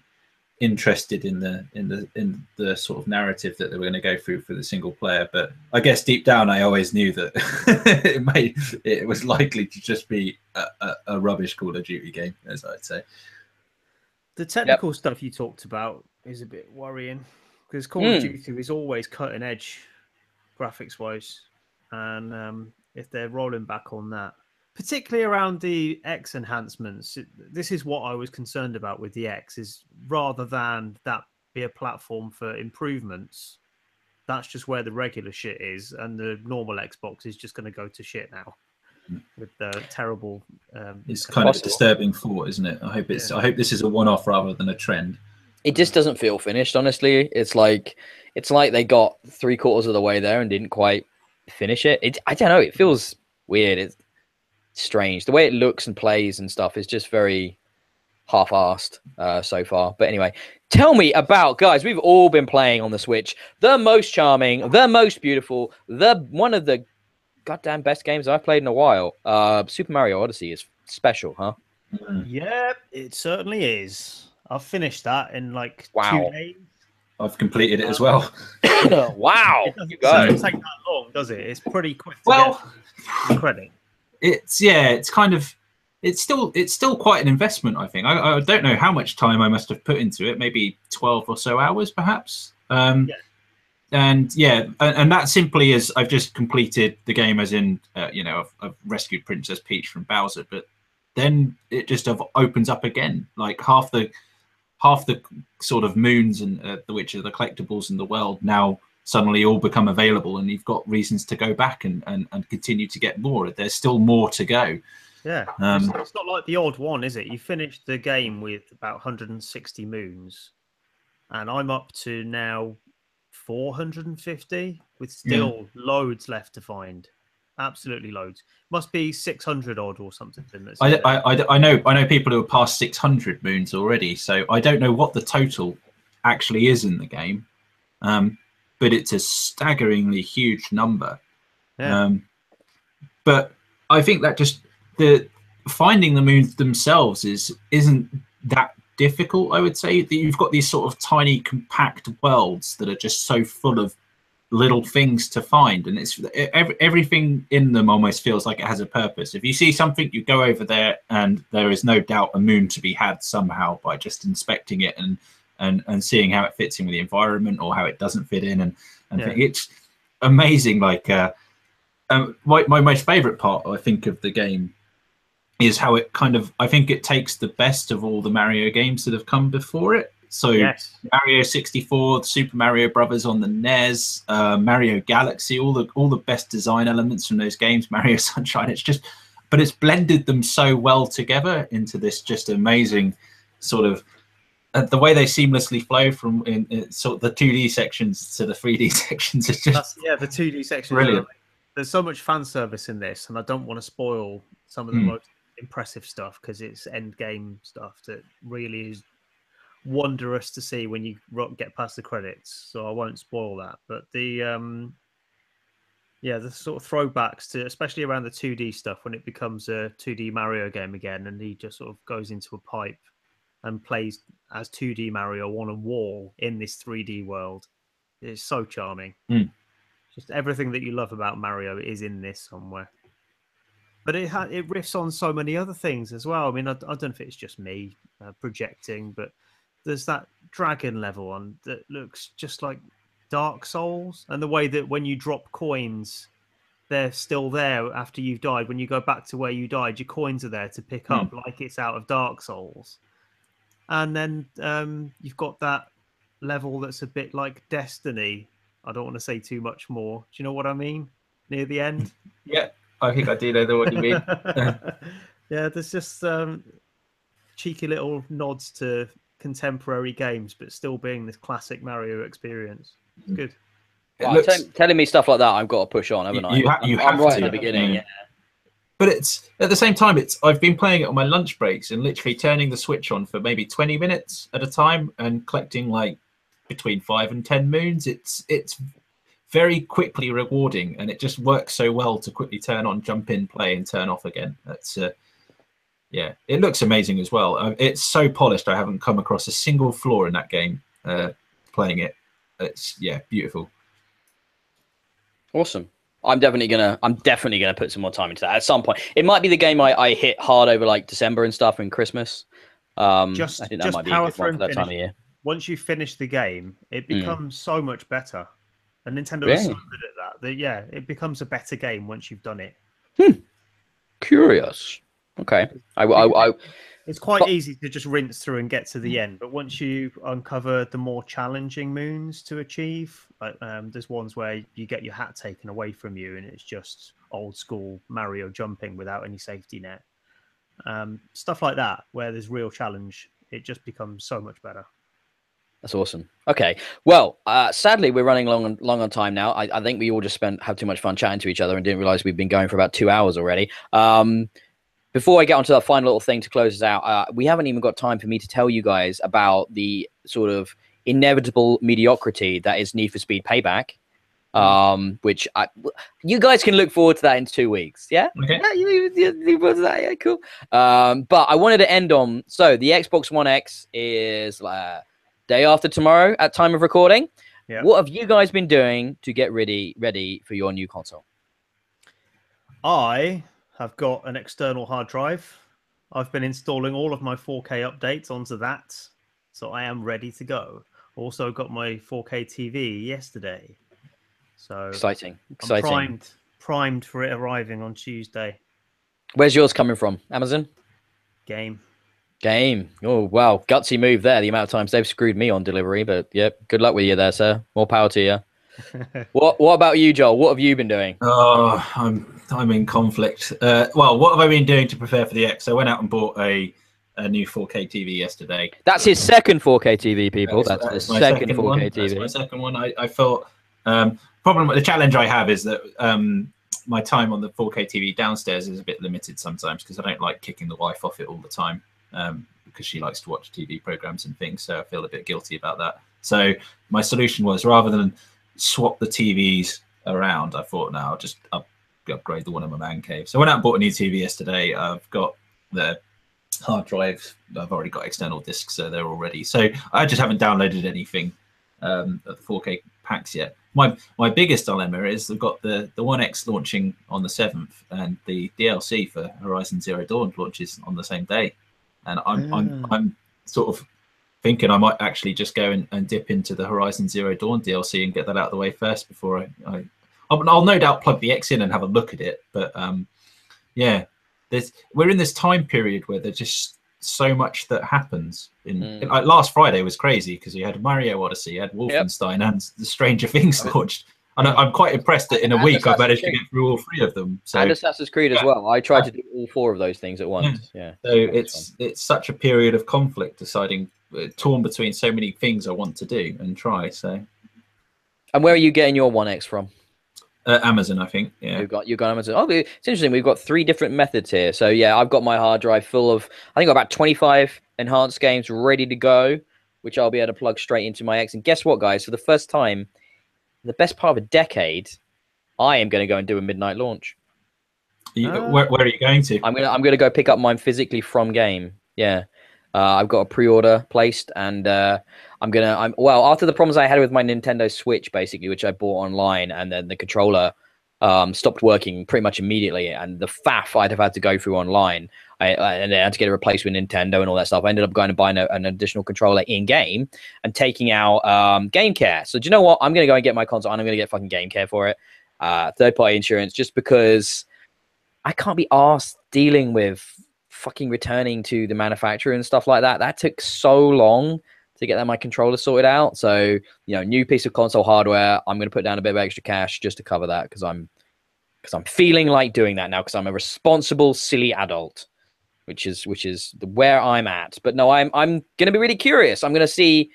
interested in the sort of narrative that they were going to go through for the single player. But I guess deep down, I always knew that it was likely to just be a rubbish Call of Duty game, as I'd say. The technical stuff you talked about is a bit worrying because Call of Duty is always cutting edge graphics wise. And if they're rolling back on that, particularly around the X enhancements, this is what I was concerned about with the X, is rather than that be a platform for improvements, that's just where the regular shit is, and the normal Xbox is just going to go to shit now with the terrible. It's kind of a disturbing thought, isn't it? I hope this is a one-off rather than a trend. It just doesn't feel finished, honestly. It's like they got 3/4 of the way there and didn't quite finish it. I don't know. It feels weird. It's strange. The way it looks and plays and stuff is just very half-assed so far. But anyway, tell me about, guys, we've all been playing on the Switch. The most charming, the most beautiful, one of the goddamn best games I've played in a while. Super Mario Odyssey is special, huh? Yeah, it certainly is. I've finished that in like 2 days. I've completed it as well. Wow. It doesn't take that long, does it? It's pretty quick to get credit. It's still quite an investment, I think. I don't know how much time I must have put into it, maybe 12 or so hours perhaps. And that simply is I've just completed the game, as in I've rescued Princess Peach from Bowser, but then it just opens up again, like half the sort of moons and which are the collectibles in the world now suddenly all become available, and you've got reasons to go back and continue to get more. There's still more to go. Yeah, it's not like the old one, is it? You finished the game with about 160 moons, and I'm up to now 450 with still loads left to find. Absolutely loads. Must be 600 odd or something. I know people who are past 600 moons already, so I don't know what the total actually is in the game, but it's a staggeringly huge number. Yeah. But I think that just the finding the moons themselves isn't that difficult. I would say that you've got these sort of tiny compact worlds that are just so full of little things to find, and it's everything in them almost feels like it has a purpose. If you see something, you go over there, and there is no doubt a moon to be had somehow by just inspecting it and seeing how it fits in with the environment or how it doesn't fit in, and it's amazing. Like my most favorite part, I think, of the game is how it I think it takes the best of all the Mario games that have come before it. So Mario 64, Super Mario Brothers on the NES, Mario Galaxy, all the best design elements from those games, Mario Sunshine. But it's blended them so well together into this just amazing sort of the way they seamlessly flow from sort of the 2D sections to the 3D sections. It's just the 2D sections. Brilliant. There's so much fan service in this, and I don't want to spoil some of the most impressive stuff because it's end game stuff that really is wondrous to see when you get past the credits. So I won't spoil that. But Yeah, the sort of throwbacks to, especially around the 2D stuff, when it becomes a 2D Mario game again, and he just sort of goes into a pipe and plays as 2D Mario on a wall in this 3D world. It's so charming. Just everything that you love about Mario is in this somewhere. But it riffs on so many other things as well. I mean, I don't know if it's just me projecting, but there's that dragon level on that looks just like Dark Souls, and the way that when you drop coins, they're still there after you've died. When you go back to where you died, your coins are there to pick up, like it's out of Dark Souls. And then you've got that level that's a bit like Destiny. I don't want to say too much more. Do you know what I mean? Near the end? Yeah, I think I do know what you mean. Yeah, there's just cheeky little nods to contemporary games, but still being this classic Mario experience. It's good. Well, telling me stuff like that, I've got to push on, haven't I? I'm right at the beginning. Yeah. But it's at the same time, I've been playing it on my lunch breaks and literally turning the Switch on for maybe 20 minutes at a time and collecting like between 5 and 10 moons. It's very quickly rewarding, and it just works so well to quickly turn on, jump in, play, and turn off again. That's yeah, it looks amazing as well. It's so polished. I haven't come across a single flaw in that game playing it. It's beautiful. Awesome. I'm definitely gonna put some more time into that at some point. It might be the game I hit hard over like December and stuff and Christmas. I think that might be a good one for that time of year. Once you finish the game, it becomes so much better. And Nintendo is so good at that. It becomes a better game once you've done it. Curious. Okay. It's quite easy to just rinse through and get to the end, but once you uncover the more challenging moons to achieve, like there's ones where you get your hat taken away from you and it's just old school Mario jumping without any safety net. Stuff like that, where there's real challenge, it just becomes so much better. That's awesome. Okay. Well, sadly, we're running long on time now. I think we all just have too much fun chatting to each other and didn't realize we've been going for about 2 hours already. Before I get onto that final little thing to close us out, we haven't even got time for me to tell you guys about the sort of inevitable mediocrity that is Need for Speed Payback, which you guys can look forward to that in 2 weeks. Yeah? Okay. Yeah, cool. But I wanted to end on, so the Xbox One X is day after tomorrow at time of recording. Yeah. What have you guys been doing to get ready for your new console? I've got an external hard drive. I've been installing all of my 4K updates onto that, so I am ready to go. Also got my 4K TV yesterday. So exciting. I'm primed for it arriving on Tuesday. Where's yours coming from? Amazon? Game. Oh, wow. Gutsy move there. The amount of times they've screwed me on delivery, but yeah, good luck with you there, sir. More power to you. What about you, Joel? What have you been doing? Oh, I'm in conflict. Well, what have I been doing to prepare for the X? I went out and bought a new 4K TV yesterday. That's his second 4K TV, people. That's the second 4K TV. That's my second one. I thought the challenge I have is that my time on the 4K TV downstairs is a bit limited sometimes because I don't like kicking the wife off it all the time because she likes to watch TV programs and things. So I feel a bit guilty about that. So my solution was, rather than swap the TVs around, I thought, no, I'll just upgrade the one in my man cave. So I went out and bought a new TV yesterday. I've got the hard drive. I've already got external discs, so they're all ready. So I just haven't downloaded anything at the 4K packs yet. My biggest dilemma is I've got the One X launching on the 7th, and the DLC for Horizon Zero Dawn launches on the same day. And I'm sort of thinking I might actually just go and dip into the Horizon Zero Dawn DLC and get that out of the way first before I'll no doubt plug the X in and have a look at it. But yeah, we're in this time period where there's just so much that happens. Like last Friday was crazy because you had Mario Odyssey, you had Wolfenstein, and the Stranger Things launched. And I'm quite impressed that in a week I've managed to get through all 3 of them. So, and Assassin's Creed as well. I tried to do all 4 of those things at once. Yeah. So it's such a period of conflict, deciding, torn between so many things I want to do and try. So. And where are you getting your One X from? Amazon, I think. Yeah. You've got Amazon. Oh, it's interesting. We've got 3 different methods here. So yeah, I've got my hard drive full of, I think about 25 enhanced games ready to go, which I'll be able to plug straight into my X. And guess what, guys? For the first time, the best part of a decade, I am going to go and do a midnight launch. Where are you going to? I'm gonna go pick up mine physically from game. Yeah, I've got a pre-order placed, and well, after the problems I had with my Nintendo Switch, basically, which I bought online, and then the controller stopped working pretty much immediately, and the faff I'd have had to go through online, and I had to get it replaced with Nintendo and all that stuff. I ended up going to buy an additional controller in game and taking out Game Care. So do you know what? I'm gonna go and get my console, and I'm gonna get fucking Game Care for it, third-party insurance, just because I can't be arsed dealing with fucking returning to the manufacturer and stuff like that. That took so long to get my controller sorted out. So, new piece of console hardware. I'm going to put down a bit of extra cash just to cover that because I'm feeling like doing that now because I'm a responsible, silly adult, which is where I'm at. But no, I'm going to be really curious. I'm going to see,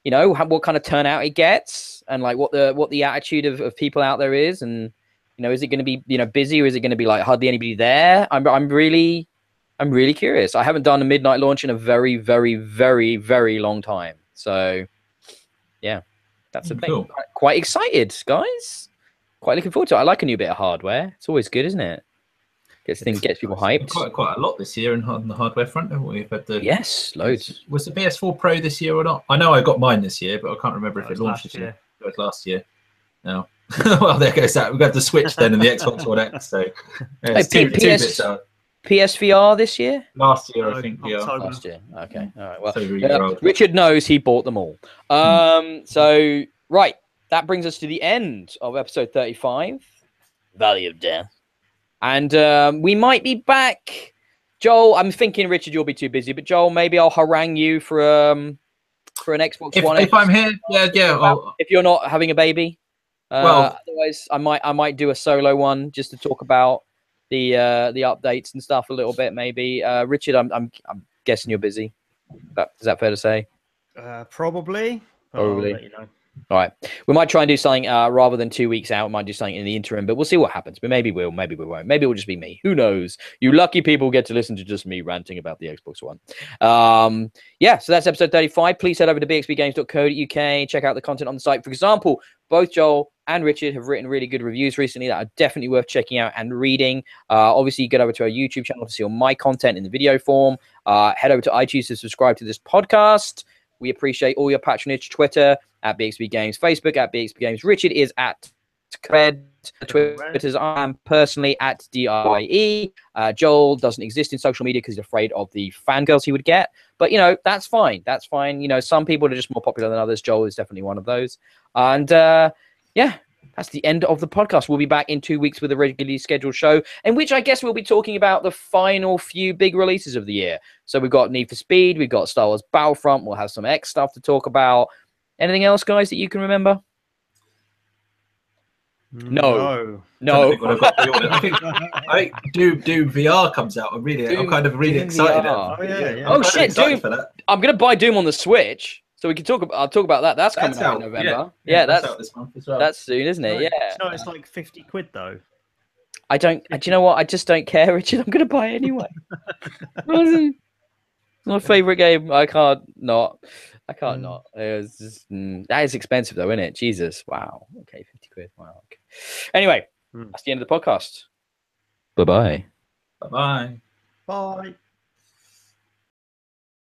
what kind of turnout it gets and like what the attitude of people out there is, and is it going to be busy, or is it going to be like hardly anybody there? I'm really curious. I haven't done a midnight launch in a very, very, very, very long time. So, yeah, that's the thing. Cool. Quite excited, guys. Quite looking forward to it. I like a new bit of hardware. It's always good, isn't it? Gets people hyped. Quite a lot this year on the hardware front, haven't we? We've had yes, loads. Was the PS4 Pro this year or not? I know I got mine this year, but I can't remember if it launched this year. It was last year. No. Well, there goes that. We've got the Switch then and the Xbox One X. So it's two bits out. PSVR this year? Last year, I think. Last year. Okay. All right. Well, Richard knows he bought them all. So, right. That brings us to the end of episode 35, Valley of Death. And we might be back. Joel, I'm thinking, Richard, you'll be too busy. But, Joel, maybe I'll harangue you for an Xbox One. If I'm here, yeah. If you're not having a baby. Well, otherwise, I might do a solo one just to talk about the updates and stuff a little bit, maybe. Richard, I'm guessing you're busy. Is that fair to say? Probably. Probably. I'll let you know. All right. We might try and do something rather than 2 weeks out. We might do something in the interim, but we'll see what happens. But maybe we won't. Maybe it will just be me. Who knows? You lucky people get to listen to just me ranting about the Xbox One. Yeah, so that's episode 35. Please head over to bxbgames.co.uk. Check out the content on the site. For example, both Joel and Richard have written really good reviews recently that are definitely worth checking out and reading. Obviously, you get over to our YouTube channel to see all my content in the video form. Head over to iTunes to subscribe to this podcast. We appreciate all your patronage. Twitter at Bxb Games, Facebook at Bxb Games. Richard is at Cred. Twitter's I'm personally at DIYE. Joel doesn't exist in social media because he's afraid of the fangirls he would get. But, that's fine. That's fine. Some people are just more popular than others. Joel is definitely one of those. And, yeah, that's the end of the podcast. We'll be back in 2 weeks with a regularly scheduled show, in which I guess we'll be talking about the final few big releases of the year. So we've got Need for Speed, we've got Star Wars Battlefront, we'll have some X stuff to talk about. Anything else, guys, that you can remember? No. I think Doom VR comes out. I'm kind of really excited. Oh shit, Doom! I'm gonna buy Doom on the Switch. So we can I'll talk about that. That's coming out in November. Yeah, that's out this month as well. That's soon, isn't it? Yeah. No, it's like 50 quid though. Do you know what? I just don't care, Richard. I'm gonna buy it anyway. My favorite game. I can't not. It's just, that is expensive though, isn't it? Jesus. Wow. Okay, 50 quid. Wow. Okay. Anyway, that's the end of the podcast. Bye-bye. Bye-bye. Bye.